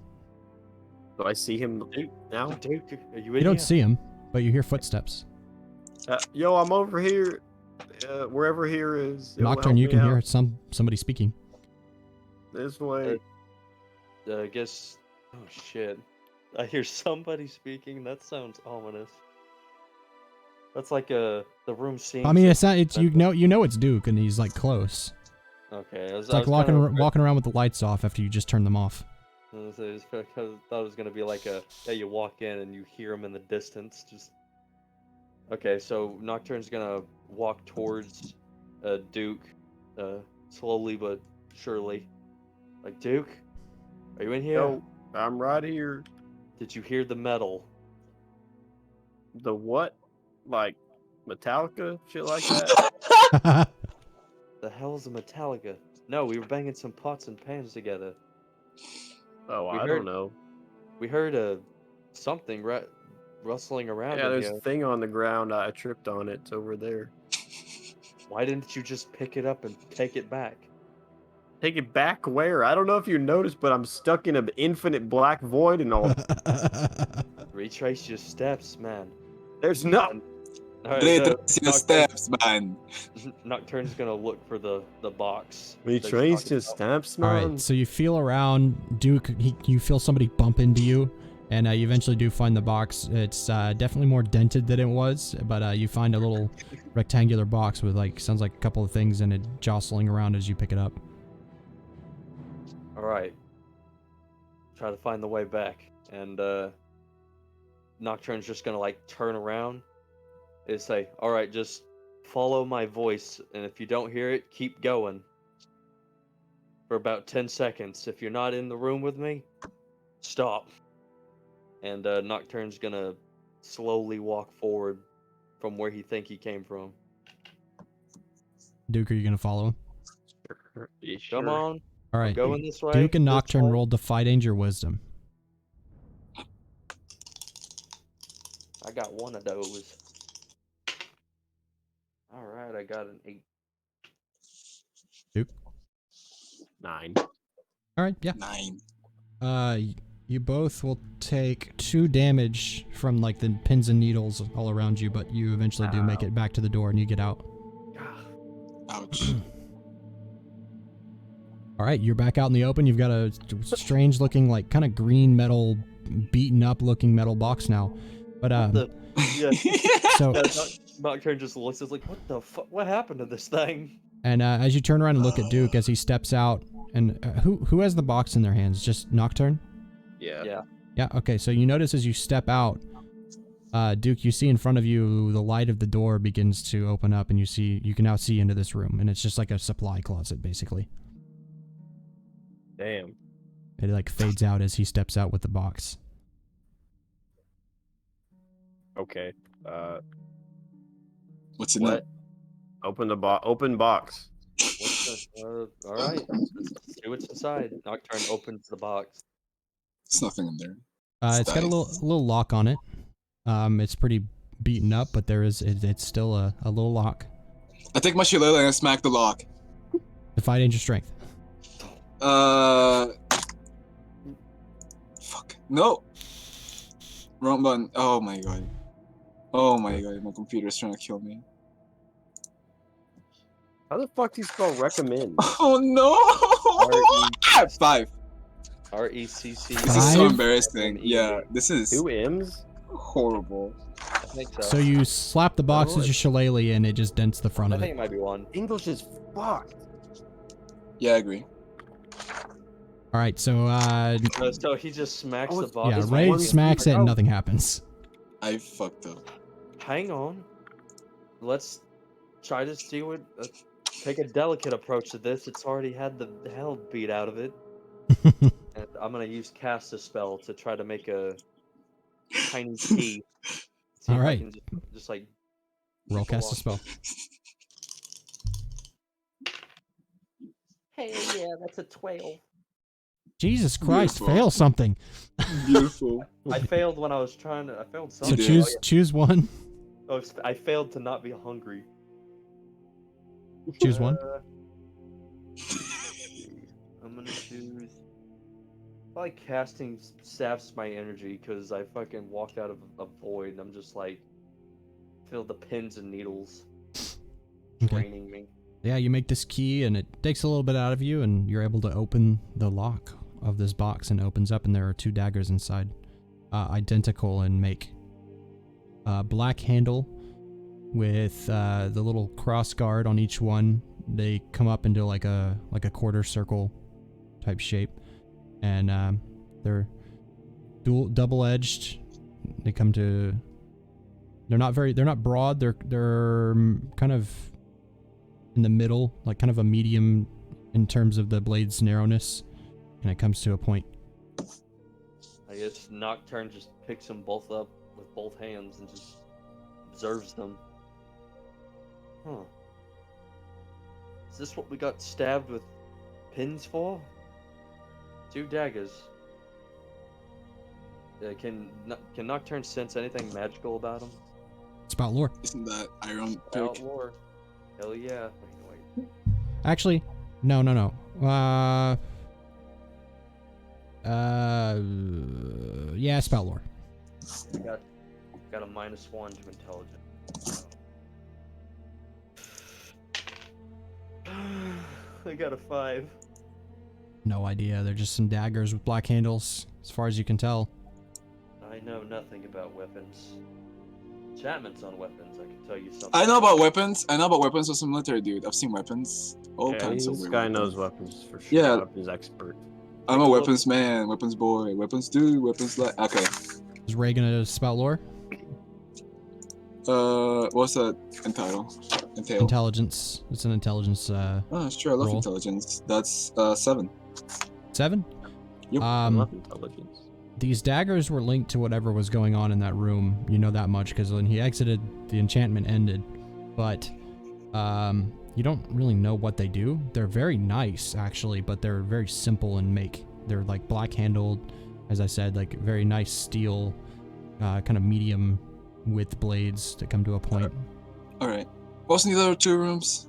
Do I see him now? Duke, are you in You don't here? see him, but you hear footsteps. Yo, I'm over here. Wherever here is. Yo, Nocturne, help you me can out. hear somebody speaking. This way. I guess. Oh shit! I hear somebody speaking. That sounds ominous. That's like the room scene. I mean, it's not. It's you know it's Duke, and he's like close. Okay, It's like walking around with the lights off after you just turn them off. I thought it was gonna be like you walk in and you hear him in the distance. Just okay. So Nocturne's gonna walk towards Duke, slowly but surely. Like, Duke, are you in here? Yo, I'm right here. Did you hear the metal? The what? Like Metallica? Shit like that? The hell's a Metallica? No, we were banging some pots and pans together. Oh, We I heard- don't know. We heard something rustling around Yeah, in there's here. a thing on the ground. I tripped on it. It's over there. Why didn't you just pick it up and take it back? Take it back where? I don't know if you noticed, but I'm stuck in an infinite black void and all. Retrace your steps, man. There's nothing. Alright, retrace your steps, man. Nocturne's gonna look for the box. that he's Retrace talking your about. steps, All man. right, so you feel around, Duke. You feel somebody bump into you, and you eventually do find the box. It's definitely more dented than it was, but you find a little rectangular box with sounds like a couple of things in it jostling around as you pick it up. Alright. Try to find the way back. And Nocturne's just gonna turn around and say, alright, just follow my voice, and if you don't hear it, keep going. For about 10 seconds. If you're not in the room with me, stop. And Nocturne's gonna slowly walk forward from where he think he came from. Duke, are you gonna follow him? You Come sure? on, All right. going this way. Duke and this Nocturne way. rolled Defy Danger Wisdom. I got one of those. Alright, I got an 8. 9. All right, yeah. 9. You both will take 2 damage from the pins and needles all around you, but you eventually do make it back to the door and you get out. Ouch. All right, you're back out in the open. You've got a strange looking, kind of green metal, beaten up looking metal box now. But Yeah. so Nocturne just looks at like, what the fuck? What happened to this thing? and as you turn around and look at Duke as he steps out, and who has the box in their hands? Just Nocturne? Yeah. Yeah. Yeah. Okay. So you notice as you step out, Duke, you see in front of you the light of the door begins to open up, and you can now see into this room, and it's just like a supply closet basically. Damn. It fades out as he steps out with the box. Okay. What's in What? it? Open the box. Open box. All right. Let's see what's inside. Nocturne opens the box. There's nothing in there. It's got a little lock on it. It's pretty beaten up, but it's still a little lock. I take my shillelagh and I smack the lock. Defy Danger Strength. Fuck. No. Wrong button. Oh my god. Oh my god. My computer's trying to kill me. How the fuck do you spell recommend? Oh no. 5. RECC. This is so 5? embarrassing. Yeah. This is 2 M's? horrible. I think so. So you slap the box Oh, with your shillelagh, and it just dents the front I of think it. it might be one. English is fucked. Yeah, I agree. All right. So So he just smacks Oh, the box. yeah, It's Ray one smacks it, speaker. and Oh. nothing happens. I fucked up. Hang on. Let's try to see what. Take a delicate approach to this. It's already had the hell beat out of it. And I'm gonna use cast a spell to try to make a tiny key See if I Alright. can just like Roll pull cast a off- spell. Hey, yeah, that's a 12. Jesus Christ, Beautiful. fail something. Beautiful. I failed when I was trying to. I failed So something. did. choose one. I failed to not be hungry. Choose one. I'm gonna choose. I like casting saps my energy because I fucking walked out of a void and I'm just like feel the pins and needles Okay. draining me. Yeah, you make this key and it takes a little bit out of you and you're able to open the lock of this box and it opens up and there are 2 daggers inside. Identical in make. Black handle with the little cross guard on each one. They come up into like a quarter circle type shape. And they're double-edged. They come to... They're not broad. They're kind of in the middle, like kind of a medium in terms of the blade's narrowness, and it comes to a point. I guess Nocturne just picks them both up with both hands and just observes them. Huh. Is this what we got stabbed with pins for? 2 daggers. Can Nocturne sense anything magical about him? It's about lore. Isn't that Iron Pick? Outlaw. Hell yeah. Wait. Actually, no. Yeah, it's about lore. Got a -1 to intelligence. I got a 5. No idea. They're just some daggers with black handles, as far as you can tell. I know nothing about weapons. Enchantments on weapons, I can tell you something. I know about weapons. I know about weapons as a military dude. I've seen weapons. All Yeah, kinds of this weird guy weapons. knows weapons for sure. Yeah. Weapons expert. I'm a weapons man, weapons boy, weapons dude, weapons like. Okay. Is Ray gonna spout lore? What's that entail? Intelligence. It's an intelligence. Oh, sure. I love roll. intelligence. That's 7. 7. Yep. I love intelligence. These daggers were linked to whatever was going on in that room. You know that much because when he exited, the enchantment ended. But you don't really know what they do. They're very nice, actually, but they're very simple in make. They're like black-handled, as I said, like very nice steel, kind of medium width blades that come to a point. All right. What's in the other 2 rooms?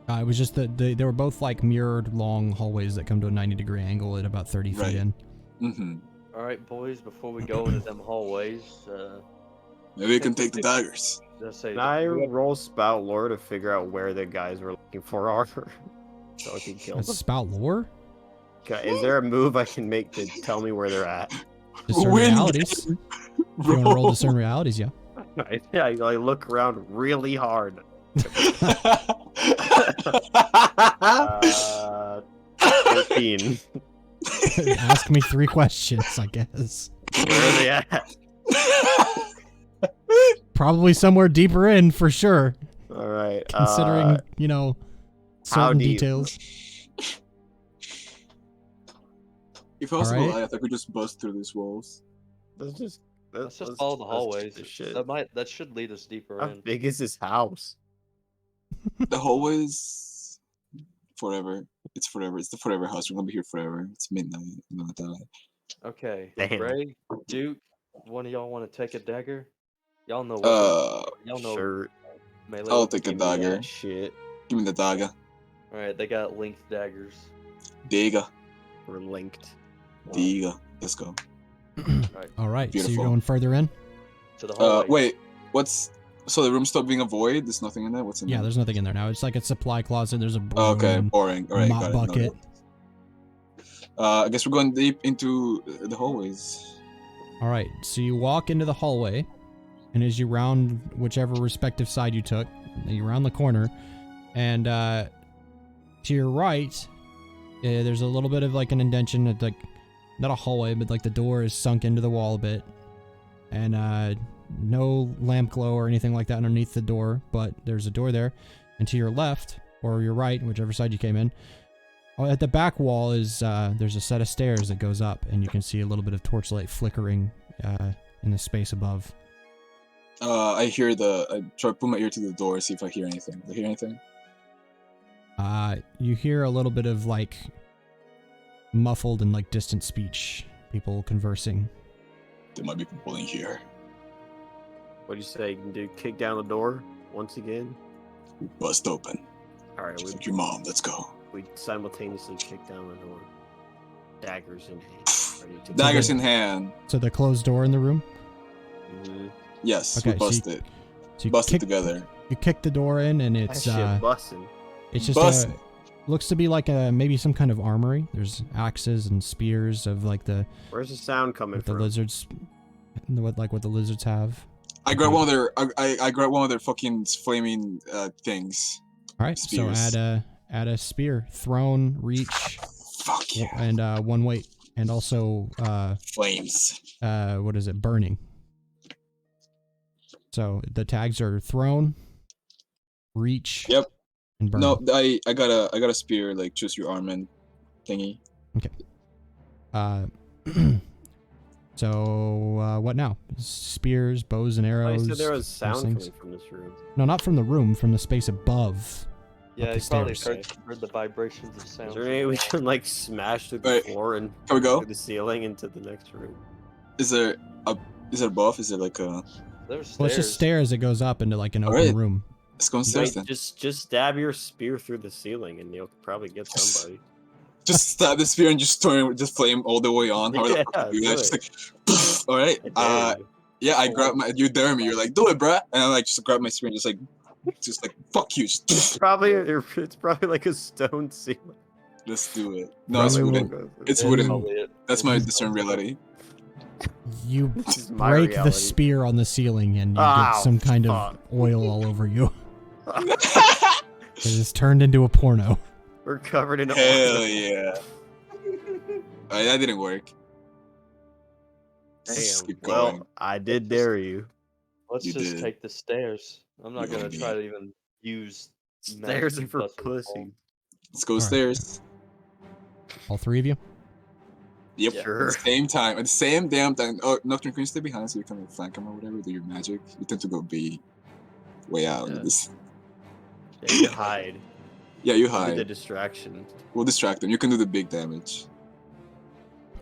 It was just that they were both like mirrored long hallways that come to a 90-degree angle at about 30 feet Right. in. Mm-hmm. Alright, boys, before we go into them hallways, Maybe we can take the daggers. let's say Can I roll spout lore to figure out where the guys we're looking for are? So I can kill That's them. spout lore? Okay, is there a move I can make to tell me where they're at? Discern Win. realities. If you want to roll discern realities, yeah. Yeah, I look around really hard. 13. Ask me 3 questions, I guess. Where are they at? Probably somewhere deeper in, for sure. All right. Considering, you know, how certain deep? details. If I was Alright. alive, I could just bust through these walls. let's just follow the hallways. the shit. That should lead us deeper How in. big is this house? The hallways, forever. It's forever. It's the forever house. We're gonna be here forever. It's midnight. I'm gonna die. Okay, Damn. Ray, Duke, one of y'all want to take a dagger? Y'all know what? Y'all know Sure. melee. I'll weapons. take a Give me that dagger. shit. Give me the dagger. All right, they got linked daggers. Dagger. We're linked. Dagger. Let's go. All right, so Beautiful. you're going further in? To the hallway. Wait. What's so the room stopped being a void? There's nothing in there. What's in Yeah, there? there's nothing in there now. It's like a supply closet. There's a broom, Oh, okay, boring. All right, mop got it. bucket. Noted. I guess we're going deep into the hallways. All right, so you walk into the hallway, and as you round whichever respective side you took, you round the corner, and to your right, there's a little bit of like an indentation, like not a hallway, but like the door is sunk into the wall a bit, and no lamp glow or anything like that underneath the door, but there's a door there, and to your left or your right, whichever side you came in. At the back wall is there's a set of stairs that goes up, and you can see a little bit of torchlight flickering in the space above. I try to put my ear to the door, see if I hear anything. Do I hear anything? You hear a little bit of like muffled and like distant speech, people conversing. There might be people in here. What'd you say? You can do kick down the door once again? Bust open. Alright, Just like your mom. Let's go. we simultaneously kick down the door. Daggers in hand. Ready to Daggers in hand. So the closed door in the room? Mhm. Yes, Okay, we so bust you- it. So you Bust it kick, together. you kick the door in and it's That shit busting. it's just Bust. looks to be like maybe some kind of armory. There's axes and spears of like the Where's the sound coming what the from? lizards what the lizards have. I grab one of their. I grab one of their fucking flaming things. All right, Spears. so add a spear, thrown, reach, Fuck yeah. and one weight, and also Flames. what is it? Burning. So the tags are thrown, reach, Yep. and burn. No, I got a spear, like choose your armament thingy. So what now? Spears, bows, and I arrows. said there was those sound things. coming from this room. No, not from the room, from the space above. Yeah, the he probably stairs. heard the vibrations of Is sound. there any way we can like smash through the Alright, floor and Can we go? through the ceiling into the next room? Is there above? Is it like a? There's stairs. Well, it's just stairs that goes up into like an open Alright. room. Let's go upstairs Wait, then. just stab your spear through the ceiling and you'll probably get Yes. somebody. Just stab the spear and just turn, just flame all the way on. How the Yeah, fuck do do that? Just like, all right. I dare you. Yeah, I grab my. You dare me. You're like, do it, bruh. And I like just grab my spear and just like fuck you. It's probably like a stone ceiling. Let's do it. No, it's Probably wooden. It's Yeah, wooden. probably it. That's my discern reality. You This is my break the reality. spear on the ceiling and you Ow, get some kind fuck. of oil all over you. It is turned into a porno. We're covered in Hell oil. yeah. That didn't work. Let's just Damn. keep going. Well, I did dare you. Let's You just did. take the stairs. I'm not You gonna did. try to even use. Stairs magic are for plus the pussy. wall. Let's go Alright. upstairs. All three of you? Yep. Sure. At the same time. At the same damn time. Oh, Nocturne, can you stay behind so you can flank him or whatever? Do your magic. You tend to go B. Way out. Yeah. This. Yeah, you hide. Yeah, you Do the hide. distraction. We'll distract them. You can do the big damage.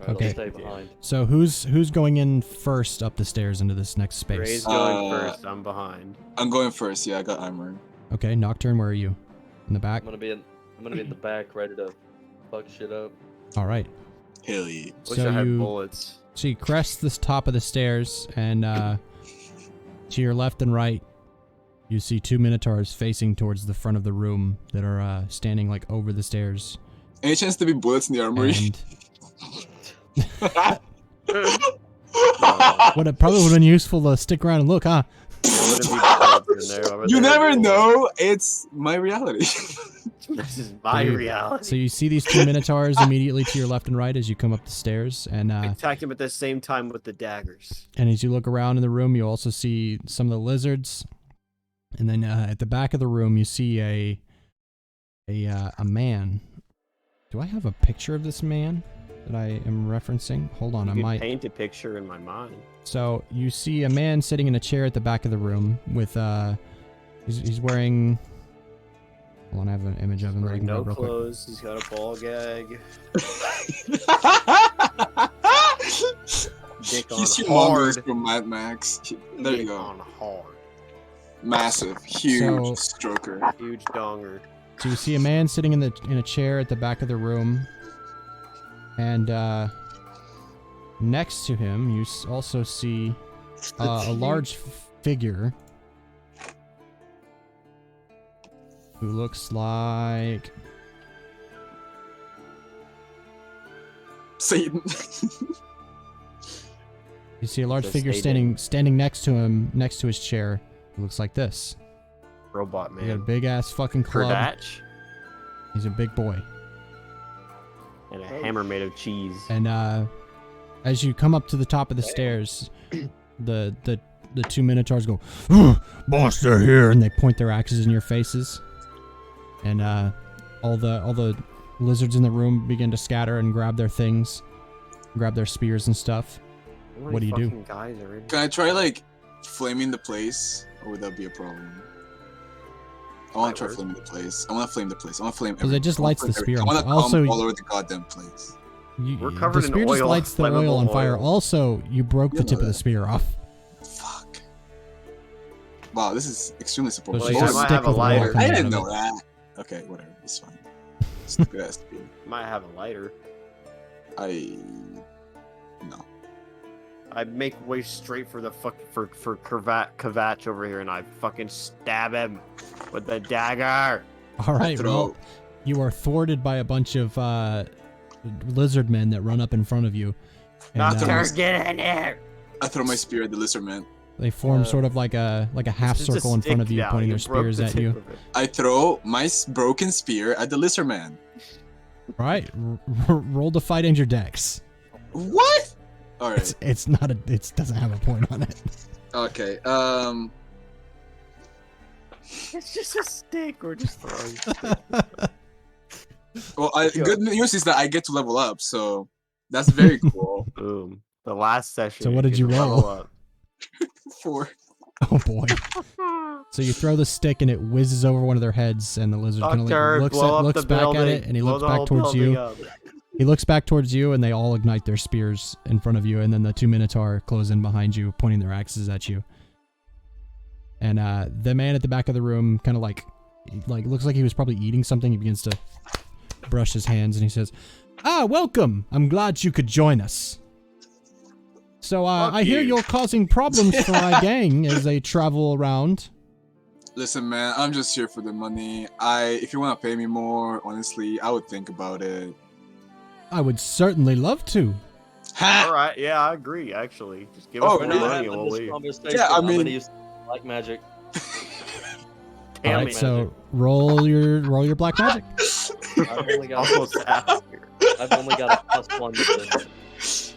Alright, Okay. I'll stay behind. So who's going in first up the stairs into this next space? Ray's going Uh, first. I'm behind. I'm going first. Yeah, I got armor. Okay, Nocturne, where are you? In the back? I'm gonna be in the back, ready to fuck shit up. All right. Hell yeah. Wish So I had you- bullets. So you crest this top of the stairs, and to your left and right, you see two minotaurs facing towards the front of the room that are standing like over the stairs. Any chance to be bullets in the armory? And probably would have been useful to stick around and look, huh? There wouldn't be bullets in there. Why would You there be never bullets? know. It's my reality. This is my So you- reality. So you see these two minotaurs immediately to your left and right as you come up the stairs, and I attacked him at the same time with the daggers. as you look around in the room, you also see some of the lizards, and then at the back of the room, you see a man. Do I have a picture of this man that I am referencing? Hold on, You I could might. paint a picture in my mind. So you see a man sitting in a chair at the back of the room with he's wearing. Hold on, I have an image of him that I Wearing can no grab real quick. clothes. He's got a ball gag. Dick on He's hard. humongous from Mad Max. There you Dick go. on hard. Massive, huge So- stroker. Huge donger. So you see a man sitting in a chair at the back of the room, and next to him you also see a large figure who looks like Satan. you see a large So figure Satan. standing next to him, next to his chair. Who looks like this. Robot He got a man. big ass fucking club. Kurdatch. He's a big boy. And a hammer made of cheese. And as you come up to the top of the stairs, the two minotaurs go, "Boss, they're here!" and they point their axes in your faces. And all the lizards in the room begin to scatter and grab their things, grab their spears and stuff. How many what do you do? fucking Guys are in Can I try like flaming the place, or would that be a problem? I want to try flaming the place. I want to flame the place. I want to flame. Because it just lights the spear. I want to Also, come all over the goddamn place. We're covered the in spear just oil, lights the oil on flammable fire. oil. Also, you broke the tip of the spear off. Fuck. Wow, this is extremely So supportive. it's Well, just I a might stick have a with a wall lighter. coming I out didn't of know it. that. Okay, whatever. It's fine. Stupid ass spear. Might have a lighter. No. I make way straight for the for Kvatch over here, and I fucking stab him with the dagger. All right, Throw. well, you are thwarted by a bunch of lizard men that run up in front of you. And, Nocturne, get in there! I throw my spear at the lizard man. they form sort of like a half It's just a circle in front of stick you, now. pointing You their broke spears the at tip you. of it. I throw my broken spear at the lizard man. All right, roll to fight Danger Dex. What? All right. It's not a. It doesn't have a point on it. Okay. It's just a stick. We're just throwing. Well, good news is that I get to level up, so that's very cool. Boom. The last session. So what did you get to roll? level up. 4. Oh boy. So you throw the stick and it whizzes over one of their heads, and the lizard kind of Nocturne, looks blow up looks the back building. at it, and he Blow looks the back whole towards building you. up. He looks back towards you, and they all ignite their spears in front of you, and then the 2 Minotaur close in behind you, pointing their axes at you. And the man at the back of the room kind of like looks like he was probably eating something. He begins to brush his hands, and he says, "Ah, welcome. I'm glad you could join us. So I hear you. you're causing problems for my gang as they travel around." Listen, man, I'm just here for the money. If you want to pay me more, honestly, I would think about it. I would certainly love to. All right. Yeah, I agree. Actually, just give us Oh, more really? money and we'll leave. Yeah, I I'm mean- gonna use black magic. Damn All right, it. so roll your black magic. I've only got Almost asked here. I've only got a +1 to this.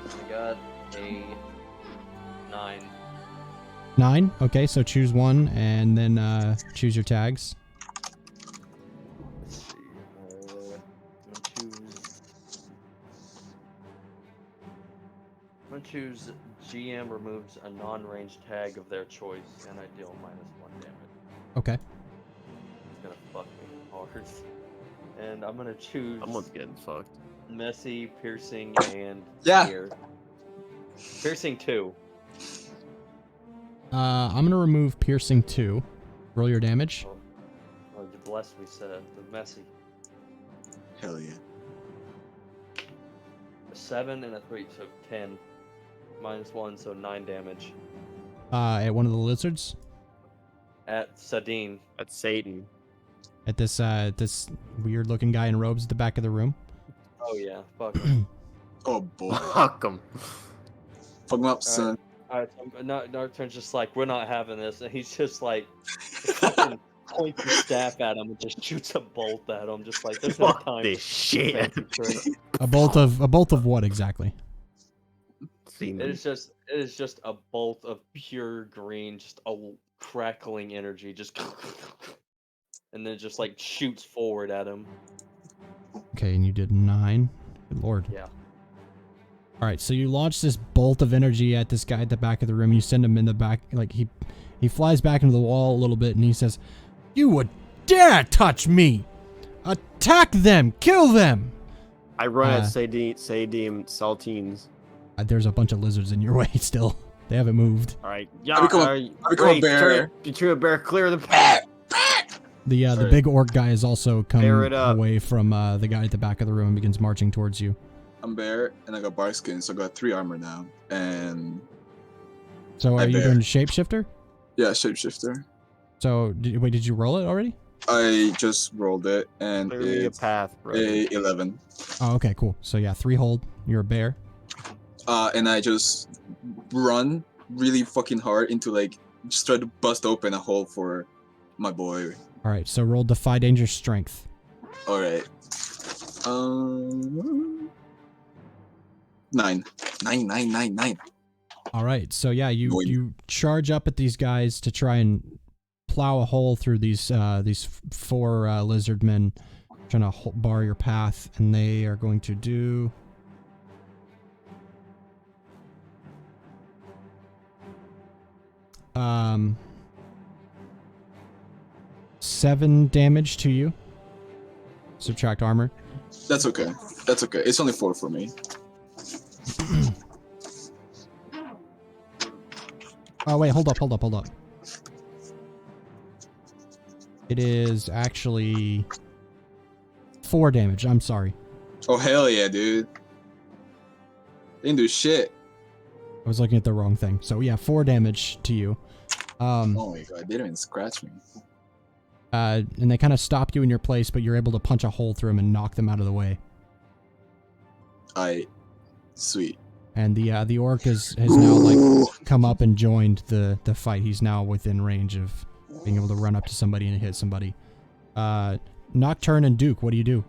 I got a 9. 9. Okay, so choose one and then choose your tags. Let's see. I'm gonna choose GM removes a non-range tag of their choice, and I deal -1 damage. Okay. It's gonna fuck me hard. And I'm gonna choose Someone's getting fucked. messy, piercing, and Yeah. spear. Piercing 2. I'm gonna remove piercing 2. Roll your damage. Oh, you blessed me, sir. The messy. Hell yeah. A 7 and a 3, so 10. -1, so 9 damage. At one of the lizards. At Sadine. That's Satan. At this weird looking guy in robes at the back of the room. Oh yeah, fuck him. Oh boy. Fuck 'em. Fuck him up, son. Alright, Nocturne's just like, we're not having this, and he's just like, fucking points his staff at him and just shoots a bolt at him, just like, there's no Fuck time. this shit. A bolt of what exactly? It is just a bolt of pure green, just a crackling energy, just and then just like shoots forward at him. Okay, and you did 9. Good lord. Yeah. All right, so you launch this bolt of energy at this guy at the back of the room. You send him in the back, like he flies back into the wall a little bit, and he says, "You would dare touch me! Attack them! Kill them!" I run at Sadim Saltines. There's a bunch of lizards in your way still. They haven't moved. All right. I become a bear. Turn a bear. Clear the path. The Sorry. big orc guy has also come Bear it up. away from the guy at the back of the room and begins marching towards you. I'm bear, and I got bark skin, so I got 3 armor now. And So are I you bear. doing shapeshifter? yeah, shapeshifter. So wait, did you roll it already? I just rolled it, and Clear me a it's path, bro. a 11. Oh, okay, cool. So yeah, 3 hold. You're a bear. And I just run really fucking hard into just try to bust open a hole for my boy. All right, so roll Defy Danger Strength. All right. 9. 9. All right, so yeah, you Boing. you charge up at these guys to try and plow a hole through these 4 lizard men, trying to bar your path, and they are going to do 7 damage to you. Subtract armor. That's okay. That's okay. It's only 4 for me. Oh wait, hold up. It is actually 4 damage. I'm sorry. Oh hell yeah, dude. Didn't do shit. I was looking at the wrong thing. So yeah, 4 damage to you. Oh my god, they didn't even scratch me. And they kind of stop you in your place, but you're able to punch a hole through them and knock them out of the way. Sweet. And the orc has now like come up and joined the fight. He's now within range of being able to run up to somebody and hit somebody. Nocturne and Duke, what do you do?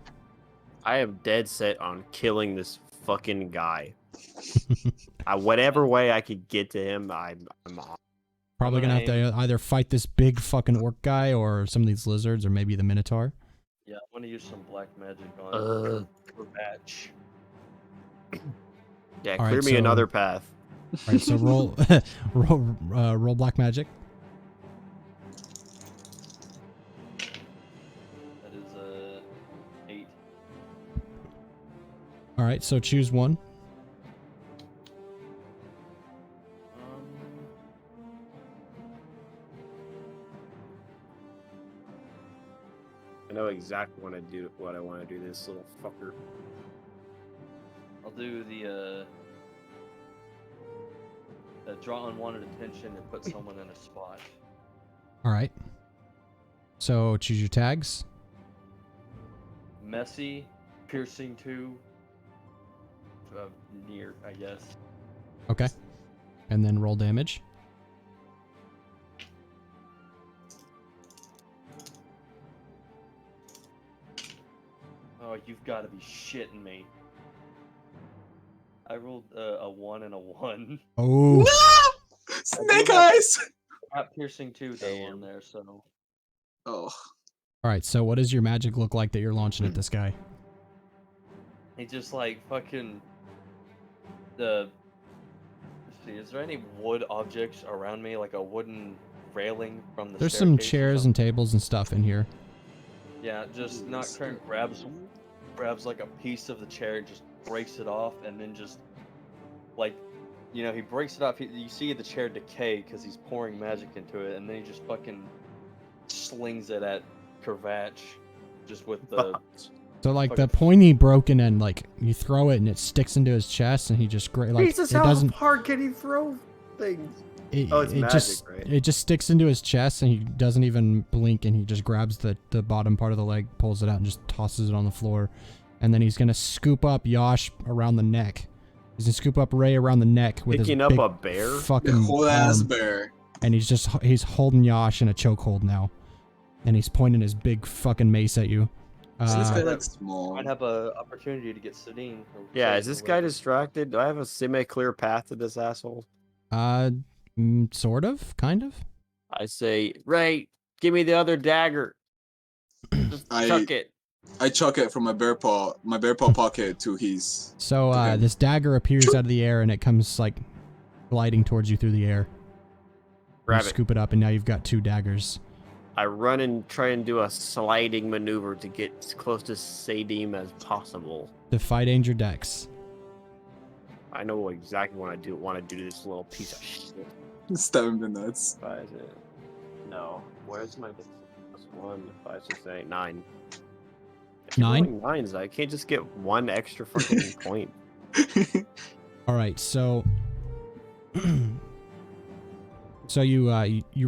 I am dead set on killing this fucking guy. Whatever way I could get to him, I'm on. Probably gonna have to either fight this big fucking orc guy or some of these lizards or maybe the Minotaur. Yeah, I'm gonna use some black magic on Batch. Yeah, All clear right, me so- another path. All right, so roll black magic. That is 8. All right, so choose one. I know exactly what I want to do. This little fucker. I'll do the draw unwanted attention and put someone in a spot. All right. So choose your tags. Messy, piercing 2, near, I guess. Okay. And then roll damage. Oh, you've got to be shitting me. I rolled a 1 and a 1. Oh. No! Snake eyes! Got piercing 2 though on there, so. Oh. All right, so what does your magic look like that you're launching at this guy? He just like fucking let's see, is there any wood objects around me, like a wooden railing from the There's some staircase or chairs something? and tables and stuff in here. Yeah, just Nocturne grabs like a piece of the chair and just breaks it off, and then just like, you know, he breaks it off. You see the chair decay because he's pouring magic into it, and then he just fucking slings it at Kravach, just with the. So like the Fucking- pointy broken end, like you throw it and it sticks into his chest, and he just like Jesus, it how doesn't. hard can he throw things? Oh, it's it magic, just right? it just sticks into his chest, and he doesn't even blink, and he just grabs the bottom part of the leg, pulls it out, and just tosses it on the floor, and then he's gonna scoop up Yash around the neck. He's gonna scoop up Rey around the neck with Picking his up big a bear? fucking Whole ass arm, bear. and he's holding Yash in a chokehold now, and he's pointing his big fucking mace at you. So this guy Uh, like small. Might have a opportunity to get Sedin. Yeah, is this guy distracted? Do I have a semi-clear path to this asshole? Sort of, kind of. I say, Ray, give me the other dagger. Just chuck it. I chuck it from my bear paw pocket to his. So Okay. this dagger appears out of the air, and it comes like gliding towards you through the air. Grab You it. scoop it up, and now you've got 2 daggers. I run and try and do a sliding maneuver to get as close to Sadim as possible. Defy danger dex. I know exactly what I want to do to this little piece of shit. Stab him in the nuts. No. Where's my plus 1, 5, 6, 8, 9? 9? Nines. I can't just get 1 extra fucking point. All right, so so you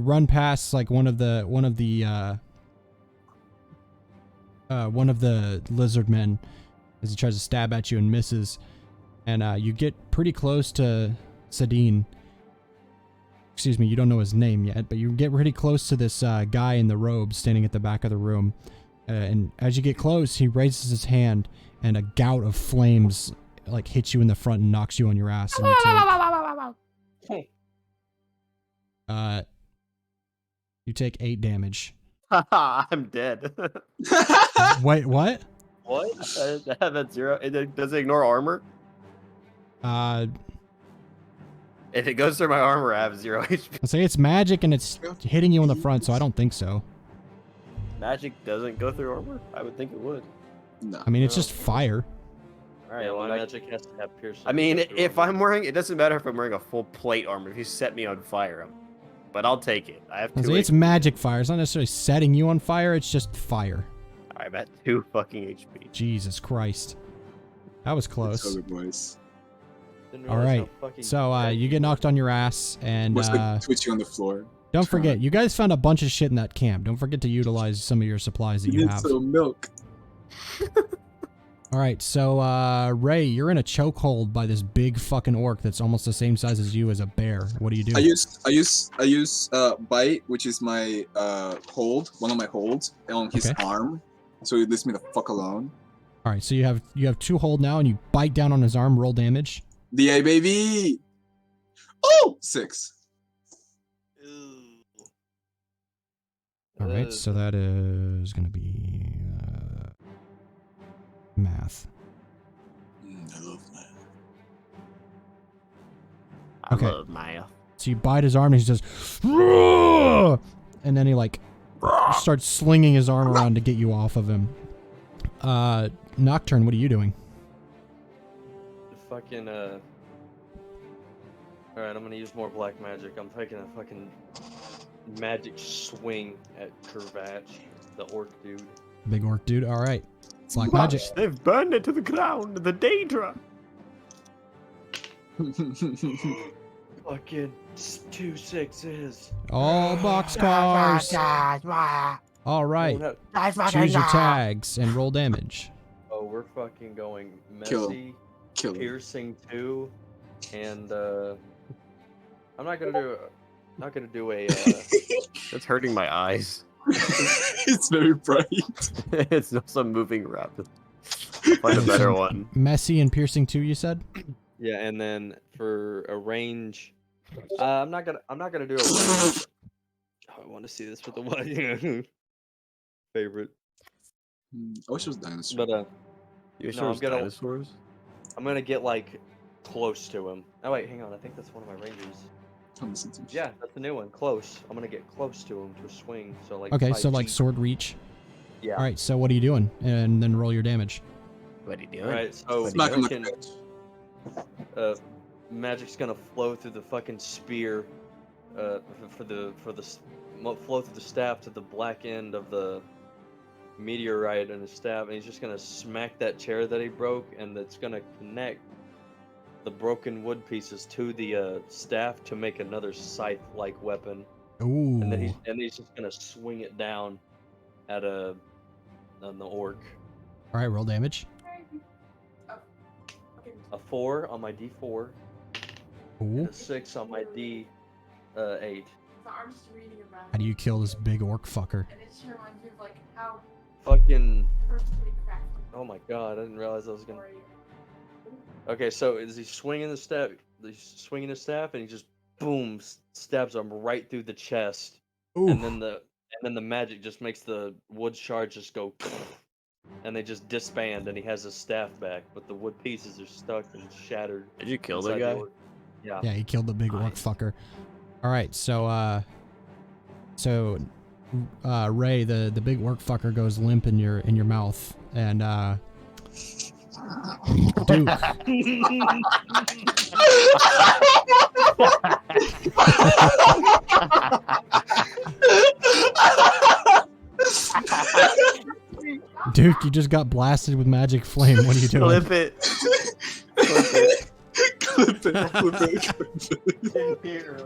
run past like one of the lizard men as he tries to stab at you and misses, and you get pretty close to Sedin. Excuse me, you don't know his name yet, but you get pretty close to this guy in the robe standing at the back of the room. And as you get close, he raises his hand, and a gout of flames like hits you in the front and knocks you on your ass. And you take 8 damage. I'm dead. Wait, what? What? That's 0. Does it ignore armor? If it goes through my armor, I have 0 HP. I say it's magic and it's hitting you in the front, so I don't think so. Magic doesn't go through armor? I would think it would. No. I mean, it's just fire. Alright, Yeah, well, my magic has to have piercing. I mean, to go through if armor. I'm wearing, it doesn't matter if I'm wearing a full plate armor. If you set me on fire, but I'll take it. I have I 2 say it's HP. magic fire. It's not necessarily setting you on fire. It's just fire. I'm at 2 fucking HP. Jesus Christ. That was close. Other boys. Didn't All realize right. how fucking So bad you get were. knocked on your ass, and What's like twitching on the floor? don't forget, you guys found a bunch of shit in that camp. Don't forget to utilize some of your supplies that You you need have. some milk. All right, so Ray, you're in a chokehold by this big fucking orc that's almost the same size as you as a bear. What do you do? I use bite, which is my hold, one of my holds on his Okay. arm, so he leaves me the fuck alone. All right, so you have 2 hold now, and you bite down on his arm. Roll damage. DA baby. Oh, 6. All right, so that is gonna be math. I love that. I Okay. love Maya. So you bite his arm, and he says, "Roar!" And then he like starts slinging his arm around to get you off of him. Nocturne, what are you doing? Fucking Alright, I'm gonna use more black magic. I'm taking a fucking magic swing at Curvatch, the orc dude. Big orc dude. All right, black magic. They've burned it to the ground. The Daedra. Fucking 2 6s. All boxcars. All right, Oh, no. choose your tags and roll damage. Oh, we're fucking going Kill messy, Kill him. piercing 2, and I'm not gonna do a It's hurting my eyes. It's very bright. It's also moving rapid. Find a better one. Messy and piercing 2, you said? yeah, and then for a range, I'm not gonna do a range. Oh, I want to see this with the one favorite, I wish it was dinosaur. but You No, sure I'm it's gonna- dinosaurs? I'm gonna get like close to him. Oh wait, hang on, I think that's one of my rangers. Don't listen to me. Yeah, that's the new one. Close. I'm gonna get close to him to swing. So like. Okay, 5 so like feet. sword reach. Yeah. All right, so what are you doing? And then roll your damage. What are you doing? Right. So Smack him like a fucking, bitch. magic's gonna flow through the fucking spear, for the flow through the staff to the black end of the meteorite and his staff, and he's just gonna smack that chair that he broke, and it's gonna connect the broken wood pieces to the staff to make another scythe-like weapon, Ooh. and then he's just gonna swing it down at on the orc. All right, roll damage. A 4 on my D4, Ooh. and a 6 on my D8. I'm just reading about How do you kill this big orc fucker? and it just reminds me of like how Fucking. perfectly crafted Oh my god, I didn't realize I was gonna. for you. Okay, so is he swinging the staff? He's swinging his staff, and he just boom stabs him right through the chest, Ooh. and then the magic just makes the wood shards just go, and they just disband, and he has his staff back, but the wood pieces are stuck and shattered. Did you kill the inside guy? orc. Yeah. Yeah, he killed the big orc Nice. fucker. All right, so Ray, the big orc fucker goes limp in your mouth, and Duke. Duke, you just got blasted with magic flame. What are you doing? Flip it. Clip it, clip it.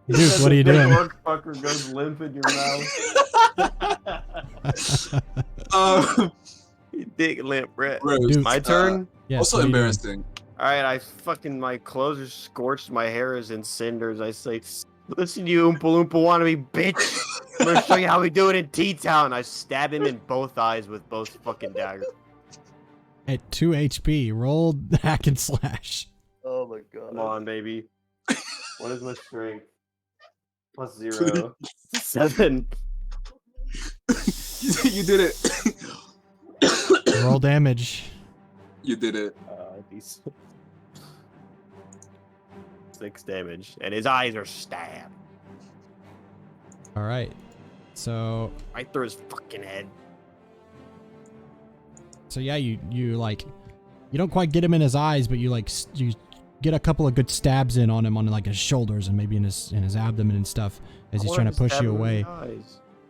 Duke, what are you Big doing? orc fucker goes limp in your mouth. You big limp rat. Rose, Dude. My turn? Yes, Also what are you doing? embarrassing. Alright, my clothes are scorched, my hair is in cinders. I say, listen, you Oompa Loompa wannabe bitch. I'm gonna show you how we do it in T-Town. I stab him in both eyes with both fucking daggers. At 2 HP, roll hack and slash. Oh my god. Come on, baby. What is my strength? +0. 7. You did it. Roll damage. You did it. Decent. 6 damage, and his eyes are stabbed All right. So right through his fucking head. yeah, you like, you don't quite get him in his eyes, but you like you get a couple of good stabs in on him on like his shoulders and maybe in his abdomen and stuff as he's trying to push you away.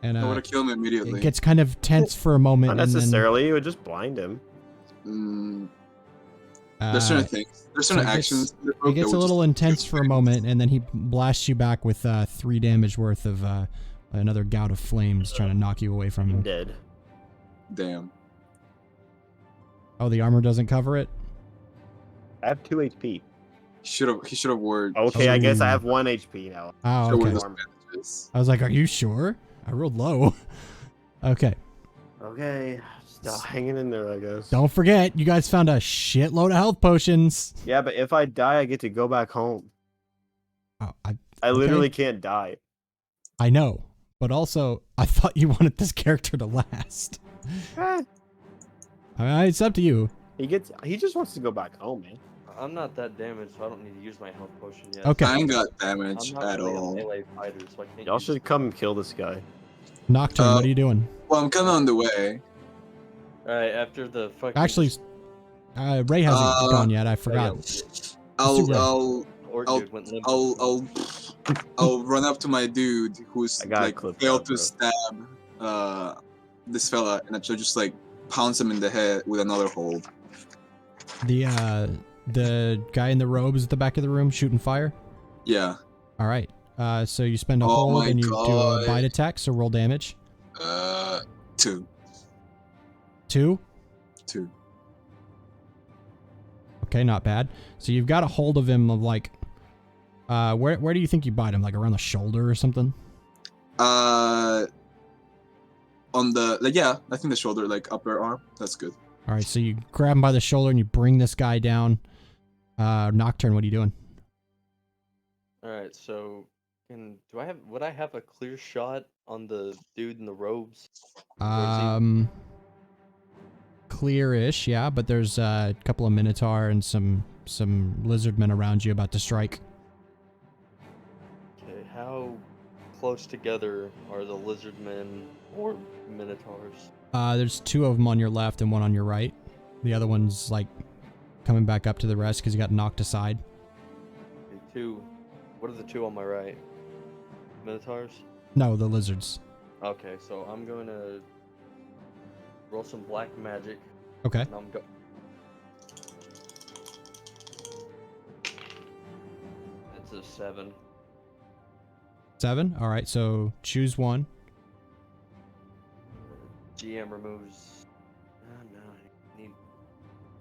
And I would have killed him immediately. it gets kind of tense for a moment. Not necessarily. It would just blind him. There's certain things. There's certain actions. It gets a little intense for a moment, and then he blasts you back with 3 damage worth of another gout of flames, trying to knock you away from him. Dead. Damn. Oh, the armor doesn't cover it? I have 2 HP. He should have wore. Okay, I guess I have 1 HP now. Oh, should've worn okay. those bandages. I was like, are you sure? I rolled low. Okay. Okay, still hanging in there, I guess. Don't forget, you guys found a shitload of health potions. Yeah, but if I die, I get to go back home. Oh, I literally can't die. I know, but also, I thought you wanted this character to last. Eh, I mean, it's up to you. he just wants to go back home, man. I'm not that damaged, so I don't need to use my health potion yet. Okay. I ain't got I'm damage not at really all. a melee fighter, so I can't. Y'all use- should come and kill this guy. Nocturne, what are you doing? Well, I'm kind of on the way. Alright, after the fucking. Actually, Ray hasn't gone yet. I forgot. I'll do that. Orc I'll- dude went limp. I'll run up to my dude who's I got like clipped failed up, to bro. stab this fella, and I just like pounce him in the head with another hold. The guy in the robes at the back of the room shooting fire. Yeah. All right. So you spend a Oh hold my and you do a God. bite attack. So roll damage. 2. 2. 2. Okay, not bad. So you've got a hold of him of like, where do you think you bite him? Like around the shoulder or something? On the I think the shoulder, like upper arm. That's good. All right. So you grab him by the shoulder and you bring this guy down. Nocturne, what are you doing? Alright, so would I have a clear shot on the dude in the robes? Clear-ish, yeah, but there's a couple of Minotaur and some lizard men around you about to strike. Okay, how close together are the lizard men or minotaurs? There's 2 of them on your left and 1 on your right. The other one's like coming back up to the rest because he got knocked aside. Okay, 2. What are the 2 on my right? Minotaurs? No, the lizards. Okay, so I'm going to roll some black magic. Okay. And I'm go. It's a 7. 7. All right, so choose one. GM removes. Oh no, I need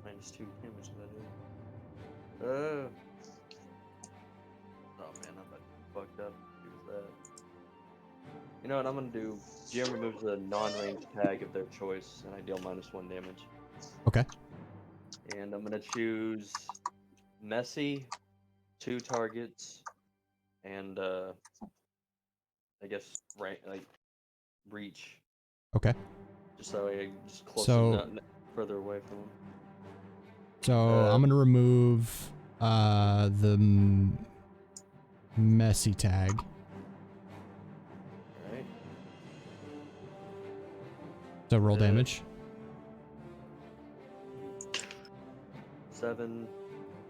-2 damage to that. Oh man, I'm about fucked up. Do that. You know what I'm gonna do? GM removes the non-range tag of their choice, and I deal -1 damage. Okay. And I'm gonna choose messy, 2 targets, and I guess reach. Okay. Just so I just closer, So- further away from him. So I'm gonna remove the messy tag. Alright. So roll damage. 7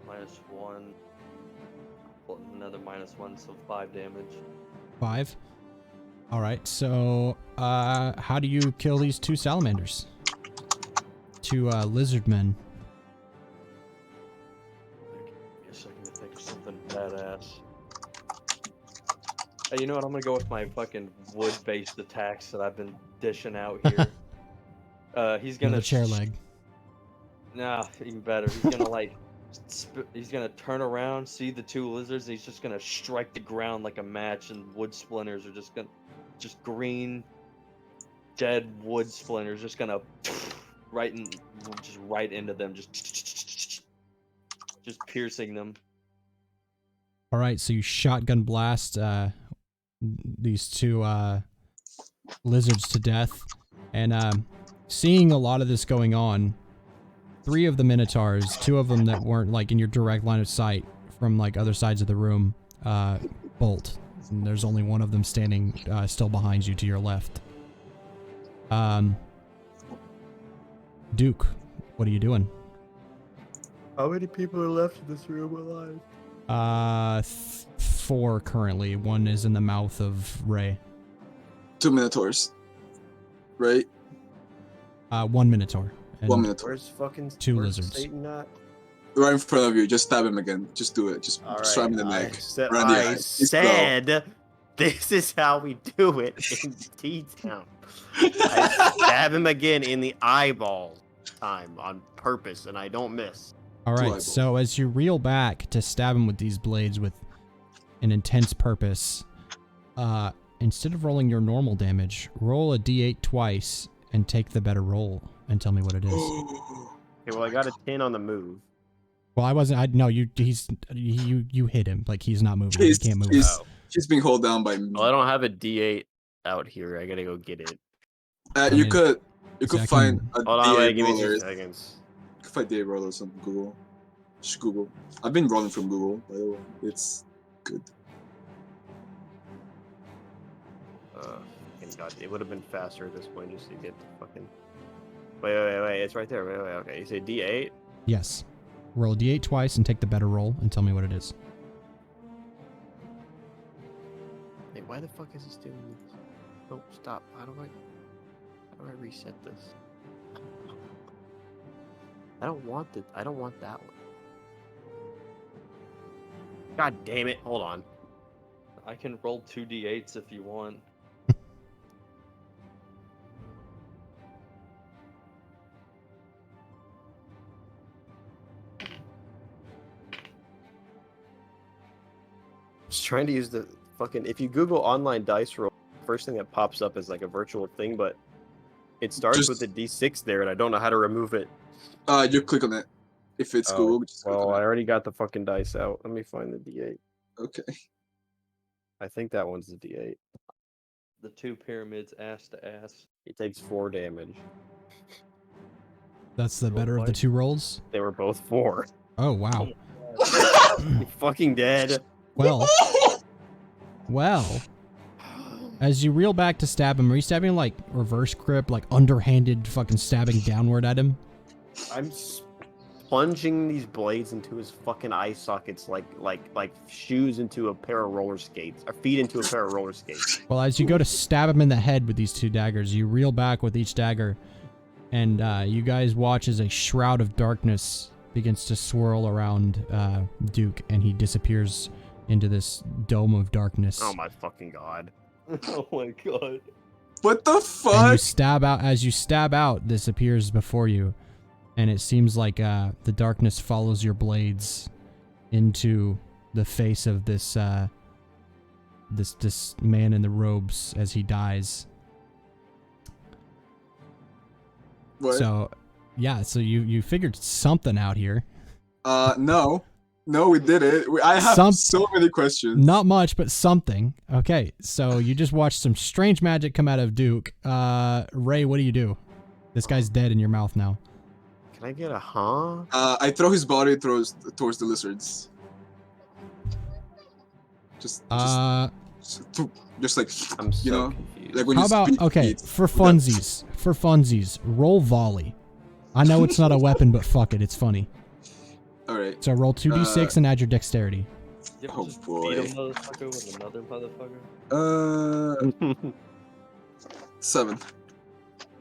-1. Well, another -1, so 5 damage. 5. All right. So how do you kill these 2 salamanders? 2 lizard men. Give me a second to think of something badass. Hey, you know what? I'm gonna go with my fucking wood-based attacks that I've been dishing out here. He's gonna Another chair leg. Nah, even better. He's gonna like, he's gonna turn around, see the 2 lizards, and he's just gonna strike the ground like a match, and wood splinters are just gonna, just green, dead wood splinters, just gonna right into them, just piercing them. All right. So you shotgun blast these 2 lizards to death, and seeing a lot of this going on, 3 of the minotaurs, 2 of them that weren't like in your direct line of sight, from like other sides of the room bolt. And there's only one of them standing still behind you to your left. Duke, what are you doing? How many people are left in this room alive? 4 currently. One is in the mouth of Rey. 2 Minotaurs. Right? 1 Minotaur. And 1 Minotaur. Where's fucking 2 where's lizards. Satan at? Right in front of you. Just stab him again. Just do it. Just stab him in the neck. Around the eye. I Just go. said this is how we do it in T-Town. I stab him again in the eyeball time on purpose, and I don't miss. All right, eyeballs. so as you reel back to stab him with these blades with an intense purpose, instead of rolling your normal damage, roll a d8 twice and take the better roll and tell me what it is. Okay, well, I got a 10 on the move. Well, I wasn't. No, you hit him. Like he's not moving. He can't move. He's being held down by me. Well, I don't have a D8 out here. I gotta go get it. You could find a Hold on, wait, D8 give me roller. 2 seconds. You could find D8 rollers on Google. Just Google. I've been rolling from Google, by the way. It's good. Fucking God, it would have been faster at this point just to get the fucking. Wait, it's right there. Wait, okay. You say D8? Yes. Roll a d8 twice and take the better roll and tell me what it is. Hey, why the fuck is this doing this? No, stop. How do I reset this? I don't want that one. God damn it. Hold on. I can roll 2d8s if you want. Just trying to use the fucking. If you Google online dice roll, first thing that pops up is like a virtual thing, but it starts with the D6 there, and I don't know how to remove it. You click on it. If it's Google, just click Well, on I it. already got the fucking dice out. Let me find the D8. Okay. I think that one's the D8. The 2 pyramids ass to ass. He takes 4 damage. That's the better of the 2 rolls. They were both 4. Oh wow. You fucking dead. Well. As you reel back to stab him, are you stabbing like reverse grip, like underhanded fucking stabbing downward at him? I'm plunging these blades into his fucking eye sockets like shoes into a pair of roller skates, or feet into a pair of roller skates. Well, as you go to stab him in the head with these 2 daggers, you reel back with each dagger, and you guys watch as a shroud of darkness begins to swirl around Duke, and he disappears into this dome of darkness. Oh my fucking God. Oh my god. What the And fuck? you stab out. As you stab out, this appears before you, and it seems like the darkness follows your blades into the face of this this man in the robes as he dies. What? So, yeah. So you figured something out here. No, we did it. I have so many questions. Not much, but something. Okay, so you just watched some strange magic come out of Duke. Rey, what do you do? This guy's dead in your mouth now. Can I get a huh? I throw his body towards the lizards. Just like I'm so you know, confused. like when How you about speak, okay it's- for funsies, roll volley. I know it's not a weapon, but fuck it, it's funny. All right. So roll 2d6 and add your dexterity. You ever Oh, just boy. beat a motherfucker with another motherfucker? 7.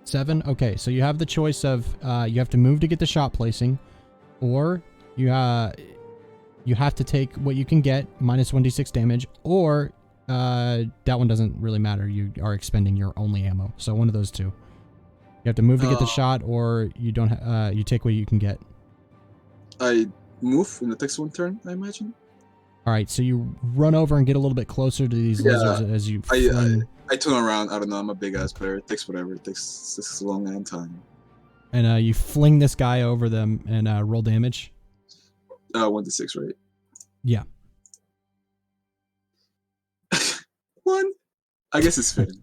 7. Okay, so you have the choice of you have to move to get the shot placing, or you have to take what you can get minus 1d6 damage, or that one doesn't really matter. You are expending your only ammo, so one of those two. You have to move to get the shot, or you don't. You take what you can get. I move in the next one turn, I imagine. All right, so you run over and get a little bit closer to these lizards as you. I turn around. I don't know. I'm a big ass player. It takes whatever. It takes a long ass time. And you fling this guy over them and roll damage. 1d6, right? Yeah. 1. I guess it's fitting.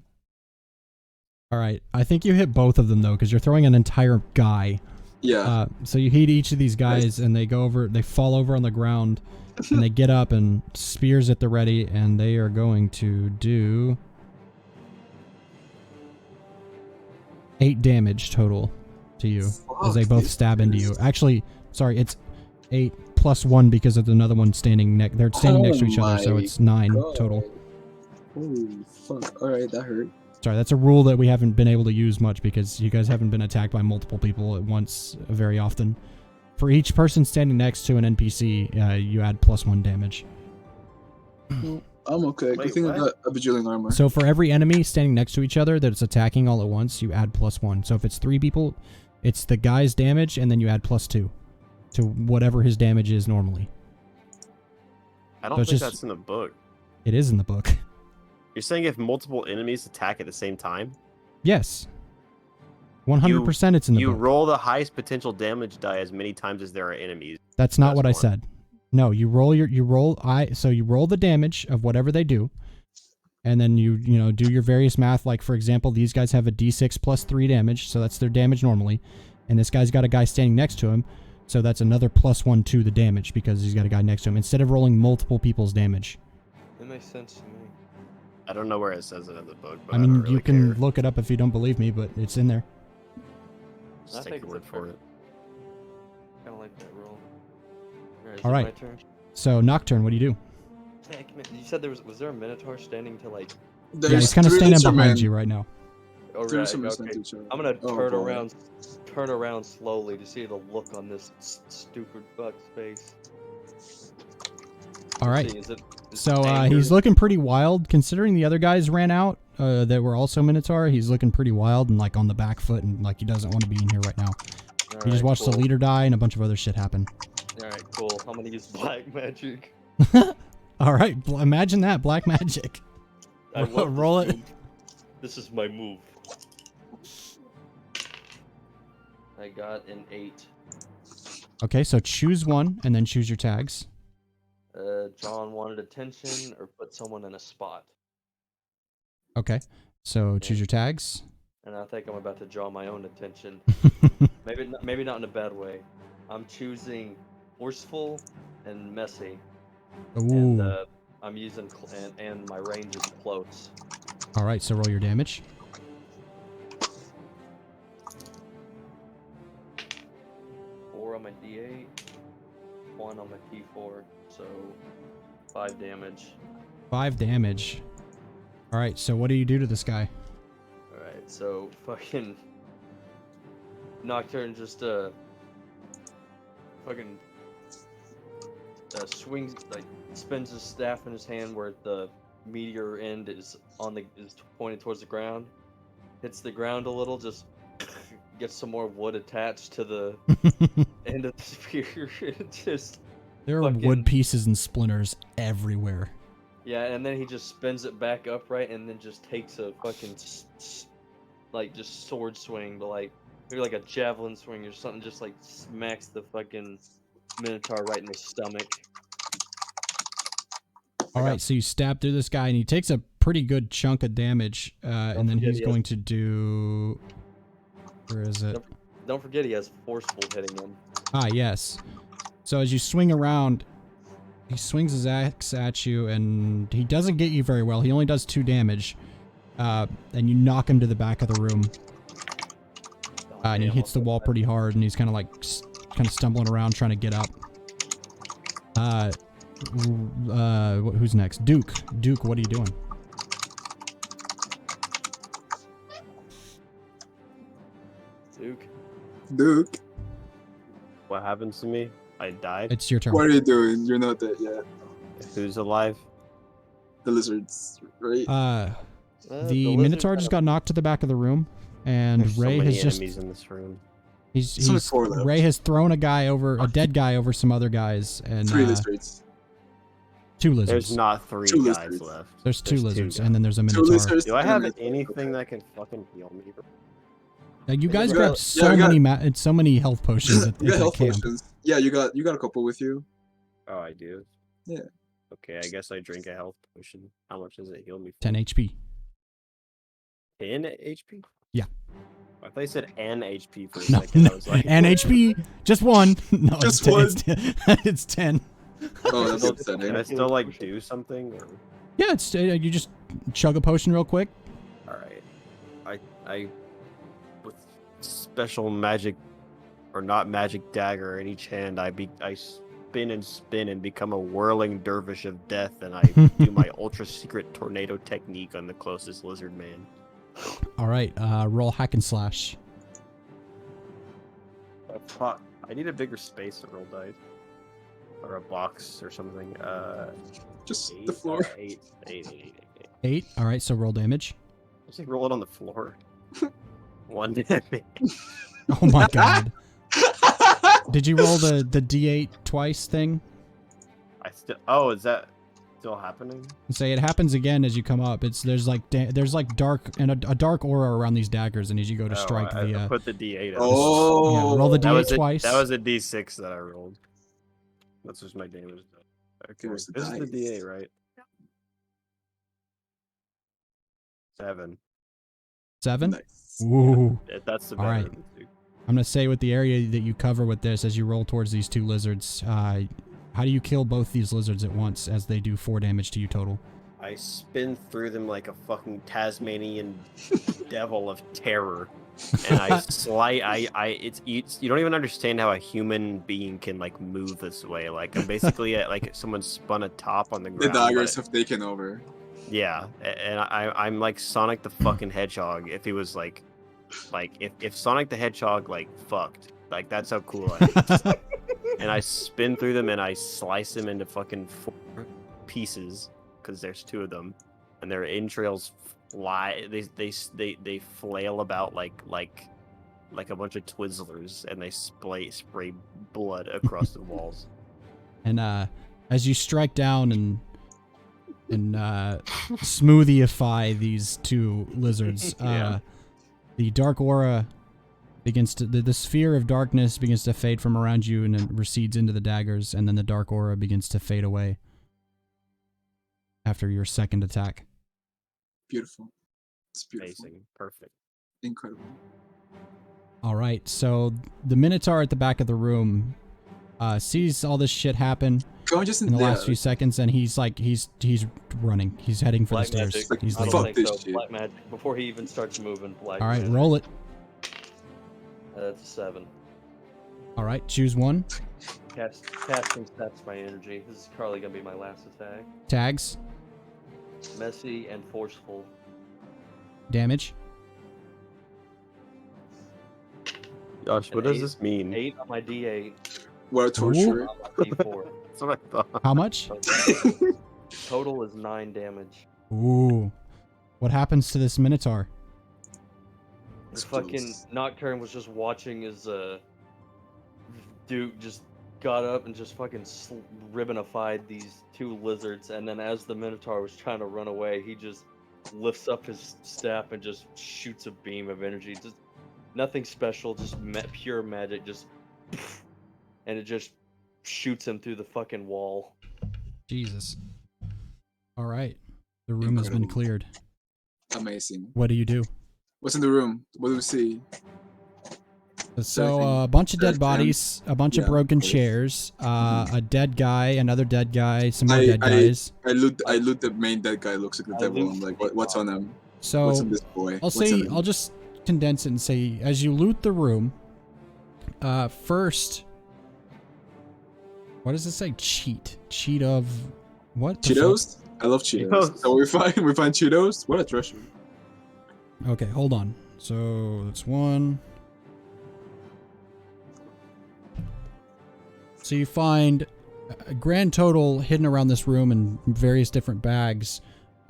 All right. I think you hit both of them though, because you're throwing an entire guy Yeah. So you hit each of these guys, and they fall over on the ground, and they get up, and spears at the ready, and they are going to do 8 damage total to you as they both stab into you. Actually, sorry, it's 8 plus 1 because of another one standing next. They're standing next to each other, so it's 9 total. Holy fuck! All right, that hurt. Sorry, that's a rule that we haven't been able to use much because you guys haven't been attacked by multiple people at once very often. For each person standing next to an NPC, you add +1 damage. No, I'm okay. Wait, Good thing I got a bajillion armor. So for every enemy standing next to each other that's attacking all at once, you add +1. So if it's 3 people, it's the guy's damage, and then you add +2 to whatever his damage is normally. I don't So it's think just- that's in the book. It is in the book. You're saying if multiple enemies attack at the same time, Yes. 100% it's in the you book. roll the highest potential damage die as many times as there are enemies. That's not what I one. said. No, you roll the damage of whatever they do, and then you do your various math. Like for example, these guys have a d6 plus 3 damage, so that's their damage normally, and this guy's got a guy standing next to him, so that's another +1 to the damage because he's got a guy next to him. Instead of rolling multiple people's damage. That makes sense to me. I don't know where it says it in the book, but I mean, don't really you can care. look it up if you don't believe me, but it's in there. Just I take think your it's word for fair. it. Kind of like that roll. Alright, is All it right. my turn? So Nocturne, what do you do? Heck, man, you said was there a Minotaur standing to like? Yeah, he's kind of standing behind you right now. Oh, right, okay. I'm gonna turn around slowly to see the look on this stupid fuck's face. All right. See, is it So anger? he's looking pretty wild, considering the other guys ran out that were also Minotaur. He's looking pretty wild and like on the back foot, and like he doesn't want to be in here right now. You just Alright, watched cool. the leader die and a bunch of other shit happen. Alright, cool. I'm gonna use black magic. All right, imagine that, black magic. I love this Roll it. move. This is my move. I got an 8. Okay, so choose one and then choose your tags. John wanted attention or put someone in a spot. Okay, so choose your tags. And I think I'm about to draw my own attention. Maybe not in a bad way. I'm choosing forceful and messy. Ooh. And I'm using and my range is close. All right, so roll your damage. Four on my D8, 1 on my T4, so 5 damage. 5 damage. All right, so what do you do to this guy? Alright, so fucking Nocturne just fucking swings, like spins his staff in his hand where the meteor end is pointed towards the ground. Hits the ground a little, just gets some more wood attached to the end of the spear. Just There are fucking- wood pieces and splinters everywhere. yeah, and then he just spins it back upright and then just takes a fucking like just sword swing, but like maybe like a javelin swing or something, just like smacks the fucking Minotaur right in the stomach. All right, so you stab through this guy, and he takes a pretty good chunk of damage, and then forget he's he has- going to do... Where is it? Don't forget he has forceful hitting him. Ah, yes. So as you swing around, he swings his axe at you, and he doesn't get you very well. He only does 2 damage, and you knock him to the back of the room. And he hits the wall pretty hard, and he's kind of like stumbling around trying to get up. Who's next? Duke. Duke, what are you doing? Duke, What happens to me? I died. It's your turn. what are you doing? You're not dead yet. Who's alive? The lizards, right? The Minotaur just got knocked to the back of the room, and There's Ray so many has just enemies in this room. There's only 4 left. Ray has thrown a dead guy over some other guys, and 3 lizards. 2 lizards. There's not 3 2 guys lizards. left. There's 2 2 lizards, guys. and then there's a 2 Minotaur. lizards. Do I and have then- anything that can fucking heal me? You guys You grabbed got- so yeah, you got- many so many health potions at You got that health camp. potions. Yeah, you got a couple with you. Oh, I do? Yeah. Okay, I guess I drink a health potion. How much does it heal me? 10 HP. 10 HP? Yeah. I thought you said an HP for a No, second. no. I was like, And HP, just one. No, Just it's 10. It's 10. Oh, that's Can upsetting. I still like do something? Or... Yeah, it's you just chug a potion real quick. All right, I with special magic or not magic dagger in each hand, I spin and become a whirling dervish of death, and I do my ultra secret tornado technique on the closest lizard man. All right, roll hack and slash. I need a bigger space to roll dice. Or a box or something. Just Eight? the floor. Eight. 8. All right, so roll damage. Just like roll it on the floor. 1 damage. Oh my god. Did you roll the D8 twice thing? Oh, is that still happening? Say it happens again as you come up. There's like dark and a dark aura around these daggers, and as you go to strike I put the D8 up. Oh, yeah, roll the that D8 was twice. That was a D6 that I rolled. That's just my damage. Okay, Where's this the is the dice? D8, right? 7. 7. Nice. Ooh. That's the All better right. of the two. I'm gonna say with the area that you cover with this, as you roll towards these two lizards, how do you kill both these lizards at once as they do 4 damage to you total? I spin through them like a fucking Tasmanian devil of terror. And you don't even understand how a human being can like move this way. Like I'm basically like someone spun a top on the The ground. daggers have taken over. Yeah, and I'm like Sonic the fucking Hedgehog. If he was like if Sonic the Hedgehog like fucked, like that's how cool I am. And I spin through them and I slice them into fucking 4 pieces because there's 2 of them, and their entrails fly. They flail about like a bunch of Twizzlers, and they spray blood across the walls. And as you strike down and smoothieify these 2 lizards, Yeah. the dark aura begins to the sphere of darkness begins to fade from around you and then recedes into the daggers, and then the dark aura begins to fade away after your second attack. Beautiful. It's beautiful. Amazing, perfect. Incredible. All right, so the Minotaur at the back of the room sees all this shit happen Go on, just in the last few seconds, and he's running. He's heading for Black the stairs. magic. He's I leaving. don't Fuck think this so. shit. Black magic. Before he even starts moving, black All right, magic. roll it. That's a 7. All right, choose one. Casting saps my energy. This is probably gonna be my last attack. Tags, Messy and forceful. damage. Gosh, what An does this mean? 8 on my D8. What a torture. On my D4. That's what I thought. How much? Total is 9 damage. Ooh. What happens to this Minotaur? The fucking Nocturne was just watching his Duke just got up and just fucking ribbonified these 2 lizards, and then as the Minotaur was trying to run away, he just lifts up his staff and just shoots a beam of energy. Just nothing special, just pure magic, just and it just shoots him through the fucking wall. Jesus. All right. The room has been Incredible. cleared. Amazing. What do you do? What's in the room? What do we see? So anything- a bunch of dead Earth bodies, a bunch of Yeah, broken of course. chairs, a dead guy, another dead guy, some more I- dead I- guys. I loot the main dead guy. Looks like the I devil. loot I'm like, the what's on him? So What's on this boy? I'll What's say, on him? I'll just condense it and say, as you loot the room, first, what does it say? Cheat of what? the fuck? Cheetos? I love Cheetos. Cheetos. So we find Cheetos. What a treasure. Okay, hold on. So that's 1. So you find a grand total hidden around this room in various different bags.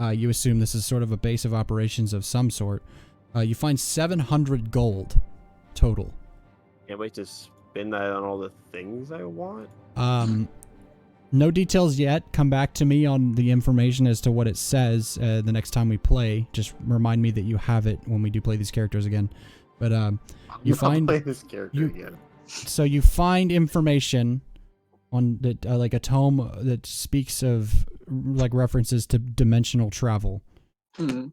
You assume this is sort of a base of operations of some sort. You find 700 gold total. Can't wait to spend that on all the things I want. No details yet. Come back to me on the information as to what it says the next time we play. Just remind me that you have it when we do play these characters again. But you I'll find play this character you- again. so you find information on that like a tome that speaks of like references to dimensional travel. Mhm.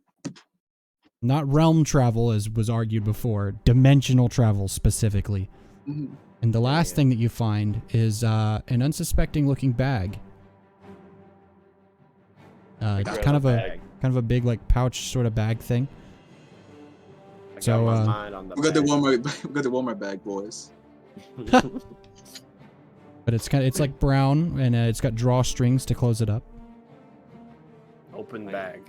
Not realm travel, as was argued before. Dimensional travel, specifically. Mhm. And the last thing that you find is an unsuspecting-looking bag. It's Grab kind of a bag. big, like, pouch sort of bag thing. I got So, my mind on the We got the bag. Walmart. We got the Walmart bag, boys. But it's like brown, and it's got drawstrings to close it up. Open bag.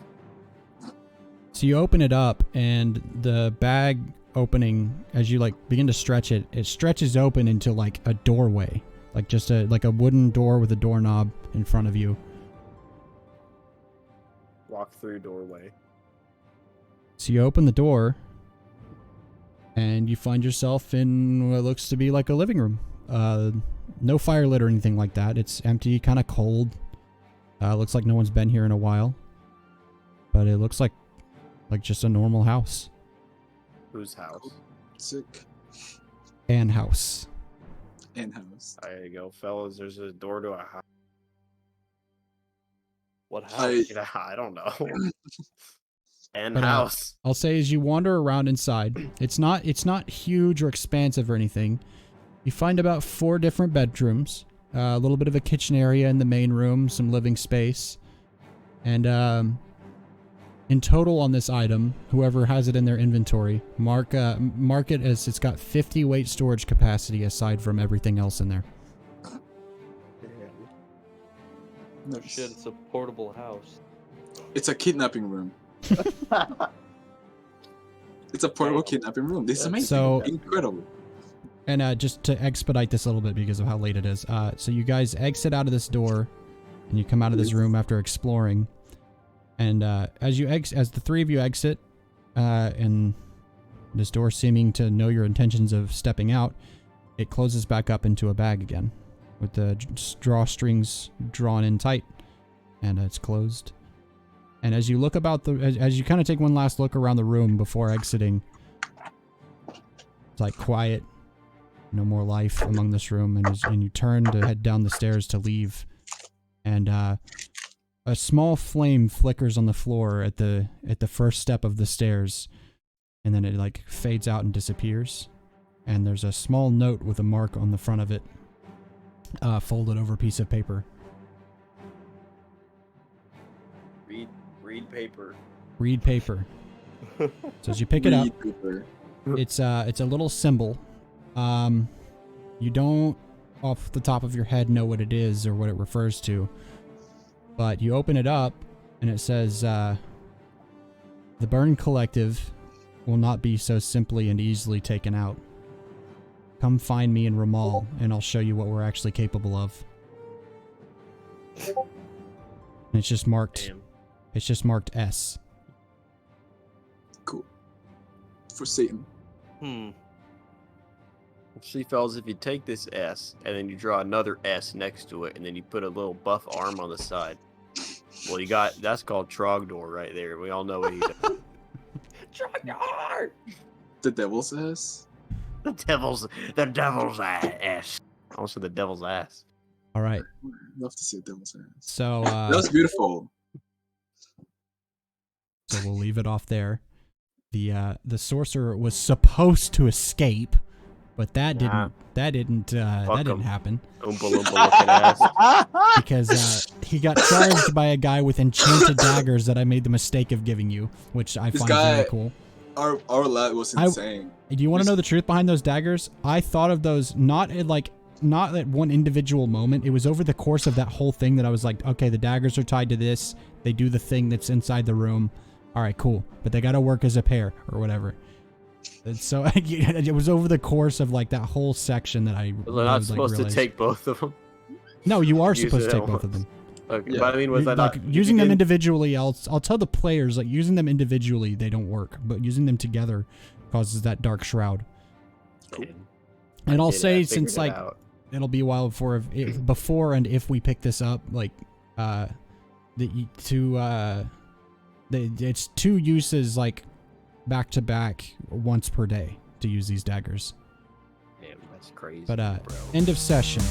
So you open it up, and the bag opening, as you like begin to stretch it, it stretches open into like a doorway, like just a wooden door with a doorknob in front of you. Walk through doorway. So you open the door, and you find yourself in what looks to be like a living room. No fire lit or anything like that. It's empty, kind of cold. Looks like no one's been here in a while. But it looks like just a normal house. Whose house? Sick. And house. In house. There you go, fellas. There's a door to a house. What I- house? I don't know. And But, house. I'll say as you wander around inside, it's not huge or expansive or anything. You find about 4 different bedrooms, a little bit of a kitchen area in the main room, some living space, and in total on this item, whoever has it in their inventory, mark it as it's got 50 weight storage capacity aside from everything else in there. Nice. Shit, it's a portable house. It's a kidnapping room. It's a portable kidnapping room. This is amazing. So- Incredible. And just to expedite this a little bit because of how late it is, so you guys exit out of this door, and you come out of this room after exploring. And as the 3 of you exit, and this door seeming to know your intentions of stepping out, it closes back up into a bag again, with the drawstrings drawn in tight, and it's closed. And as you look about as you kind of take one last look around the room before exiting, it's like quiet. No more life among this room, and you turn to head down the stairs to leave, and a small flame flickers on the floor at the first step of the stairs, and then it like fades out and disappears, and there's a small note with a mark on the front of it, folded over a piece of paper. Read paper. Read paper. So as you pick it up, Read paper. it's a little symbol. You don't off the top of your head know what it is or what it refers to, but you open it up and it says, the Burn Collective will not be so simply and easily taken out. Come find me in Ramal and I'll show you what we're actually capable of. And it's just marked, Damn. S. Cool. For Satan. See, fellas, if you take this S and then you draw another S next to it, and then you put a little buff arm on the side, well, that's called Trogdor right there. We all know what he does. Trogdor! The devil's ass. the devil's ass. Also, the devil's ass. All right. Love to see a devil's ass. So, That was beautiful. so we'll leave it off there. The sorcerer was supposed to escape, but that didn't happen Oompa Loompa looking ass. because he got charged by a guy with enchanted daggers that I made the mistake of giving you, which I find very cool. Our lad was insane. Do you want to know the truth behind those daggers? I thought of those not at one individual moment. It was over the course of that whole thing that I was like, okay, the daggers are tied to this. They do the thing that's inside the room. All right, cool. But they got to work as a pair or whatever. And so it was over the course of like that whole section that I Was I not was, like, supposed to realized. take both of them? No, you are Use supposed it to take at both of once. them. Okay, Yeah. but I mean, was I not Using them didn't- individually? I'll tell the players like using them individually they don't work, but using them together causes that dark shroud. And I'll did it, I say figured since it like out. it'll be a while before and if we pick this up, like it's 2 uses like back to back once per day to use these daggers. Damn, that's crazy. But bro. end of session.